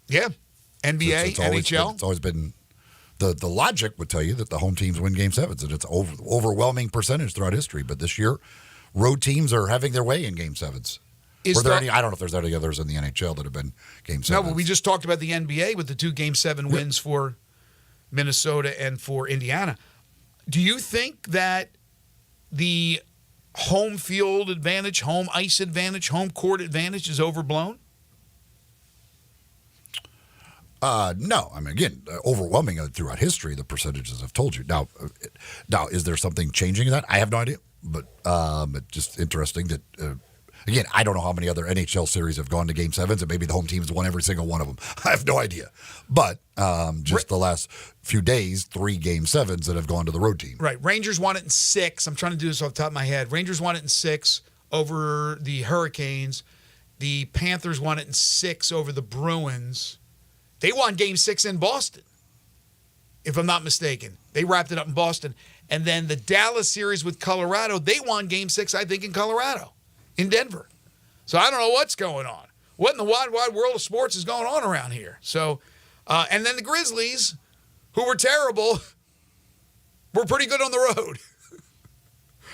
Yeah. NBA, NHL. It's always been the logic would tell you that the home teams win Game 7s, and it's overwhelming percentage throughout history. But this year, road teams are having their way in Game 7s. Were there any? I don't know if there's any others in the NHL that have been Game 7s. No, but we just talked about the NBA with the 2 Game 7 wins for Minnesota and for Indiana. Do you think that the home field advantage, home ice advantage, home court advantage is overblown? No. I mean, again, overwhelming throughout history, the percentages have told you. Now, is there something changing in that? I have no idea, but it's just interesting that, again, I don't know how many other NHL series have gone to Game 7s, and maybe the home team's won every single one of them. I have no idea. But just the last few days, 3 Game 7s that have gone to the road team. Right. Rangers won it in 6. I'm trying to do this off the top of my head. Rangers won it in 6 over the Hurricanes. The Panthers won it in 6 over the Bruins. They won Game 6 in Boston, if I'm not mistaken. They wrapped it up in Boston. And then the Dallas series with Colorado, they won Game 6, I think, in Colorado, in Denver. So I don't know what's going on. What in the wide world of sports is going on around here? So, and then the Grizzlies, who were terrible, were pretty good on the road.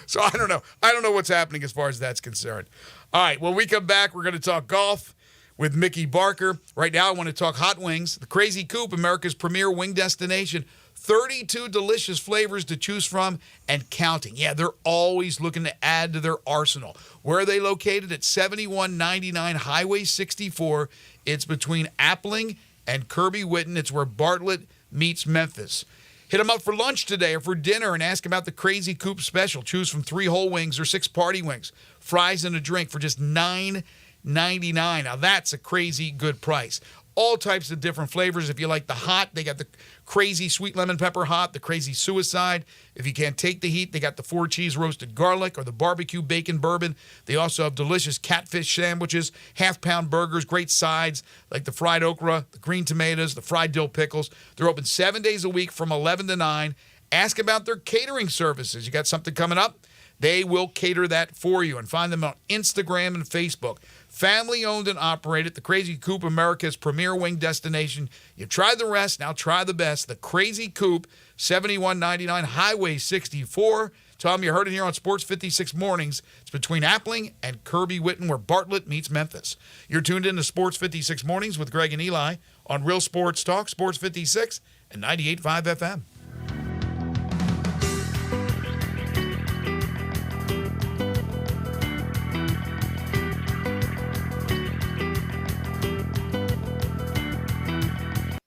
So I don't know. I don't know what's happening as far as that's concerned. All right, when we come back, we're going to talk golf with Mickey Barker. Right now, I want to talk hot wings. The Crazy Coop, America's premier wing destination. 32 delicious flavors to choose from and counting. Yeah, they're always looking to add to their arsenal. Where are they located? At 7199 Highway 64. It's between Appling and Kirby Whitten. It's where Bartlett meets Memphis. Hit them up for lunch today or for dinner and ask about the Crazy Coop special. Choose from 3 whole wings or 6 party wings, fries and a drink for just $9.99. Now that's a crazy good price. All types of different flavors. If you like the hot, they got the crazy sweet lemon pepper hot, the crazy suicide. If you can't take the heat, they got the 4 cheese roasted garlic or the barbecue bacon bourbon. They also have delicious catfish sandwiches, half-pound burgers, great sides like the fried okra, the green tomatoes, the fried dill pickles. They're open 7 days a week from 11 to 9. Ask about their catering services. You got something coming up? They will cater that for you. And find them on Instagram and Facebook. Family owned and operated, the Crazy Coop, America's premier wing destination. You tried the rest, now try the best. The Crazy Coop, 7199 Highway 64. Tom, you heard it here on Sports 56 Mornings. It's between Appling and Kirby Whitten, where Bartlett meets Memphis. You're tuned in to Sports 56 Mornings with Greg and Eli on Real Sports Talk, Sports 56 and 98.5 FM.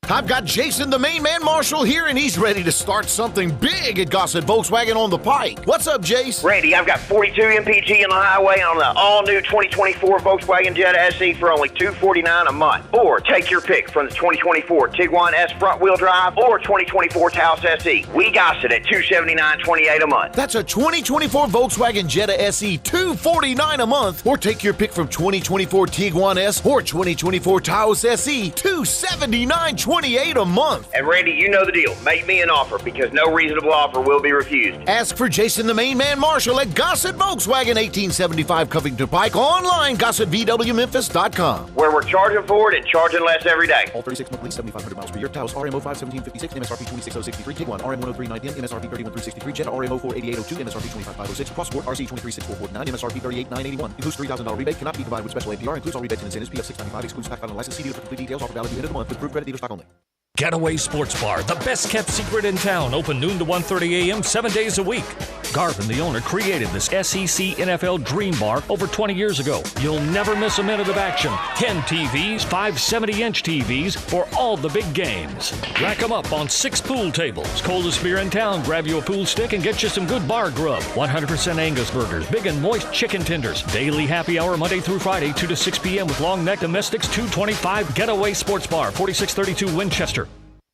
I've got Jason, the main man Marshall, here, and he's ready to start something big at Gossett Volkswagen on the Pike. What's up, Jace? Randy, I've got 42 MPG on the highway on the all-new 2024 Volkswagen Jetta SE for only $249 a month. Or take your pick from the 2024 Tiguan S front-wheel drive or 2024 Taos SE. We Gossett at $279.28 a month. That's a 2024 Volkswagen Jetta SE, $249 a month. Or take your pick from 2024 Tiguan S or 2024 Taos SE, $279.28 a month. And Randy, you know the deal. Make me an offer because no reasonable offer will be refused. Ask for Jason, the main man Marshall at Gossett Volkswagen, 1875 Covington Pike. Online, GossettVWMemphis.com. Where we're charging for it and charging less every day. All 36 monthly, 7,500 miles per year. Taos RMO 51756, MSRP 26063. Tiguan RM 103.910, MSRP 31363. Jetta RMO 48802, MSRP 25506. Cross Sport RC 236449, MSRP 38981. Includes $3,000 rebate. Cannot be combined with special APR. Includes all rebates and incentives. PF 695. Excludes pack and license. See dealer for complete details. Offer valid through the end of the month with approved credit dealer stock only. Getaway Sports Bar, the best kept secret in town, open noon to 1:30 a.m. 7 days a week. Garvin, the owner, created this SEC NFL Dream Bar over 20 years ago. You'll never miss a minute of action. 10 TVs, 5 70-inch TVs for all the big games. Rack them up on 6 pool tables. Coldest beer in town, grab you a pool stick and get you some good bar grub. 100% Angus burgers, big and moist chicken tenders. Daily happy hour Monday through Friday, 2 to 6 p.m. with long neck domestics, $225. Getaway Sports Bar, 4632 Winchester.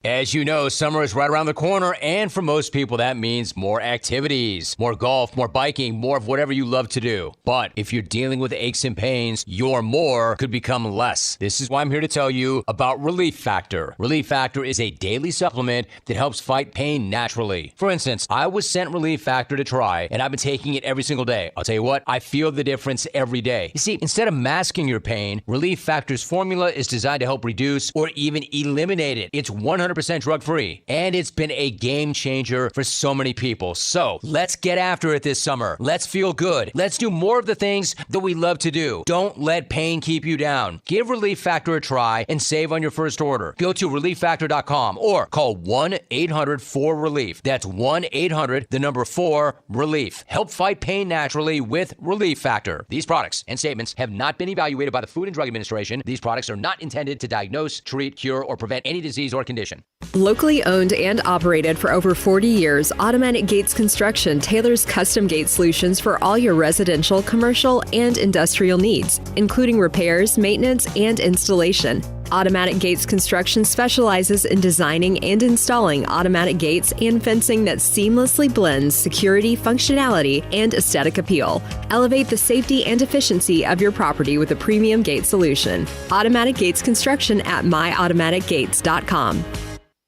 As you know, summer is right around the corner, and for most people, that means more activities, more golf, more biking, more of whatever you love to do. But if you're dealing with aches and pains, your more could become less. This is why I'm here to tell you about Relief Factor. Relief Factor is a daily supplement that helps fight pain naturally. For instance, I was sent Relief Factor to try, and I've been taking it every single day. I'll tell you what, I feel the difference every day. You see, instead of masking your pain, Relief Factor's formula is designed to help reduce or even eliminate it. It's 100% drug-free, and it's been a game changer for so many people. So let's get after it this summer. Let's feel good. Let's do more of the things that we love to do. Don't let pain keep you down. Give Relief Factor a try and save on your first order. Go to ReliefFactor.com or call 1-800-4RELIEF. That's 1-800-4-RELIEF. Help fight pain naturally with Relief Factor. These products and statements have not been evaluated by the Food and Drug Administration. These products are not intended to diagnose, treat, cure, or prevent any disease or condition. Locally owned and operated for over 40 years, Automatic Gates Construction tailors custom gate solutions for all your residential, commercial, and industrial needs, including repairs, maintenance, and installation. Automatic Gates Construction specializes in designing and installing automatic gates and fencing that seamlessly blends security, functionality, and aesthetic appeal. Elevate the safety and efficiency of your property with a premium gate solution. Automatic Gates Construction at myautomaticgates.com.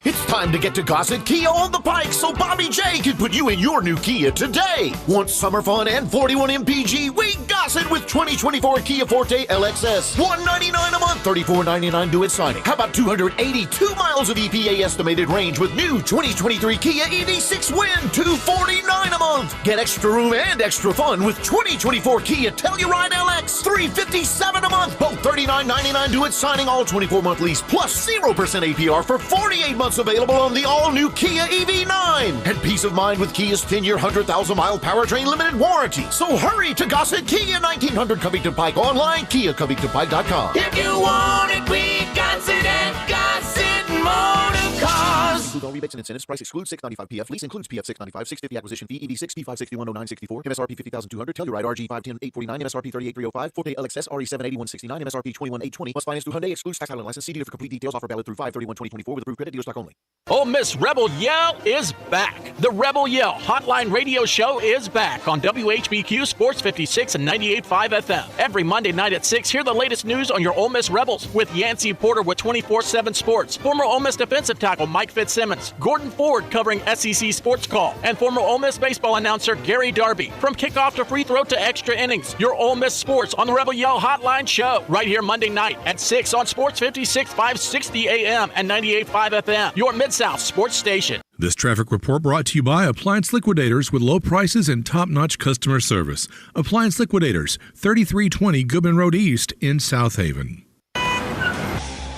It's time to get to Gossett Kia on the Pike so Bobby J can put you in your new Kia today. Want summer fun and 41 MPG? We Gossett with 2024 Kia Forte LXS. $199 a month, $34.99 due at signing. How about 282 miles of EPA estimated range with new 2023 Kia EV6 Win, $249 a month. Get extra room and extra fun with 2024 Kia Telluride LX, $357 a month. Both $39.99 due at signing, all 24-month lease plus 0% APR for 48 months. Available on the all-new Kia EV9. And peace of mind with Kia's 10-year, 100,000-mile powertrain limited warranty. So hurry to Gossett Kia, 1900 Covington Pike. Online, KiaCovingtonPike.com. If you want it, we got it at Gossett Motor Cars. Excludes all rebates and incentives. Price excludes $695 PF. Lease includes PF $695. $650 acquisition fee. ED6 P5610964. MSRP $50,200. Telluride RG 510 $849. MSRP $38,305. Forte LXS RE 780 $169. MSRP $21,820. Plus finance through Hyundai. Excludes tax title license. See dealer for complete details. Offer valid through 5/31/2024 with approved credit. Dealer stock only. Ole Miss Rebel Yell is back. The Rebel Yell Hotline Radio Show is back on WHBQ Sports 56 and 98.5 FM. Every Monday night at 6, hear the latest news on your Ole Miss Rebels with Yancey Porter with 24/7 Sports, former Ole Miss defensive tackle Mike Fitzsimmons, Gordon Ford covering SEC Sports Call, and former Ole Miss baseball announcer Gary Darby. From kickoff to free throw to extra innings, your Ole Miss Sports on the Rebel Yell Hotline Show right here Monday night at 6 on Sports 56 560 AM and 98.5 FM. Your Mid-South Sports Station. This traffic report brought to you by Appliance Liquidators with low prices and top-notch customer service. Appliance Liquidators, 3320 Goodman Road East in South Haven.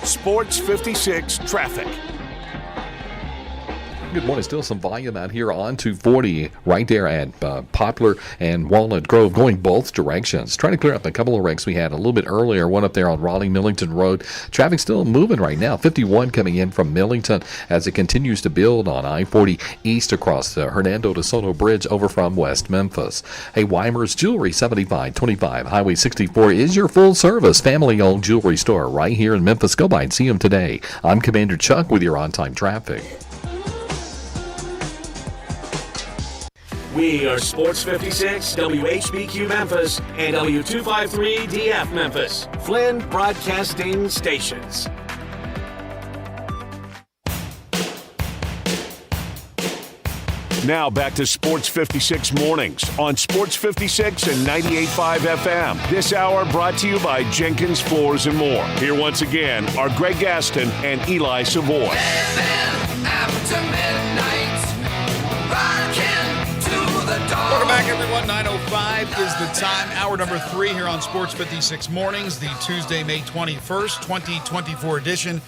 Sports 56 traffic. Good morning. Still some volume out here on 240 right there at Poplar and Walnut Grove going both directions. Trying to clear up a couple of wrecks we had a little bit earlier. One up there on Raleigh-Millington Road. Traffic still moving right now. 51 coming in from Millington as it continues to build on I-40 east across the Hernando de Soto Bridge over from West Memphis. Hey, Weimer's Jewelry, 7525 Highway 64 is your full-service family-owned jewelry store right here in Memphis. Go by and see them today. I'm Commander Chuck with your on-time traffic. We are Sports 56, WHBQ Memphis, and W253DF Memphis, Flynn Broadcasting Stations. Now back to Sports 56 mornings on Sports 56 and 98.5 FM. This hour brought to you by Jenkins Floors and More. Here once again are Greg Gaston and Eli Savoy. Welcome back, everyone. 9:05 is the time. Hour number 3 here on Sports 56 Mornings, the Tuesday, May 21st, 2024 edition.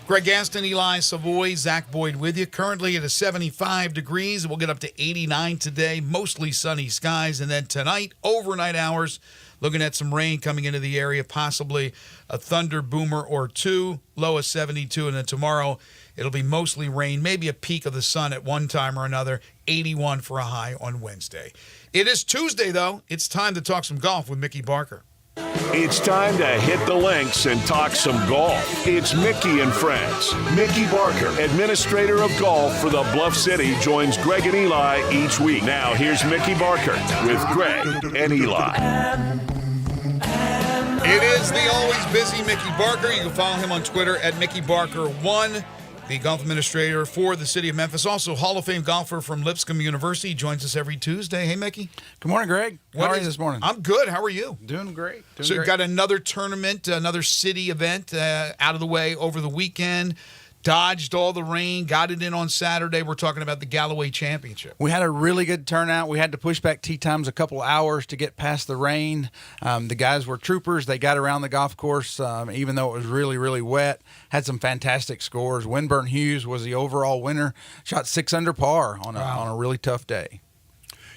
Greg Gaston, Eli Savoy, Zach Boyd with you. Currently at 75 degrees. We'll get up to 89 today. Mostly sunny skies. And then tonight, overnight hours, looking at some rain coming into the area, possibly a thunder boomer or two. Low of 72. And then tomorrow, it'll be mostly rain, maybe a peak of the sun at one time or another. 81 for a high on Wednesday. It is Tuesday, though. It's time to talk some golf with Mickey Barker. It's time to hit the links and talk some golf. It's Mickey and Friends. Mickey Barker, administrator of golf for the Bluff City, joins Greg and Eli each week. Now, here's Mickey Barker with Greg and Eli. It is the always busy Mickey Barker. You can follow him on Twitter at MickeyBarker1. The golf administrator for the city of Memphis, also Hall of Fame golfer from Lipscomb University, joins us every Tuesday. Hey, Mickey. Good morning, Greg. How are you this morning? I'm good. How are you? Doing great. So you've got another tournament, another city event out of the way over the weekend. Dodged all the rain, got it in on Saturday. We're talking about the Galloway Championship. We had a really good turnout. We had to push back tee times a couple hours to get past the rain. The guys were troopers. They got around the golf course, even though it was really, really wet. Had some fantastic scores. Winburn Hughes was the overall winner. Shot 6 under par on a really tough day.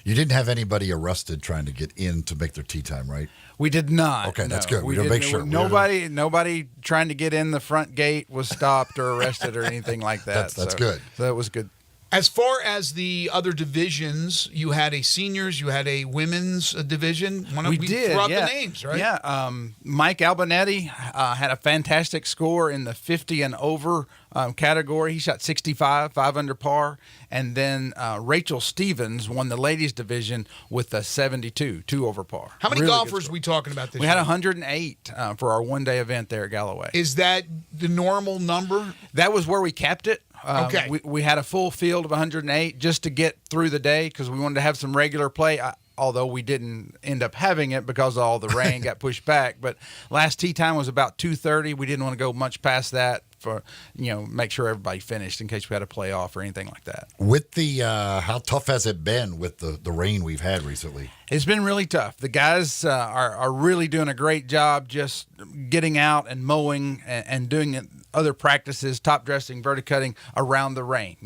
You didn't have anybody arrested trying to get in to make their tee time, right? We did not. Okay, that's good. We didn't make sure. Nobody trying to get in the front gate was stopped or arrested or anything like that. That's good. So that was good. As far as the other divisions, you had a seniors, you had a women's division. We did. Throw out the names, right? Yeah. Mike Albonetti had a fantastic score in the 50 and over category. He shot 65, 5 under par. And then Rachel Stevens won the ladies division with a 72, 2 over par. How many golfers are we talking about this year? We had 108 for our one-day event there at Galloway. Is that the normal number? That was where we kept it. Okay. We had a full field of 108 just to get through the day because we wanted to have some regular play, although we didn't end up having it because all the rain got pushed back. But last tee time was about 2:30. We didn't want to go much past that for, make sure everybody finished in case we had a playoff or anything like that. With the how tough has it been with the rain we've had recently? It's been really tough. The guys are really doing a great job just getting out and mowing and doing other practices, top dressing, verticutting around the rain.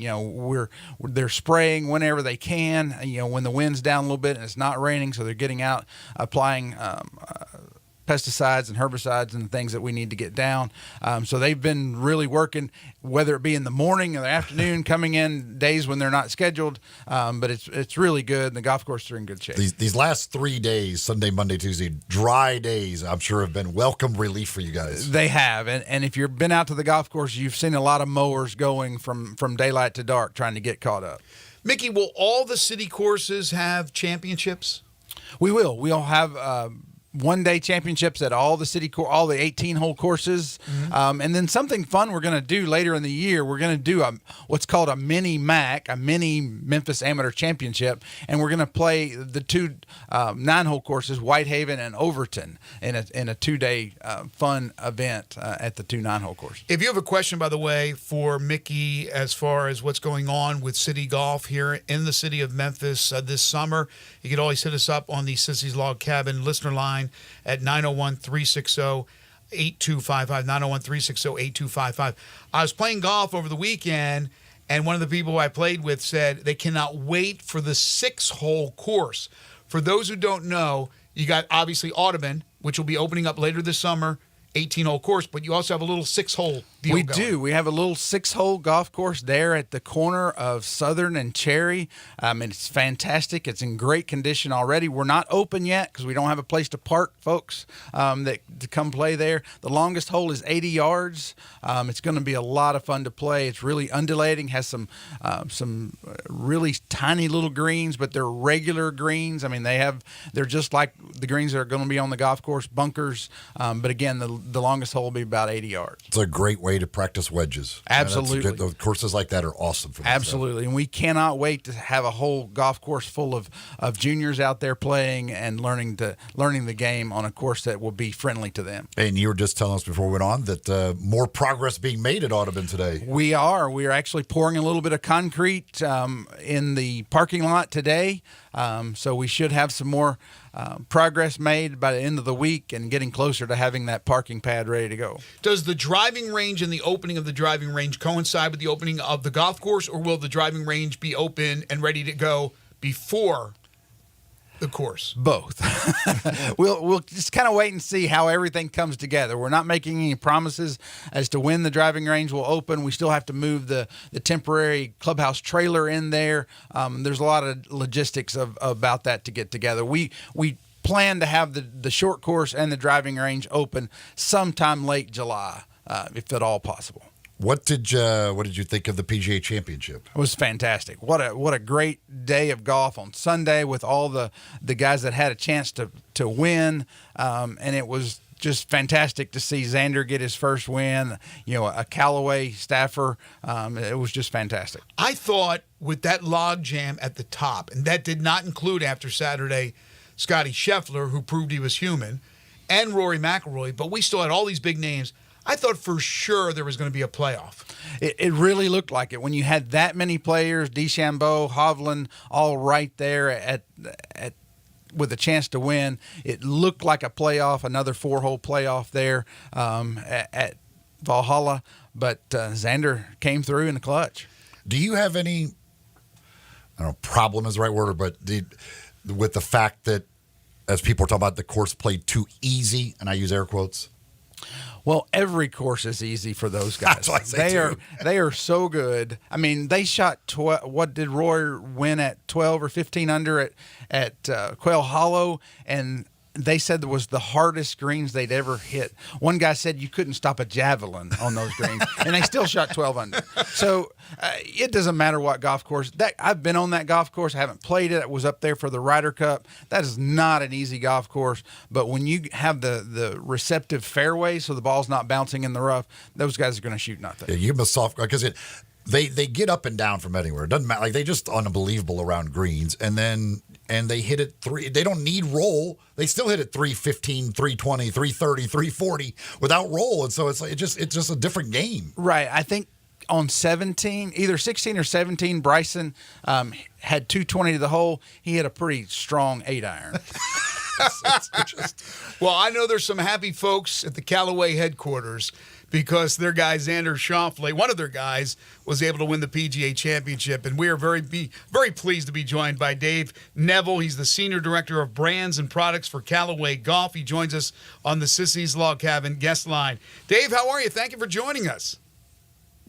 They're spraying whenever they can. When the wind's down a little bit and it's not raining, so they're getting out, applying pesticides and herbicides and things that we need to get down. So they've been really working, whether it be in the morning or the afternoon, coming in days when they're not scheduled. But it's really good, and the golf courses are in good shape. These last 3 days, Sunday, Monday, Tuesday, dry days, I'm sure have been welcome relief for you guys. They have, and if you've been out to the golf course, you've seen a lot of mowers going from daylight to dark trying to get caught up. Mickey, will all the city courses have championships? We will. We'll have one-day championships at all the all the 18-hole courses. And then something fun we're going to do later in the year, we're going to do what's called a mini MAC, a mini Memphis Amateur Championship, and we're going to play the two 9-hole courses, Whitehaven and Overton, in a 2-day fun event at the two 9-hole courses. If you have a question, by the way, for Mickey as far as what's going on with City Golf here in the city of Memphis this summer, you can always hit us up on the Sissy's Log Cabin listener line at 901-360-8255, 901-360-8255. I was playing golf over the weekend, and one of the people I played with said they cannot wait for the 6-hole course. For those who don't know, you got obviously Audubon, which will be opening up later this summer, 18-hole course, but you also have a little 6-hole deal going. Do. We have a little 6-hole golf course there at the corner of Southern and Cherry. And it's fantastic. It's in great condition already. We're not open yet because we don't have a place to park folks that to come play there. The longest hole is 80 yards. It's going to be a lot of fun to play. It's really undulating, has some really tiny little greens, but they're regular greens. I mean, they're just like the greens that are going to be on the golf course, bunkers. But again, the longest hole will be about 80 yards. It's a great way to practice wedges. Absolutely. The courses like that are awesome for that. Absolutely. And we cannot wait to have a whole golf course full of juniors out there playing and learning the game on a course that will be friendly to them. And you were just telling us before we went on that more progress being made at Audubon today. We are. We are actually pouring a little bit of concrete in the parking lot today. So we should have some more progress made by the end of the week and getting closer to having that parking pad ready to go. Does the driving range and the opening of the driving range coincide with the opening of the golf course, or will the driving range be open and ready to go before the course? Both. We'll just kind of wait and see how everything comes together. We're not making any promises as to when the driving range will open. We still have to move the temporary clubhouse trailer in there. There's a lot of logistics about that to get together. We plan to have the short course and the driving range open sometime late July, if at all possible. What did you think of the PGA Championship? It was fantastic. What a great day of golf on Sunday with all the guys that had a chance to win, and it was just fantastic to see Xander get his first win. A Callaway staffer. It was just fantastic. I thought with that log jam at the top, and that did not include after Saturday Scotty Scheffler, who proved he was human, and Rory McIlroy, but we still had all these big names. I thought for sure there was going to be a playoff. It really looked like it. When you had that many players, DeChambeau, Hovland, all right there at with a chance to win, it looked like a playoff, another 4-hole playoff there at Valhalla. But Xander came through in the clutch. Do you have any, I don't know, problem is the right word, but with the fact that, as people are talking about, the course played too easy, and I use air quotes? Well, every course is easy for those guys. That's what I say they are so good. I mean, they shot what did Roy win at 12 or 15 under at Quail Hollow, and they said it was the hardest greens they'd ever hit. One guy said you couldn't stop a javelin on those greens, and they still shot 12 under. So it doesn't matter what golf course. I've been on that golf course. I haven't played it. I was up there for the Ryder Cup. That is not an easy golf course. But when you have the receptive fairway so the ball's not bouncing in the rough, those guys are going to shoot nothing. Yeah, you give them a soft, because they get up and down from anywhere. It doesn't matter. Like, they just unbelievable around greens, and they hit it they don't need roll. They still hit it 315, 320, 330, 340 without roll. And so it's just a different game. Right. I think on 17, either 16 or 17, Bryson had 220 to the hole. He hit a pretty strong 8-iron. Well, I know there's some happy folks at the Callaway headquarters because their guy, Xander Schauffele, one of their guys, was able to win the PGA Championship. And we are very pleased to be joined by Dave Neville. He's the Senior Director of Brands and Products for Callaway Golf. He joins us on the Sissy's Log Cabin guest line. Dave, how are you? Thank you for joining us.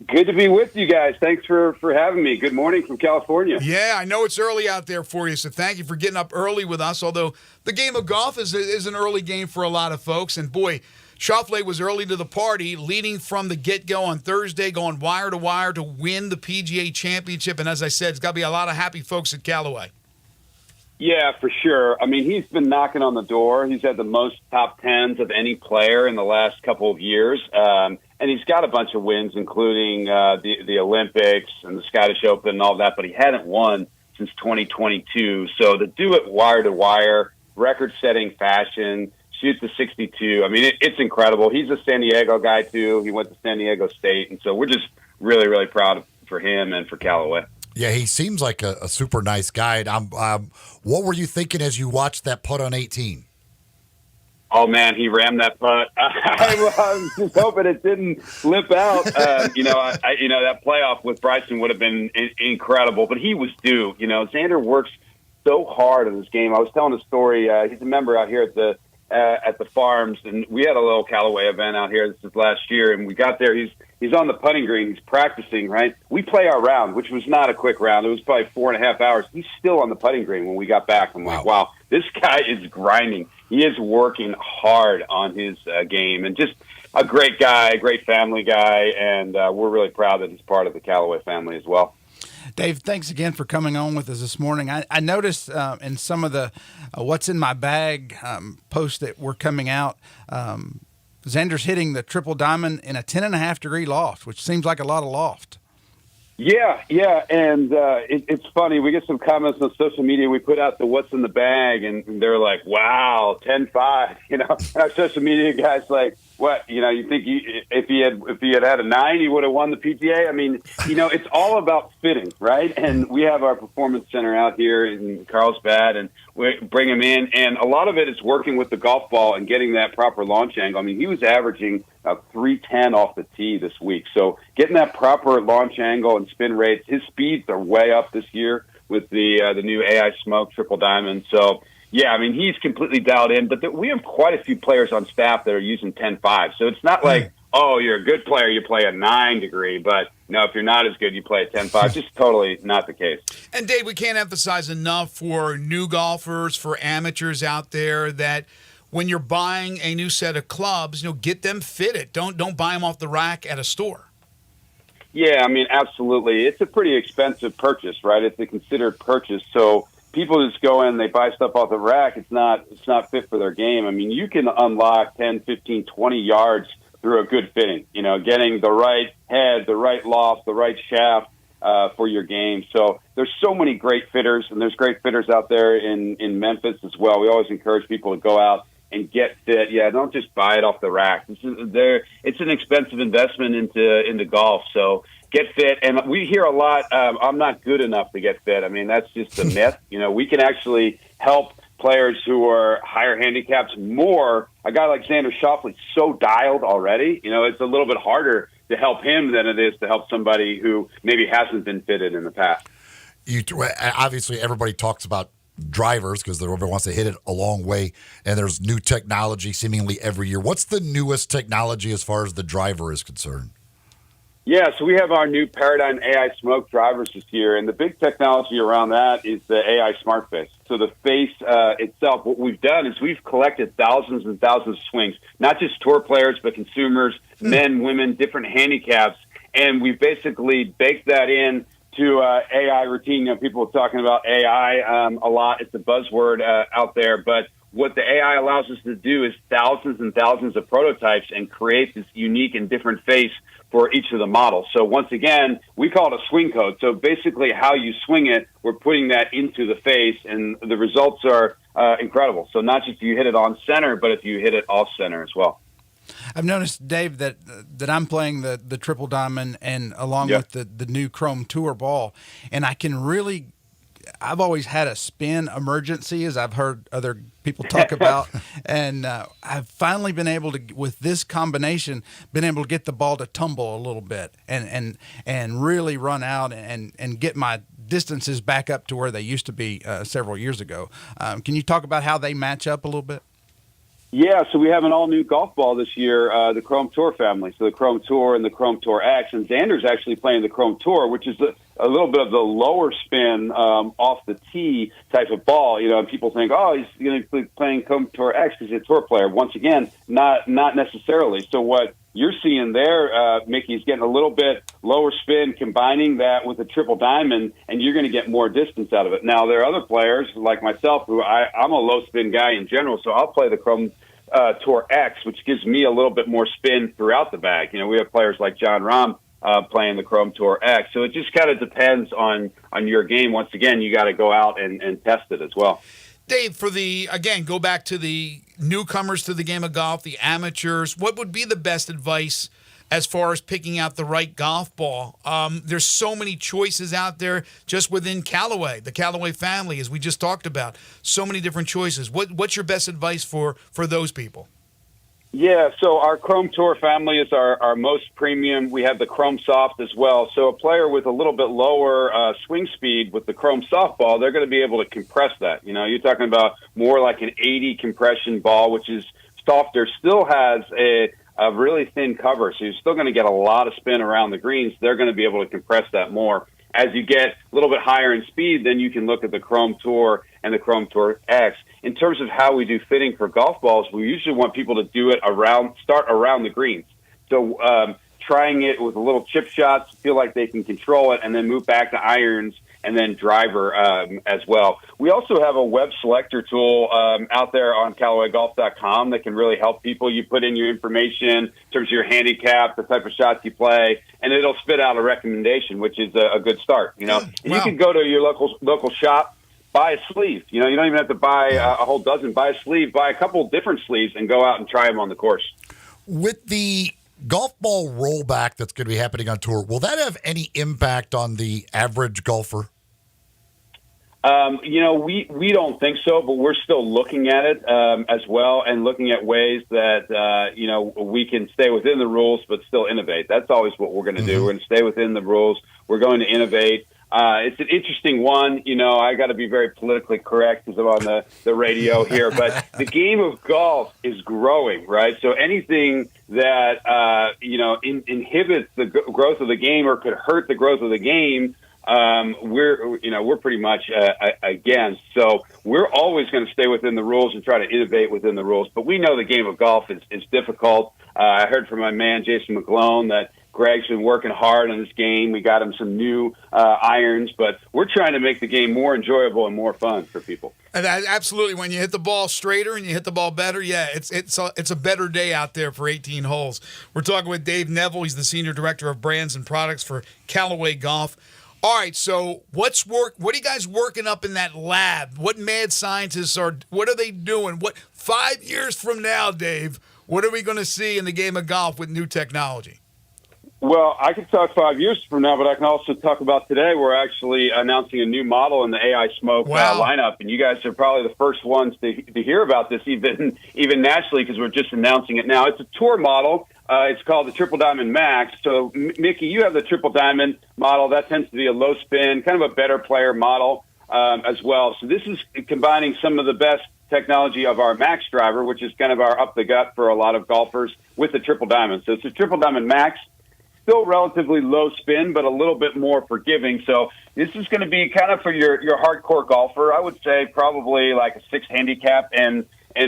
Good to be with you guys. Thanks for having me. Good morning from California. Yeah, I know it's early out there for you, so thank you for getting up early with us, although the game of golf is an early game for a lot of folks. And, boy, Schauffele was early to the party, leading from the get-go on Thursday, going wire to wire to win the PGA Championship. And as I said, it's got to be a lot of happy folks at Callaway. Yeah, for sure. I mean, he's been knocking on the door. He's had the most top tens of any player in the last couple of years. And he's got a bunch of wins, including the Olympics and the Scottish Open and all that, but he hadn't won since 2022. So to do it wire to wire, record-setting fashion, shoot the 62. I mean, it's incredible. He's a San Diego guy, too. He went to San Diego State. And so we're just really, really proud for him and for Callaway. Yeah, he seems like a super nice guy. What were you thinking as you watched that putt on 18? Oh, man, he rammed that putt. I was just hoping it didn't lip out. That playoff with Bryson would have been incredible, but he was due. Xander works so hard in this game. I was telling a story. He's a member out here at the farms, and we had a little Callaway event out here. This is last year, and we got there. He's on the putting green. He's practicing, right? We play our round, which was not a quick round. It was probably 4.5 hours. He's still on the putting green when we got back. I'm like, wow, this guy is grinding. He is working hard on his game, and just a great guy, a great family guy, and we're really proud that he's part of the Callaway family as well. Dave, thanks again for coming on with us this morning. I noticed in some of the What's in My Bag posts that were coming out, Xander's hitting the triple diamond in a 10.5-degree loft, which seems like a lot of loft. Yeah, and it's funny. We get some comments on social media. We put out the What's in the Bag, and they're like, wow, 10-5. And our social media guy's like, what? You think if he had a 9, he would have won the PGA? I mean, it's all about fitting, right? And we have our performance center out here in Carlsbad, and we bring him in, and a lot of it is working with the golf ball and getting that proper launch angle. I mean, he was averaging 310 off the tee this week. So getting that proper launch angle and spin rates, his speeds are way up this year with the new AI Smoke Triple Diamond. So, yeah, I mean, he's completely dialed in. But we have quite a few players on staff that are using 10.5. So it's not like, oh, you're a good player, you play a 9-degree. But, if you're not as good, you play a 10.5. Just totally not the case. And, Dave, we can't emphasize enough for new golfers, for amateurs out there, that when you're buying a new set of clubs, get them fitted. Don't buy them off the rack at a store. Yeah, I mean, absolutely. It's a pretty expensive purchase, right? It's a considered purchase. So people just go in, they buy stuff off the rack. It's not fit for their game. I mean, you can unlock 10, 15, 20 yards through a good fitting, getting the right head, the right loft, the right shaft for your game. So there's so many great fitters, and there's great fitters out there in Memphis as well. We always encourage people to go out and get fit. Yeah, don't just buy it off the rack. It's an expensive investment into golf. So get fit. And we hear a lot, I'm not good enough to get fit. I mean, that's just a myth. We can actually help players who are higher handicaps more. A guy like Xander Schauffele, so dialed already. It's a little bit harder to help him than it is to help somebody who maybe hasn't been fitted in the past. Obviously, everybody talks about drivers because everyone wants to hit it a long way, and there's new technology seemingly every year. What's the newest technology as far as the driver is concerned? Yeah, so we have our new Paradigm AI Smoke drivers this year, and the big technology around that is the AI Smart Face. So the face itself, what we've done is we've collected thousands and thousands of swings, not just tour players, but consumers, men, women, different handicaps, and we've basically baked that in to AI routine. People are talking about AI a lot. It's a buzzword out there, but what the AI allows us to do is thousands and thousands of prototypes and create this unique and different face for each of the models. So once again, we call it a swing code. So basically how you swing it, we're putting that into the face, and the results are incredible. So not just if you hit it on center, but if you hit it off center as well. I've noticed, Dave, that I'm playing the Triple Diamond and along with the new Chrome Tour ball, and I can really I've always had a spin emergency, as I've heard other people talk about, and I've finally been able to, with this combination, been able to get the ball to tumble a little bit and really run out and get my distances back up to where they used to be several years ago. Can you talk about how they match up a little bit? Yeah, so we have an all-new golf ball this year, the Chrome Tour family. So the Chrome Tour and the Chrome Tour X. And Xander's actually playing the Chrome Tour, which is a little bit of the lower spin off the tee type of ball. You know, and people think, oh, he's going to be playing Chrome Tour X because he's a tour player. Once again, not necessarily. So what you're seeing there, Mickey, is getting a little bit lower spin, combining that with a triple diamond, and you're going to get more distance out of it. Now, there are other players like myself who I'm a low spin guy in general, so I'll play the Chrome Tour X, which gives me a little bit more spin throughout the bag. You know, we have players like John Rahm playing the Chrome Tour X. So it just kind of depends on your game. Once again, you got to go out and test it as well. Dave, go back to the newcomers to the game of golf, the amateurs, what would be the best advice as far as picking out the right golf ball? There's so many choices out there just within Callaway, the Callaway family, as we just talked about. So many different choices. What's your best advice for those people? Yeah, so our Chrome Tour family is our most premium. We have the Chrome Soft as well. So a player with a little bit lower swing speed with the Chrome Soft ball, they're going to be able to compress that. You know, you're talking about more like an 80 compression ball, which is softer, still has a really thin cover. So you're still going to get a lot of spin around the greens. They're going to be able to compress that more. As you get a little bit higher in speed, then you can look at the Chrome Tour and the Chrome Tour X. In terms of how we do fitting for golf balls, we usually want people to do it start around the greens. So trying it with a little chip shots, feel like they can control it, and then move back to irons and then driver as well. We also have a web selector tool out there on CallawayGolf.com that can really help people. You put in your information in terms of your handicap, the type of shots you play, and it'll spit out a recommendation, which is a good start. You know, and you can go to your local shop, buy a sleeve. You know, you don't even have to buy a whole dozen. Buy a sleeve, buy a couple different sleeves, and go out and try them on the course. With the golf ball rollback that's going to be happening on tour, will that have any impact on the average golfer? You know, we don't think so, but we're still looking at it as well, and looking at ways that, you know, we can stay within the rules but still innovate. That's always what we're going to do. We're going to stay within the rules. We're going to innovate. It's an interesting one. You know, I got to be very politically correct because I'm on the radio here, but the game of golf is growing, right? So anything that, you know, inhibits the growth of the game or could hurt the growth of the game, we're pretty much against. So we're always going to stay within the rules and try to innovate within the rules. But we know the game of golf is difficult. I heard from my man Jason McGlone that Greg's been working hard on this game. We got him some new irons, but we're trying to make the game more enjoyable and more fun for people. And absolutely, when you hit the ball straighter and you hit the ball better, yeah, it's a better day out there for 18 holes. We're talking with Dave Neville. He's the Senior Director of Brands and Products for Callaway Golf. All right, so what are you guys working up in that lab? What mad scientists what are they doing? 5 years from now, Dave, what are we going to see in the game of golf with new technology? Well, I could talk 5 years from now, but I can also talk about today. We're actually announcing a new model in the AI Smoke lineup, and you guys are probably the first ones to hear about this, even nationally, because we're just announcing it now. It's a tour model. It's called the Triple Diamond Max. So, Mickey, you have the Triple Diamond model. That tends to be a low spin, kind of a better player model as well. So this is combining some of the best technology of our Max driver, which is kind of our up the gut for a lot of golfers, with the Triple Diamond. So it's a Triple Diamond Max. Still relatively low spin, but a little bit more forgiving. So this is going to be kind of for your hardcore golfer. I would say probably like a 6 handicap and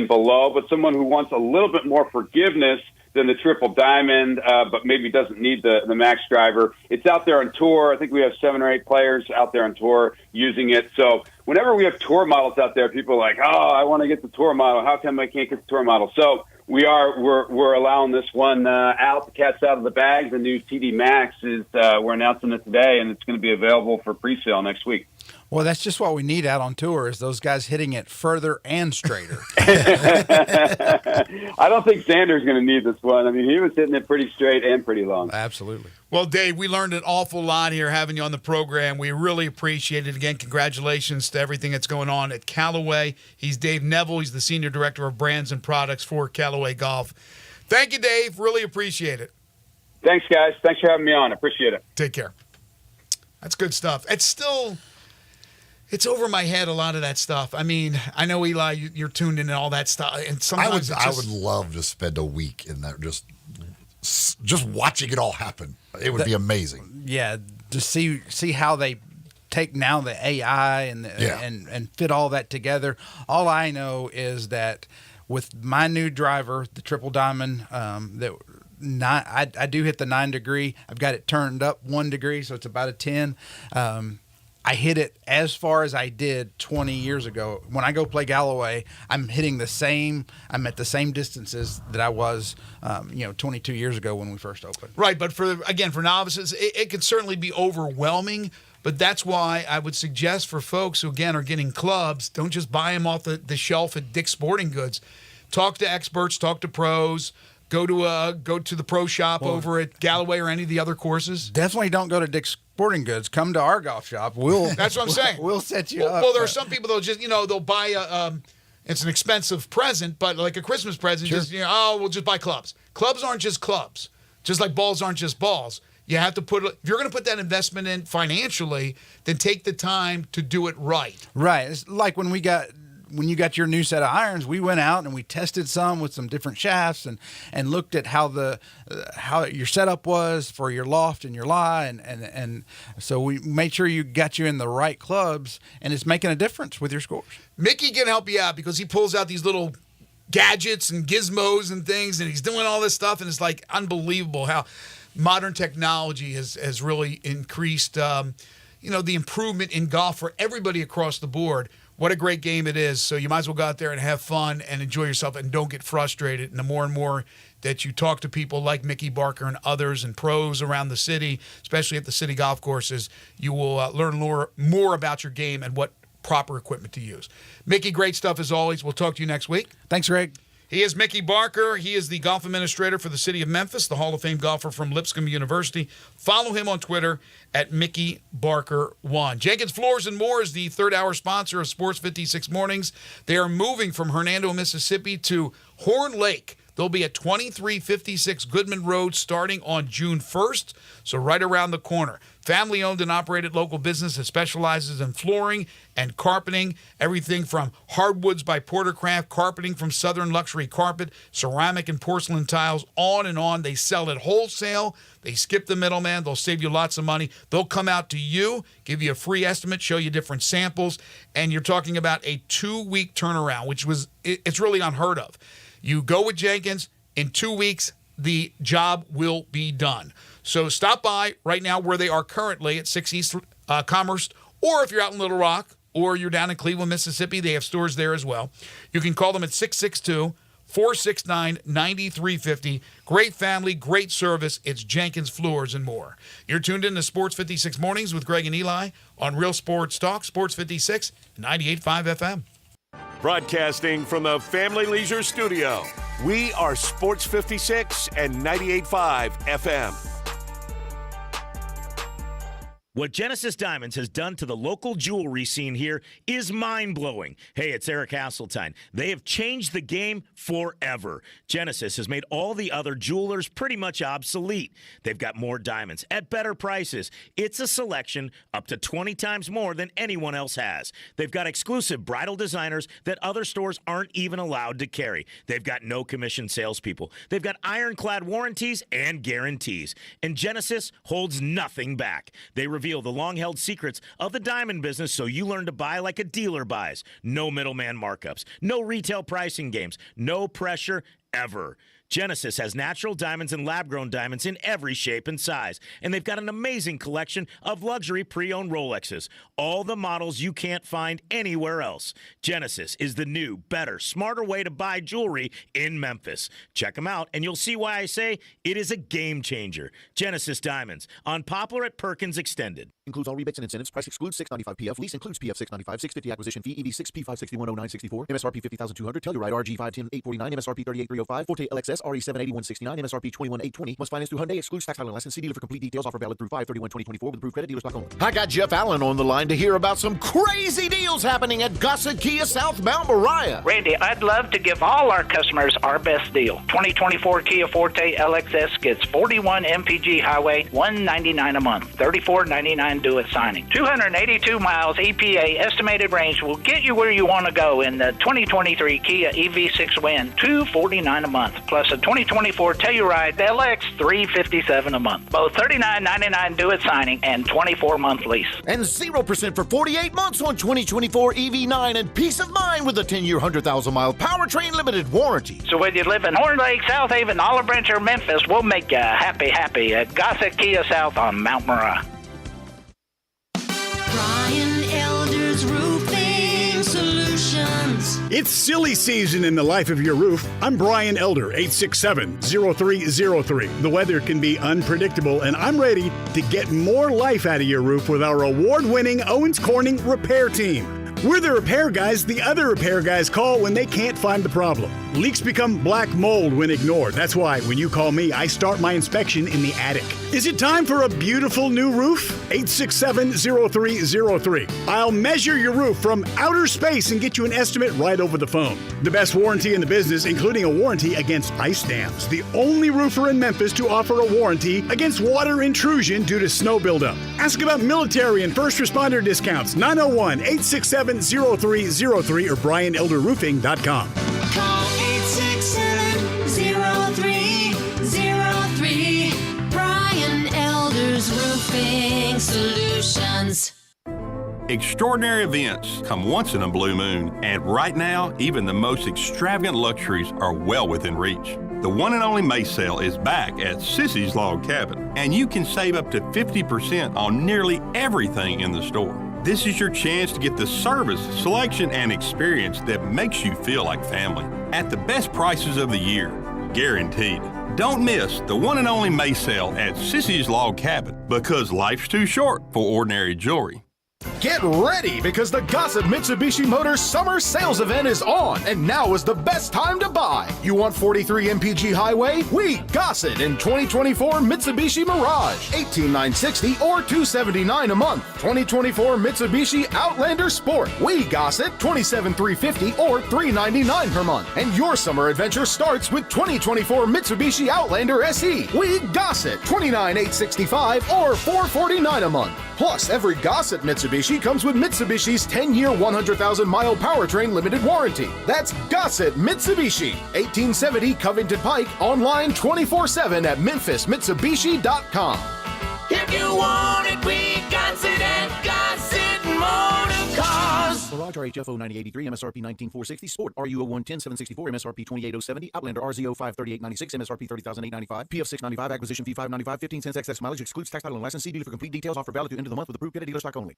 below, but someone who wants a little bit more forgiveness than the Triple Diamond, but maybe doesn't need the Max driver. It's out there on tour. I think we have 7 or 8 players out there on tour using it. So whenever we have tour models out there, people are like, oh, I want to get the tour model. How come I can't get the tour model? So we're allowing this one out. The cat's out of the bag. The new TD Max we're announcing it today, and it's going to be available for pre-sale next week. Well, that's just what we need out on tour is those guys hitting it further and straighter. I don't think Xander's going to need this one. I mean, he was hitting it pretty straight and pretty long. Absolutely. Well, Dave, we learned an awful lot here having you on the program. We really appreciate it. Again, congratulations to everything that's going on at Callaway. He's Dave Neville. He's the Senior Director of Brands and Products for Callaway Golf. Thank you, Dave. Really appreciate it. Thanks, guys. Thanks for having me on. Appreciate it. Take care. That's good stuff. It's over my head, a lot of that stuff. I mean, I know, Eli, you're tuned in and all that stuff. And sometimes I would love to spend a week in there just watching it all happen. It would be amazing. Yeah, to see how they take now the AI and fit all that together. All I know is that with my new driver, the Triple Diamond, I do hit the 9 degree. I've got it turned up 1 degree, so it's about a 10. I hit it as far as I did 20 years ago. When I go play Galloway, I'm hitting I'm at the same distances that I was, 22 years ago when we first opened. Right, but for novices, it could certainly be overwhelming. But that's why I would suggest for folks who, again, are getting clubs, don't just buy them off the shelf at Dick's Sporting Goods. Talk to experts, talk to pros. Go to the pro shop over at Galloway or any of the other courses. Definitely don't go to Dick's Sporting Goods. Come to our golf shop. That's what I'm saying. We'll set you up. Well, there are some people that'll just they'll buy it's an expensive present, but like a Christmas present, sure. We'll just buy clubs. Clubs aren't just clubs. Just like balls aren't just balls. You have to if you're going to put that investment in financially, then take the time to do it right. Right. It's like when you got your new set of irons, we went out and we tested some with some different shafts and looked at how how your setup was for your loft and your lie, and so we made sure you got you in the right clubs, and it's making a difference with your scores. Mickey can help you out because he pulls out these little gadgets and gizmos and things, and he's doing all this stuff, and it's like unbelievable how modern technology has really increased the improvement in golf for everybody across the board. What a great game it is. So you might as well go out there and have fun and enjoy yourself and don't get frustrated. And the more and more that you talk to people like Mickey Barker and others and pros around the city, especially at the city golf courses, you will learn more about your game and what proper equipment to use. Mickey, great stuff as always. We'll talk to you next week. Thanks, Greg. He is Mickey Barker. He is the golf administrator for the city of Memphis, the Hall of Fame golfer from Lipscomb University. Follow him on Twitter at Mickey Barker1. Jenkins Floors and More is the third-hour sponsor of Sports 56 Mornings. They are moving from Hernando, Mississippi to Horn Lake. They'll be at 2356 Goodman Road starting on June 1st, so right around the corner. Family-owned and operated local business that specializes in flooring and carpeting, everything from hardwoods by Portercraft, carpeting from Southern Luxury Carpet, ceramic and porcelain tiles, on and on. They sell it wholesale. They skip the middleman. They'll save you lots of money. They'll come out to you, give you a free estimate, show you different samples, and you're talking about a 2-week turnaround, it's really unheard of. You go with Jenkins, in 2 weeks, the job will be done. So stop by right now where they are currently at 6 East Commerce, or if you're out in Little Rock, or you're down in Cleveland, Mississippi, they have stores there as well. You can call them at 662-469-9350. Great family, great service. It's Jenkins Floors and More. You're tuned in to Sports 56 Mornings with Greg and Eli on Real Sports Talk, Sports 56, 98.5 FM. Broadcasting from the Family Leisure Studio, we are Sports 56 and 98.5 FM. What Genesis Diamonds has done to the local jewelry scene here is mind-blowing. Hey, it's Eric Hasseltine. They have changed the game forever. Genesis has made all the other jewelers pretty much obsolete. They've got more diamonds at better prices. It's a selection up to 20 times more than anyone else has. They've got exclusive bridal designers that other stores aren't even allowed to carry. They've got no commission salespeople. They've got ironclad warranties and guarantees. And Genesis holds nothing back. They reveal the long-held secrets of the diamond business so you learn to buy like a dealer buys. No middleman markups, no retail pricing games, no pressure, forever. Genesis has natural diamonds and lab-grown diamonds in every shape and size, and they've got an amazing collection of luxury pre-owned Rolexes, all the models you can't find anywhere else. Genesis is the new, better, smarter way to buy jewelry in Memphis. Check them out, and you'll see why I say it is a game changer. Genesis Diamonds, on Poplar at Perkins Extended. Includes all rebates and incentives. Price excludes $695 PF. Lease includes PF $695. $650 acquisition fee. EV6 P5610964. MSRP $50,200. Telluride RG510 $849. MSRP $38,305. Forte LXS RE780 $169. MSRP $21,820. Must finance through Hyundai. Excludes tax title and license. See dealer for complete details. Offer valid through 5/31/2024 with approved credit. Dealer stock only. I got Jeff Allen on the line to hear about some crazy deals happening at Gossett Kia southbound Mariah. Randy, I'd love to give all our customers our best deal. 2024 Kia Forte LXS gets 41 MPG Highway, $199 a month, $34.99 due at signing. 282 miles EPA estimated range will get you where you want to go in the 2023 Kia EV6 Win, $249 a month, plus a 2024 Telluride LX, $357 a month. Both $39.99 due at signing and 24-month lease. And 0% for 48 months on 2024 EV9 and peace of mind with a 10-year, 100,000-mile powertrain limited warranty. So whether you live in Horn Lake, South Haven, Olive Branch, or Memphis, we'll make you happy at Gossett Kia South on Mount Moriah. Brian Elder's Roofing Solutions. It's silly season in the life of your roof. I'm Brian Elder, 867-0303. The weather can be unpredictable, and I'm ready to get more life out of your roof with our award-winning Owens Corning repair team. We're the repair guys the other repair guys call when they can't find the problem. Leaks become black mold when ignored. That's why when you call me, I start my inspection in the attic. Is it time for a beautiful new roof? 867-0303. I'll measure your roof from outer space and get you an estimate right over the phone. The best warranty in the business, including a warranty against ice dams. The only roofer in Memphis to offer a warranty against water intrusion due to snow buildup. Ask about military and first responder discounts. 901-867-0303 or BrianElderRoofing.com. Call 867-0303. Brian Elder's Roofing Solutions. Extraordinary events come once in a blue moon, and right now, even the most extravagant luxuries are well within reach. The one and only May sale is back at Sissy's Log Cabin, and you can save up to 50% on nearly everything in the store. This is your chance to get the service, selection, and experience that makes you feel like family at the best prices of the year, guaranteed. Don't miss the one and only May sale at Sissy's Log Cabin, because life's too short for ordinary jewelry. Get ready, because the Gossett Mitsubishi Motors Summer Sales Event is on, and now is the best time to buy. You want 43 MPG Highway? We Gossett in 2024 Mitsubishi Mirage, $18,960 or $279 a month. 2024 Mitsubishi Outlander Sport. We Gossett, $27,350 or $399 per month. And your summer adventure starts with 2024 Mitsubishi Outlander SE. We Gossett, $29,865 or $449 a month. Plus, every Gossett Mitsubishi comes with Mitsubishi's 10-year, 100,000-mile powertrain limited warranty. That's Gossett Mitsubishi, 1870 Covington Pike, online 24/7 at MemphisMitsubishi.com. If you want it, we got it at Gossett Motor Cars. Mirage RHFO 9083, MSRP 19460. Sport RUO 110 764, MSRP 28070. Outlander RZO 53896, MSRP 30895. PF 695, acquisition fee 595, 15 cents excess mileage, excludes tax title and license. See dealer for complete details. Offer valid to end of the month with approved credit. Dealer stock only.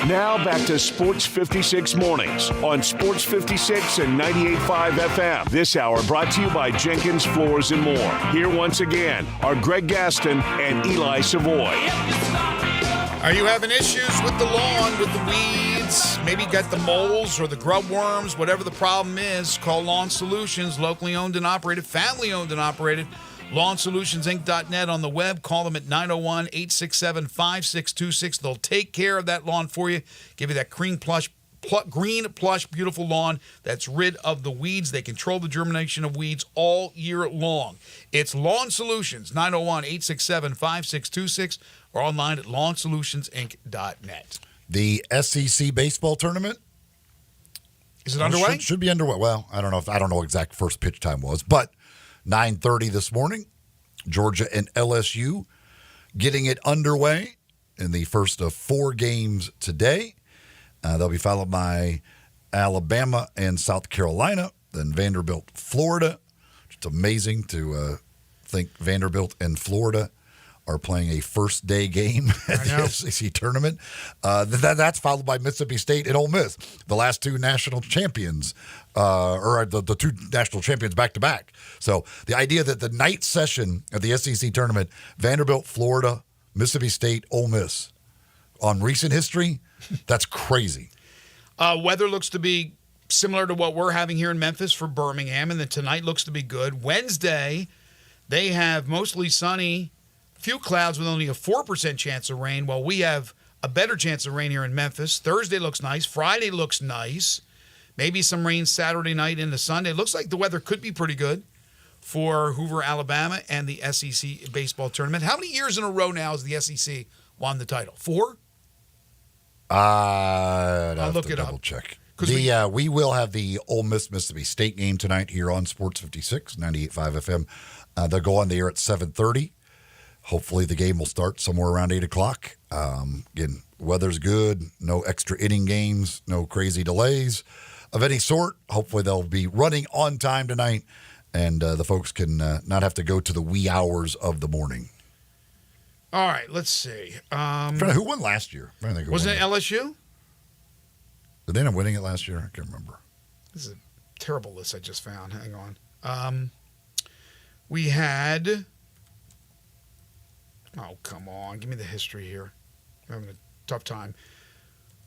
Now back to Sports 56 Mornings on Sports 56 and 98.5 FM. This hour brought to you by Jenkins Floors and More. Here once again are Greg Gaston and Eli Savoy. Are you having issues with the lawn, with the weeds? Maybe you got the moles or the grub worms, whatever the problem is. Call Lawn Solutions, locally owned and operated, family owned and operated. LawnSolutionsInc.net on the web. Call them at 901-867-5626. They'll take care of that lawn for you, give you that green plush, beautiful lawn that's rid of the weeds. They control the germination of weeds all year long. It's Lawn Solutions, 901-867-5626, or online at LawnSolutionsInc.net. The SEC baseball tournament. Is it underway? Should be underway. Well, I don't know what exact first pitch time was, but 9:30 this morning, Georgia and LSU getting it underway in the first of 4 games today. They'll be followed by Alabama and South Carolina. Then Vanderbilt, Florida. It's amazing to think Vanderbilt and Florida are playing a first-day game at the SEC tournament. That's followed by Mississippi State and Ole Miss, the last two national champions, or the two national champions back-to-back. So the idea that the night session at the SEC tournament, Vanderbilt, Florida, Mississippi State, Ole Miss, on recent history, that's crazy. Weather looks to be similar to what we're having here in Memphis for Birmingham, and then tonight looks to be good. Wednesday, they have mostly sunny, few clouds with only a 4% chance of rain, while we have a better chance of rain here in Memphis. Thursday looks nice. Friday looks nice. Maybe some rain Saturday night into Sunday. Looks like the weather could be pretty good for Hoover, Alabama, and the SEC baseball tournament. How many years in a row now has the SEC won the title? 4? I'll look it up. Double check. We will have the Ole Miss Mississippi State game tonight here on Sports 56, 98.5 FM. They'll go on the air at 7:30. Hopefully the game will start somewhere around 8 o'clock. Again, weather's good, no extra inning games, no crazy delays of any sort. Hopefully they'll be running on time tonight, and the folks can not have to go to the wee hours of the morning. All right, let's see. Who won last year? Wasn't it LSU? Did they end up winning it last year? I can't remember. This is a terrible list I just found. Hang on. We had... Oh, come on. Give me the history here. I'm having a tough time.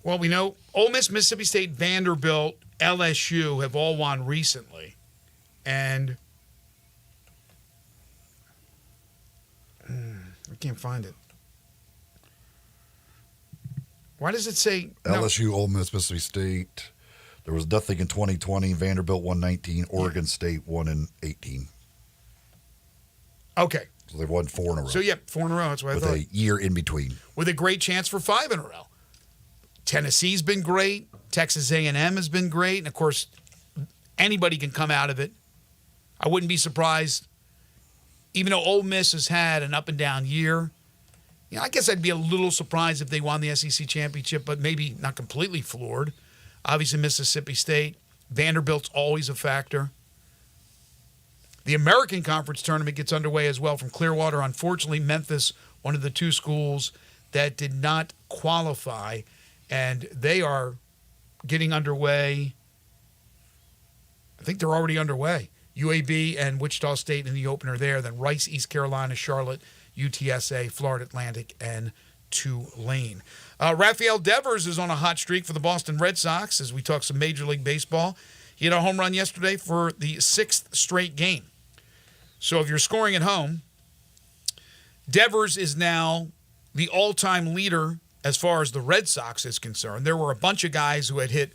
Well, we know Ole Miss, Mississippi State, Vanderbilt, LSU have all won recently. And I can't find it. Why does it say LSU, Ole Miss, Mississippi State? There was nothing in 2020. Vanderbilt won 19. Oregon State won in 18. Okay. So they've won 4 in a row. So, 4 in a row. That's what I thought. With a year in between. With a great chance for 5 in a row. Tennessee's been great. Texas A&M has been great. And, of course, anybody can come out of it. I wouldn't be surprised, even though Ole Miss has had an up-and-down year. I guess I'd be a little surprised if they won the SEC championship, but maybe not completely floored. Obviously, Mississippi State. Vanderbilt's always a factor. The American Conference tournament gets underway as well from Clearwater. Unfortunately, Memphis, one of the 2 schools that did not qualify, and they are getting underway. I think they're already underway. UAB and Wichita State in the opener there. Then Rice, East Carolina, Charlotte, UTSA, Florida Atlantic, and Tulane. Rafael Devers is on a hot streak for the Boston Red Sox as we talk some Major League Baseball. He had a home run yesterday for the 6th straight game. So if you're scoring at home, Devers is now the all-time leader as far as the Red Sox is concerned. There were a bunch of guys who had hit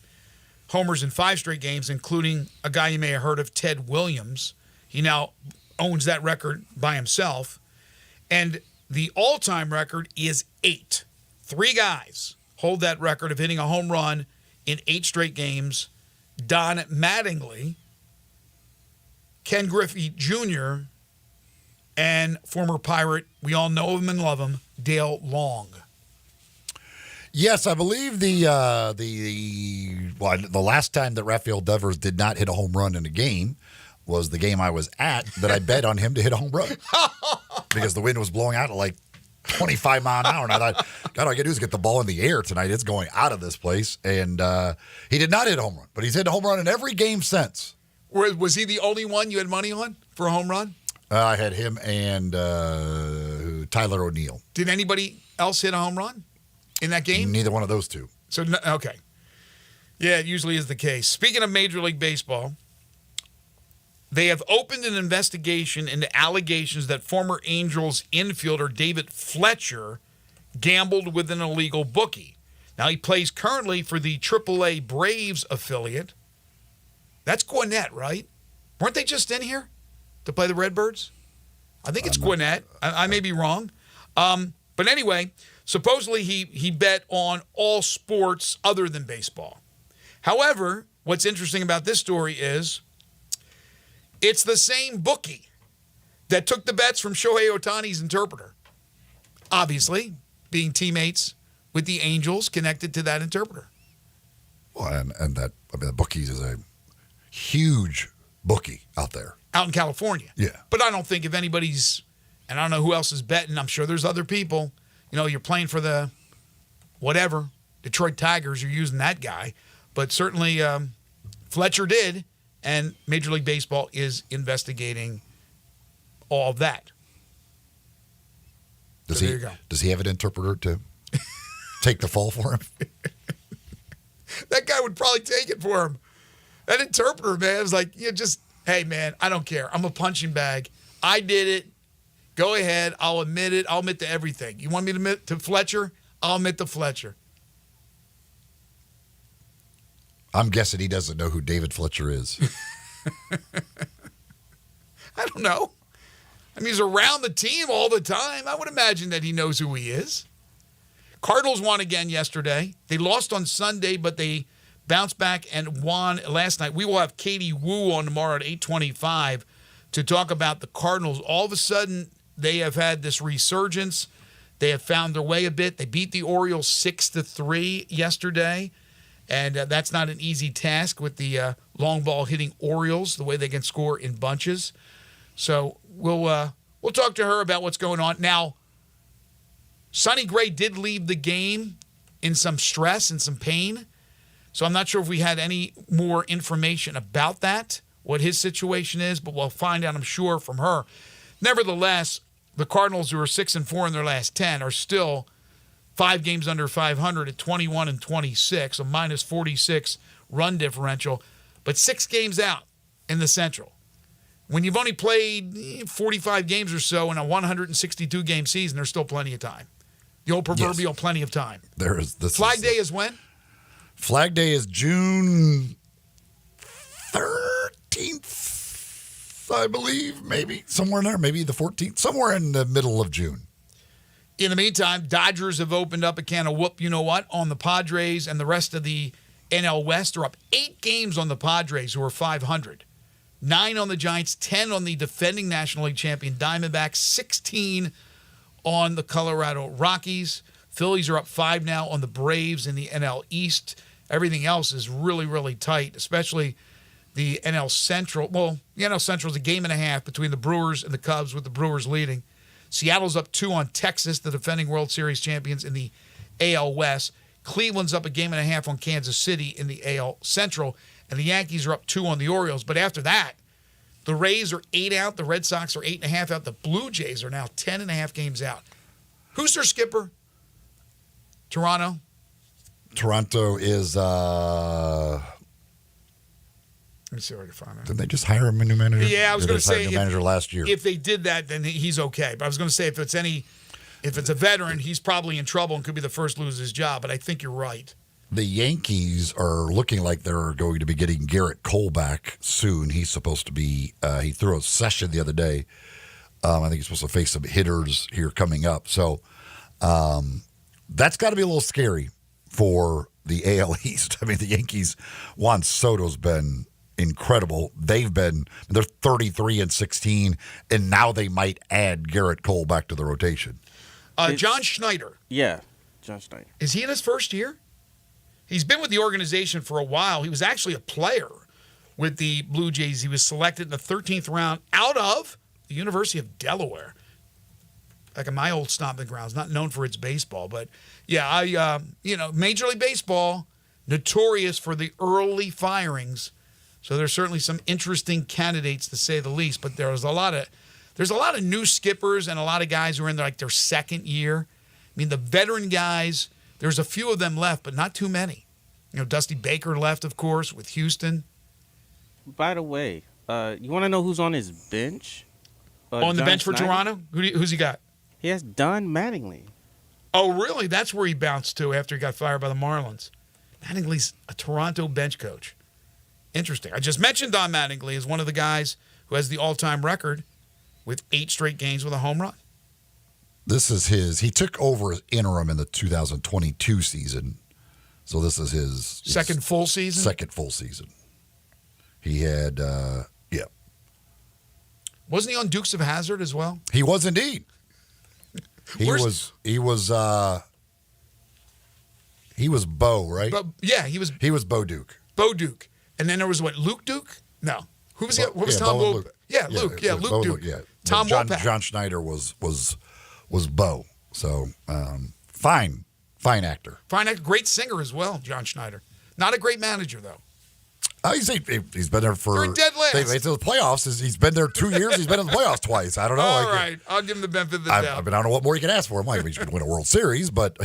homers in 5 straight games, including a guy you may have heard of, Ted Williams. He now owns that record by himself. And the all-time record is 8. 3 guys hold that record of hitting a home run in 8 straight games. Don Mattingly, Ken Griffey Jr., and former Pirate, we all know him and love him, Dale Long. Yes, I believe the last time that Rafael Devers did not hit a home run in a game was the game I was at that I bet on him to hit a home run because the wind was blowing out at like 25 mile an hour. And I thought, God, all I got to do is get the ball in the air tonight. It's going out of this place. And he did not hit a home run, but he's hit a home run in every game since. Was he the only one you had money on for a home run? I had him and Tyler O'Neill. Did anybody else hit a home run in that game? Neither one of those 2. So, okay. Yeah, it usually is the case. Speaking of Major League Baseball, they have opened an investigation into allegations that former Angels infielder David Fletcher gambled with an illegal bookie. Now, he plays currently for the AAA Braves affiliate. That's Gwinnett, right? Weren't they just in here to play the Redbirds? I think it's Gwinnett. I may be wrong. But anyway, supposedly he bet on all sports other than baseball. However, what's interesting about this story is it's the same bookie that took the bets from Shohei Ohtani's interpreter. Obviously, being teammates with the Angels connected to that interpreter. Well, and that, I mean, the bookies is a huge bookie out there. Out in California. Yeah. But I don't think if anybody's, and I don't know who else is betting, I'm sure there's other people. You know, you're playing for the whatever, Detroit Tigers, you're using that guy. But certainly Fletcher did, and Major League Baseball is investigating all of that. Does So he? there you go. Does he have an interpreter to take the fall for him? That guy would probably take it for him. That interpreter, man, was like, hey, man, I don't care. I'm a punching bag. I did it. Go ahead. I'll admit it. I'll admit to everything. You want me to admit to Fletcher? I'll admit to Fletcher. I'm guessing he doesn't know who David Fletcher is. I don't know. I mean, he's around the team all the time. I would imagine that he knows who he is. Cardinals won again yesterday. They lost on Sunday, but they bounced back and won last night. We will have Katie Wu on tomorrow at 8:25 to talk about the Cardinals. All of a sudden, they have had this resurgence. They have found their way a bit. They beat the Orioles 6-3 yesterday, and that's not an easy task with the long ball hitting Orioles, the way they can score in bunches. So we'll talk to her about what's going on. Now, Sonny Gray did leave the game in some stress and some pain, so I'm not sure if we had any more information about that, what his situation is, but we'll find out, I'm sure, from her. Nevertheless, the Cardinals, who are 6-4 in their last 10, are still 5 games under 500 at 21-26, a minus 46 run differential, but 6 games out in the Central. When you've only played 45 games or so in a 162-game season, there's still plenty of time. The old proverbial plenty of time. There is. Flag Day is when? Flag Day is June 13th, I believe, maybe. Somewhere in there, maybe the 14th, somewhere in the middle of June. In the meantime, Dodgers have opened up a can of whoop-you-know-what on the Padres, and the rest of the NL West are up 8 games on the Padres, who are 500. 9 on the Giants, 10 on the defending National League champion Diamondbacks, 16 on the Colorado Rockies. Phillies are up 5 now on the Braves in the NL East. Everything else is really, really tight, especially the NL Central. Well, the NL Central is a game and a half between the Brewers and the Cubs, with the Brewers leading. Seattle's up 2 on Texas, the defending World Series champions in the AL West. Cleveland's up a game and a half on Kansas City in the AL Central. And the Yankees are up 2 on the Orioles. But after that, the Rays are 8 out. The Red Sox are 8.5 out. The Blue Jays are now 10.5 games out. Who's their skipper? Toronto? Toronto is, Let me see if I can find it. Didn't they just hire him a new manager? Yeah, I was going to say. New manager last year. If they did that, then he's okay. But I was going to say if it's a veteran, he's probably in trouble and could be the first to lose his job. But I think you're right. The Yankees are looking like they're going to be getting Garrett Cole back soon. He's supposed to be, he threw a session the other day. I think he's supposed to face some hitters here coming up. So that's got to be a little scary for the AL East. I mean, the Yankees, Juan Soto's been incredible. They're 33-16, and now they might add Garrett Cole back to the rotation. John Schneider. Yeah, John Schneider. Is he in his first year? He's been with the organization for a while. He was actually a player with the Blue Jays. He was selected in the 13th round out of the University of Delaware. Like in my old stomping grounds, not known for its baseball. But, yeah, Major League Baseball, notorious for the early firings. So there's certainly some interesting candidates, to say the least. But there's a lot of new skippers and a lot of guys who are in their second year. I mean, the veteran guys, there's a few of them left, but not too many. Dusty Baker left, of course, with Houston. By the way, you want to know who's on his bench? On the John bench for Schneider? Toronto? Who's he got? He has Don Mattingly. Oh, really? That's where he bounced to after he got fired by the Marlins. Mattingly's a Toronto bench coach. Interesting. I just mentioned Don Mattingly as one of the guys who has the all-time record with 8 straight games with a home run. This is he took over as interim in the 2022 season. So this is his second full season? Second full season. He had, yeah. Wasn't he on Dukes of Hazzard as well? He was indeed. He He was Bo, right? But yeah, he was Bo Duke. Bo Duke. And then there was Luke Duke? No. Who was what was Tom Wolf? Yeah, Luke. Yeah, Luke Duke. Yeah. Tom Wolfpack. John Schneider was Bo. So fine actor. Fine actor, great singer as well, John Schneider. Not a great manager though. He's been there for. You're dead last. They made the playoffs. He's been there 2 years. He's been in the playoffs twice. I don't know. All right, I'll give him the benefit of the doubt. I don't know what more you can ask for him. Like, he's going to win a World Series, but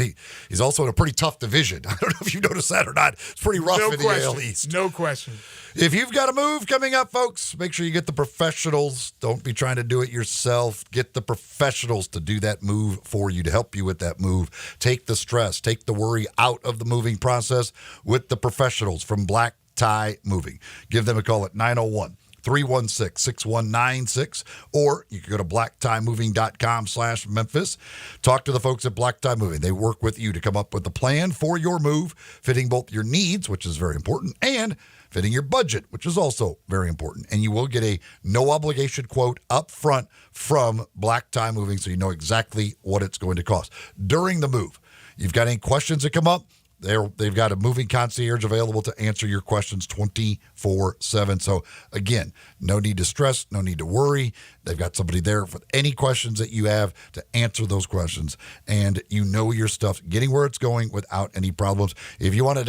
he's also in a pretty tough division. I don't know if you noticed that or not. It's pretty rough in the AL East. No question. If you've got a move coming up, folks, make sure you get the professionals. Don't be trying to do it yourself. Get the professionals to do that move for you, to help you with that move. Take the stress, take the worry out of the moving process with the professionals from Black Tie Moving. Give them a call at 901-316-6196, or you can go to blacktiemoving.com/Memphis. Talk to the folks at Black Tie Moving. They work with you to come up with a plan for your move, fitting both your needs, which is very important, and fitting your budget, which is also very important. And you will get a no-obligation quote up front from Black Tie Moving, so you know exactly what it's going to cost. During the move, you've got any questions that come up, they've got a moving concierge available to answer your questions 24/7. So, again, no need to stress, no need to worry. They've got somebody there for any questions that you have to answer those questions. And you know your stuff, getting where it's going without any problems. If you want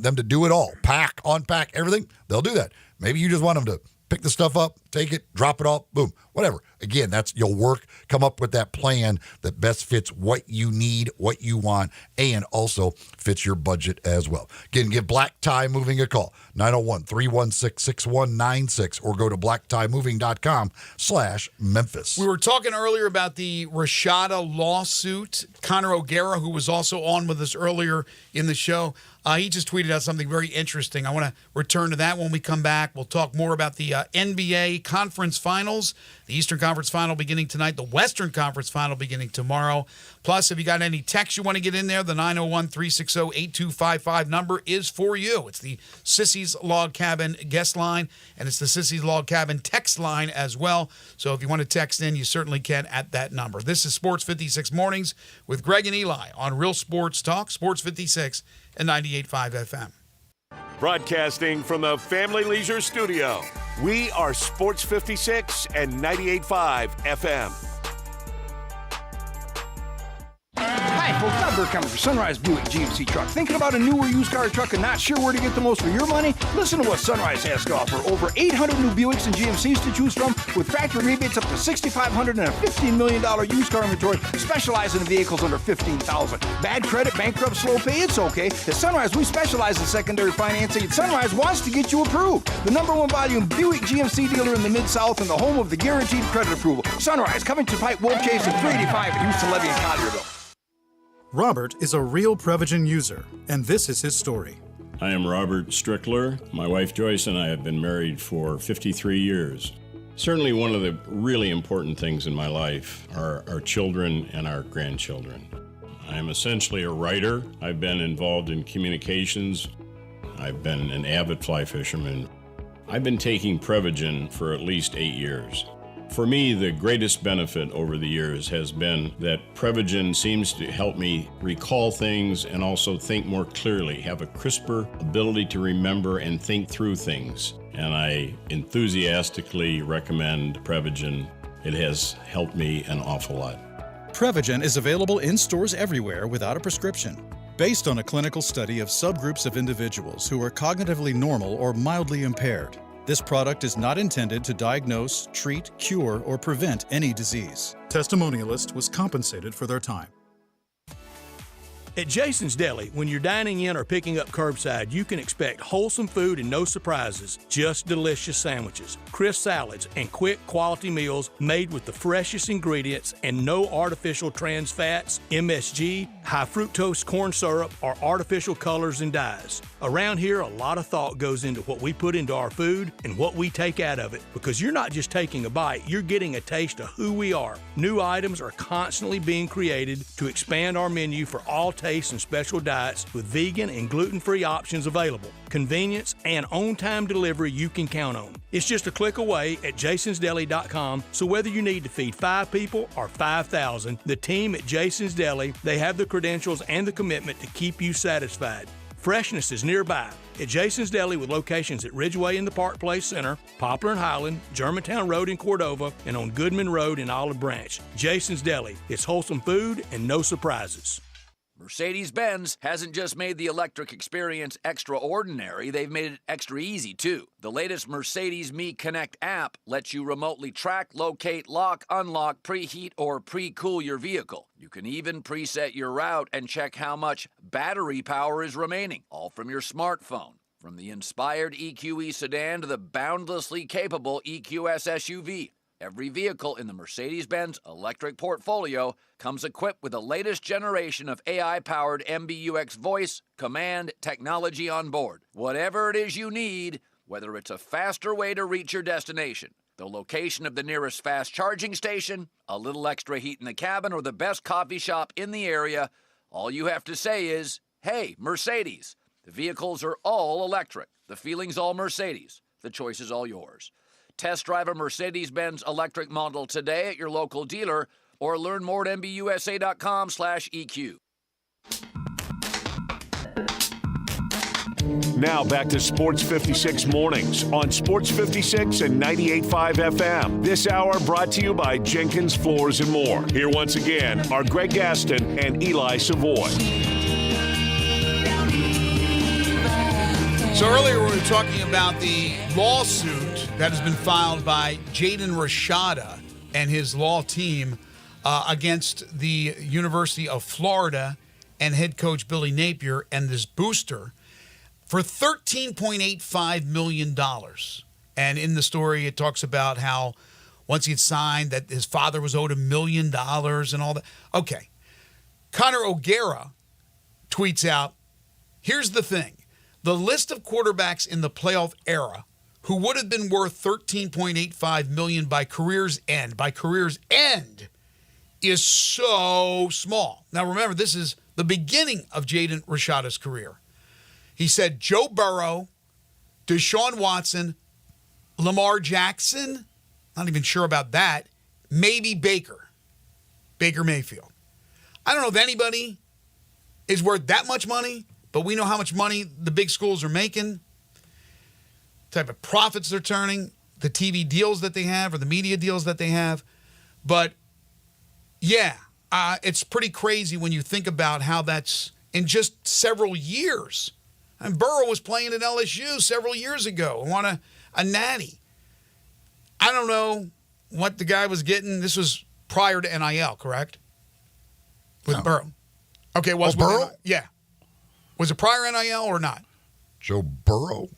them to do it all, pack, unpack, everything, they'll do that. Maybe you just want them to pick the stuff up, take it, drop it off, boom, whatever. Again, you'll come up with that plan that best fits what you need, what you want, and also fits your budget as well. Again, give Black Tie Moving a call, 901-316-6196, or go to blacktiemoving.com/Memphis. We were talking earlier about the Rashada lawsuit. Connor O'Gara, who was also on with us earlier in the show, he just tweeted out something very interesting. I want to return to that when we come back. We'll talk more about the NBA Conference Finals, the Eastern Conference Final beginning tonight, the Western Conference Final beginning tomorrow. Plus, if you got any text you want to get in there, the 901-360-8255 number is for you. It's the Sissy's Log Cabin guest line, and it's the Sissy's Log Cabin text line as well. So if you want to text in, you certainly can at that number. This is Sports 56 Mornings with Greg and Eli on Real Sports Talk, Sports 56 and 98.5 FM. Broadcasting from the Family Leisure Studio, we are Sports 56 and 98.5 FM. Hi, folks. Bob Burkhammer for Sunrise Buick GMC Truck. Thinking about a new or used car truck and not sure where to get the most for your money? Listen to what Sunrise has to offer. Over 800 new Buicks and GMCs to choose from, with factory rebates up to $6,500 and a $15 million used car inventory, specializing in vehicles under $15,000. Bad credit, bankrupt, slow pay, it's okay. At Sunrise, we specialize in secondary financing, and Sunrise wants to get you approved. The #1 volume Buick GMC dealer in the Mid-South and the home of the guaranteed credit approval. Sunrise, Covington Pike, Wolf Chase, and 385 at Houston Levy and Collierville. Robert is a real Prevagen user, and this is his story. I am Robert Strickler. My wife Joyce and I have been married for 53 years. Certainly one of the really important things in my life are our children and our grandchildren. I am essentially a writer. I've been involved in communications. I've been an avid fly fisherman. I've been taking Prevagen for at least 8 years. For me, the greatest benefit over the years has been that Prevagen seems to help me recall things and also think more clearly, have a crisper ability to remember and think through things. And I enthusiastically recommend Prevagen. It has helped me an awful lot. Prevagen is available in stores everywhere without a prescription. Based on a clinical study of subgroups of individuals who are cognitively normal or mildly impaired, this product is not intended to diagnose, treat, cure, or prevent any disease. Testimonialist was compensated for their time. At Jason's Deli, when you're dining in or picking up curbside, you can expect wholesome food and no surprises, just delicious sandwiches, crisp salads, and quick quality meals made with the freshest ingredients and no artificial trans fats, MSG, high fructose corn syrup, or artificial colors and dyes. Around here, a lot of thought goes into what we put into our food and what we take out of it, because you're not just taking a bite, you're getting a taste of who we are. New items are constantly being created to expand our menu for all tastes pace and special diets with vegan and gluten-free options available. Convenience and on-time delivery you can count on. It's just a click away at jasonsdeli.com, so whether you need to feed 5 people or 5,000, the team at Jason's Deli, they have the credentials and the commitment to keep you satisfied. Freshness is nearby at Jason's Deli with locations at Ridgeway in the Park Place Center, Poplar and Highland, Germantown Road in Cordova, and on Goodman Road in Olive Branch. Jason's Deli. It's wholesome food and no surprises. Mercedes-Benz hasn't just made the electric experience extraordinary, they've made it extra easy, too. The latest Mercedes Me Connect app lets you remotely track, locate, lock, unlock, preheat, or pre-cool your vehicle. You can even preset your route and check how much battery power is remaining, all from your smartphone. From the inspired EQE sedan to the boundlessly capable EQS SUV, every vehicle in the Mercedes-Benz electric portfolio comes equipped with the latest generation of AI-powered MBUX voice command technology on board. Whatever it is you need, whether it's a faster way to reach your destination, the location of the nearest fast charging station, a little extra heat in the cabin, or the best coffee shop in the area, all you have to say is, "Hey, Mercedes." The vehicles are all electric. The feeling's all Mercedes. The choice is all yours. Test drive a Mercedes-Benz electric model today at your local dealer or learn more at mbusa.com/EQ. Now back to Sports 56 Mornings on Sports 56 and 98.5 FM. This hour brought to you by Jenkins Floors and More. Here once again are Greg Gaston and Eli Savoy. So earlier we were talking about the lawsuit that has been filed by Jaden Rashada and his law team against the University of Florida and head coach Billy Napier and this booster for $13.85 million. And in the story, it talks about how once he had signed that his father was owed $1 million and all that. Okay. Connor O'Gara tweets out, here's the thing. The list of quarterbacks in the playoff era who would have been worth $13.85 million by career's end, is so small. Now remember, this is the beginning of Jaden Rashada's career. He said Joe Burrow, Deshaun Watson, Lamar Jackson, not even sure about that, maybe Baker Mayfield. I don't know if anybody is worth that much money, but we know how much money the big schools are making, type of profits they're turning, the TV deals that they have or the media deals that they have. But, yeah, it's pretty crazy when you think about how that's in just several years. And Burrow was playing at LSU several years ago and won a natty. I don't know what the guy was getting. This was prior to NIL, correct? With Burrow. Okay, was Burrow? Yeah. Was it prior NIL or not? Joe Burrow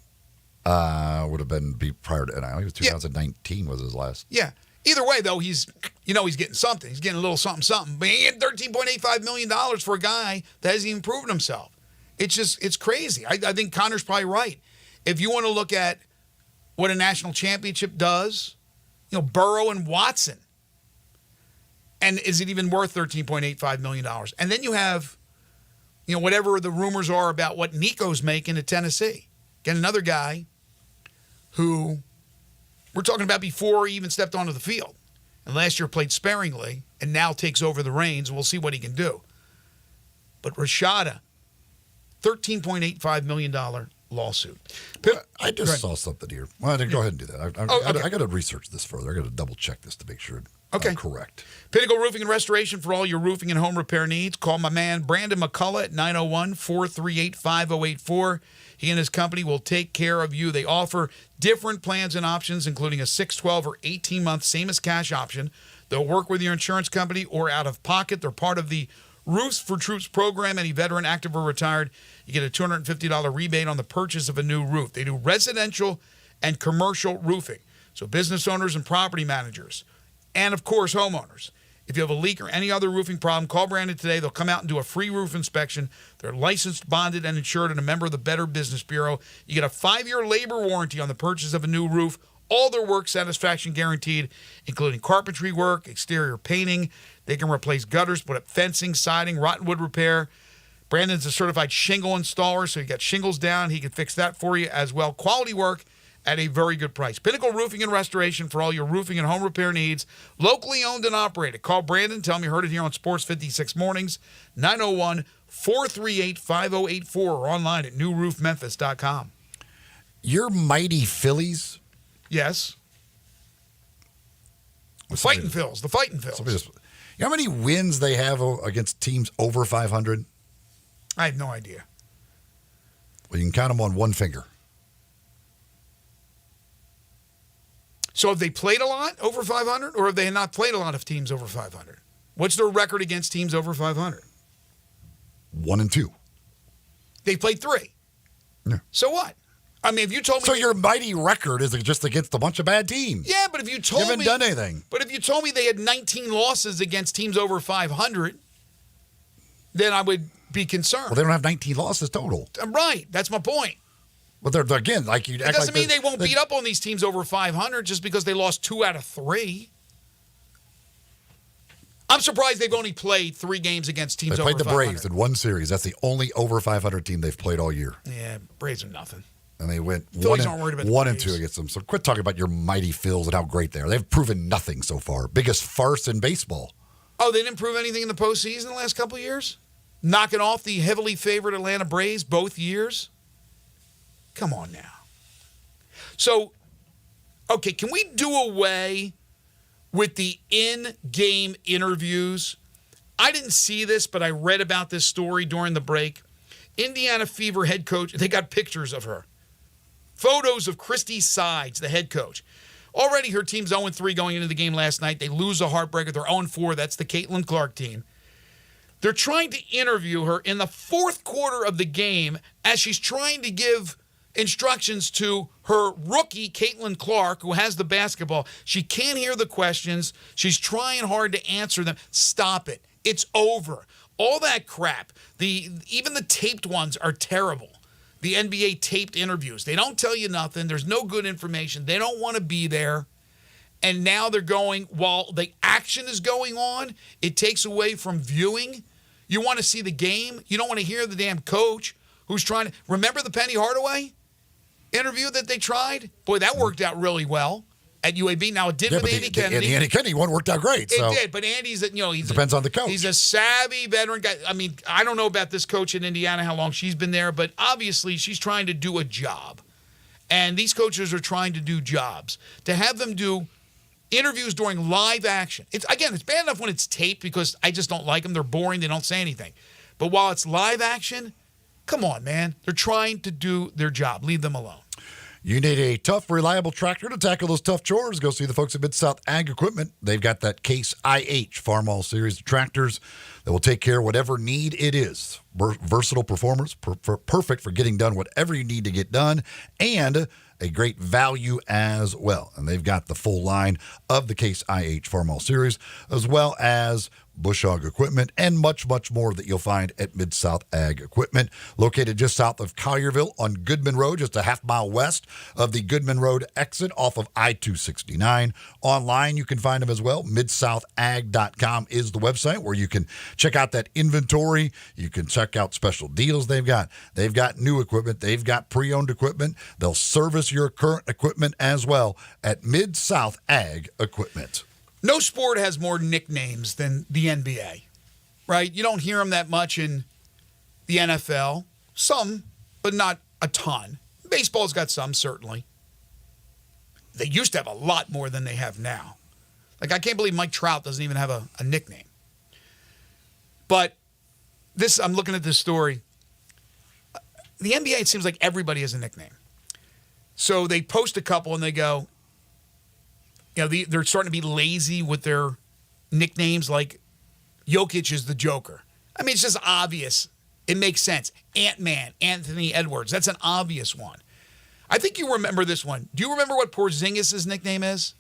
would have been prior to NIL. He was 2019 was his last. Yeah. Either way, though, he's getting something. He's getting a little something. But he had $13.85 million for a guy that hasn't even proven himself. It's crazy. I think Connor's probably right. If you want to look at what a national championship does, Burrow and Watson. And is it even worth $13.85 million? And then you have, whatever the rumors are about what Nico's making at Tennessee. Get another guy who we're talking about before he even stepped onto the field. And last year played sparingly and now takes over the reins. We'll see what he can do. But Rashada, $13.85 million lawsuit. I just saw something here. Well, go ahead and do that. I got to research this further. I got to double check this to make sure it's correct. Pinnacle Roofing and Restoration for all your roofing and home repair needs. Call my man Brandon McCullough at 901-438-5084. He and his company will take care of you. They offer different plans and options, including a 6, 12, or 18-month same-as-cash option. They'll work with your insurance company or out of pocket. They're part of the Roofs for Troops program. Any veteran, active, or retired, you get a $250 rebate on the purchase of a new roof. They do residential and commercial roofing. So business owners and property managers, and, of course, homeowners. If you have a leak or any other roofing problem, call Brandon today. They'll come out and do a free roof inspection. They're licensed, bonded, and insured, and a member of the Better Business Bureau. You get a 5-year labor warranty on the purchase of a new roof. All their work satisfaction guaranteed, including carpentry work, exterior painting. They can replace gutters, put up fencing, siding, rotten wood repair, Brandon's a certified shingle installer, so you got shingles down. He can fix that for you as well. Quality work at a very good price. Pinnacle Roofing and Restoration for all your roofing and home repair needs. Locally owned and operated. Call Brandon. Tell him you heard it here on Sports 56 Mornings. 901-438-5084 or online at newroofmemphis.com. Your mighty Phillies? Yes. The Fighting Phils. You know how many wins they have against teams over 500? I have no idea. Well, you can count them on one finger. So have they played a lot over 500, or have they not played a lot of teams over 500? What's their record against teams over 500? 1-2. They played 3. Yeah. So what? I mean, if you told me... So your mighty record is just against a bunch of bad teams. Yeah, but if you told me... You haven't done anything. But if you told me they had 19 losses against teams over 500, then I would be concerned. Well, they don't have 19 losses total. Right. That's my point. But they're again, like you. It doesn't mean they won't beat up on these teams over 500 just because they lost 2 out of 3. I'm surprised they've only played 3 games against teams over 500. They played the Braves in one series. That's the only over 500 team they've played all year. Yeah, Braves are nothing. And they went Phillies aren't worried about the 1-2 against them. So quit talking about your mighty Phils and how great they are. They've proven nothing so far. Biggest farce in baseball. Oh, they didn't prove anything in the postseason the last couple of years? Knocking off the heavily favored Atlanta Braves both years? Come on now. So, okay, can we do away with the in-game interviews? I didn't see this, but I read about this story during the break. Indiana Fever head coach, they got pictures of her. Photos of Christy Sides, the head coach. Already her team's 0-3 going into the game last night. They lose a heartbreaker. They're 0-4. That's the Caitlin Clark team. They're trying to interview her in the fourth quarter of the game as she's trying to give instructions to her rookie, Caitlin Clark, who has the basketball. She can't hear the questions. She's trying hard to answer them. Stop it. It's over. All that crap, even the taped ones are terrible. The NBA taped interviews. They don't tell you nothing. There's no good information. They don't want to be there. And now they're going, while the action is going on, it takes away from viewing. You want to see the game. You don't want to hear the damn coach who's trying to. Remember the Penny Hardaway interview that they tried? Boy, that worked out really well at UAB. Now, it did with Andy Kennedy. The Andy Kennedy one worked out great. It did, but Andy's, he's depends on the coach. He's a savvy veteran guy. I mean, I don't know about this coach in Indiana, how long she's been there, but obviously she's trying to do a job. And these coaches are trying to do jobs. To have them do interviews during live action. It's bad enough when it's taped because I just don't like them. They're boring. They don't say anything. But while it's live action, come on, man. They're trying to do their job. Leave them alone. You need a tough, reliable tractor to tackle those tough chores. Go see the folks at Mid-South Ag Equipment. They've got that Case IH Farm All Series of tractors that will take care of whatever need it is. Versatile performers, perfect for getting done whatever you need to get done, and a great value as well. And they've got the full line of the Case IH Farm All Series, as well as bush hog equipment, and much, much more that you'll find at Mid-South Ag Equipment, located just south of Collierville on Goodman Road, just a half mile west of the Goodman Road exit off of I-269. Online, you can find them as well. MidSouthAg.com is the website where you can check out that inventory. You can check out special deals they've got. They've got new equipment. They've got pre-owned equipment. They'll service your current equipment as well at Mid-South Ag Equipment. No sport has more nicknames than the NBA, right? You don't hear them that much in the NFL. Some, but not a ton. Baseball's got some, certainly. They used to have a lot more than they have now. Like, I can't believe Mike Trout doesn't even have a nickname. But I'm looking at this story. The NBA, it seems like everybody has a nickname. So they post a couple and they go, they're starting to be lazy with their nicknames, like Jokic is the Joker. I mean, it's just obvious. It makes sense. Ant-Man, Anthony Edwards. That's an obvious one. I think you remember this one. Do you remember what Porzingis' nickname is?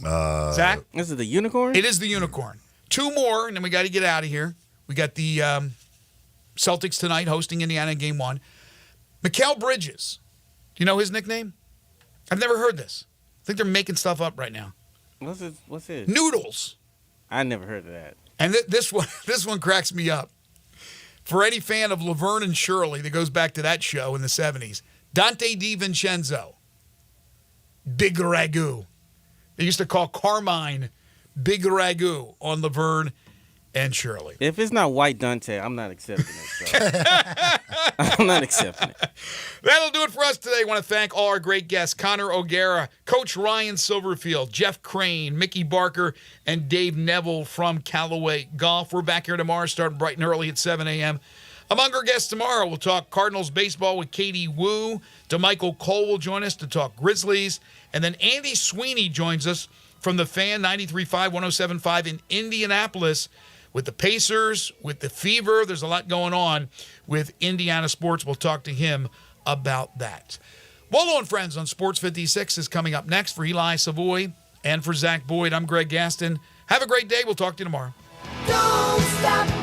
Zach? Is it the Unicorn? It is the Unicorn. 2 more, and then we got to get out of here. We got the Celtics tonight hosting Indiana in Game 1. Mikal Bridges. Do you know his nickname? I've never heard this. I think they're making stuff up right now. What's it? Noodles. I never heard of that. And this one cracks me up. For any fan of Laverne and Shirley that goes back to that show in the 70s, Dante DiVincenzo, Big Ragu. They used to call Carmine Big Ragu on Laverne and Shirley. If it's not White Dante, I'm not accepting it. So. I'm not accepting it. That'll do it for us today. I want to thank all our great guests, Connor O'Gara, Coach Ryan Silverfield, Jeff Crane, Mickey Barker, and Dave Neville from Callaway Golf. We're back here tomorrow, starting bright and early at 7 a.m. Among our guests tomorrow, we'll talk Cardinals baseball with Katie Wu. DeMichael Cole will join us to talk Grizzlies. And then Andy Sweeney joins us from the Fan 93.5, 107.5 in Indianapolis with the Pacers, with the Fever. There's a lot going on with Indiana sports. We'll talk to him about that. Wolo and Friends on Sports 56 is coming up next. For Eli Savoy and for Zach Boyd, I'm Greg Gaston. Have a great day. We'll talk to you tomorrow. Don't stop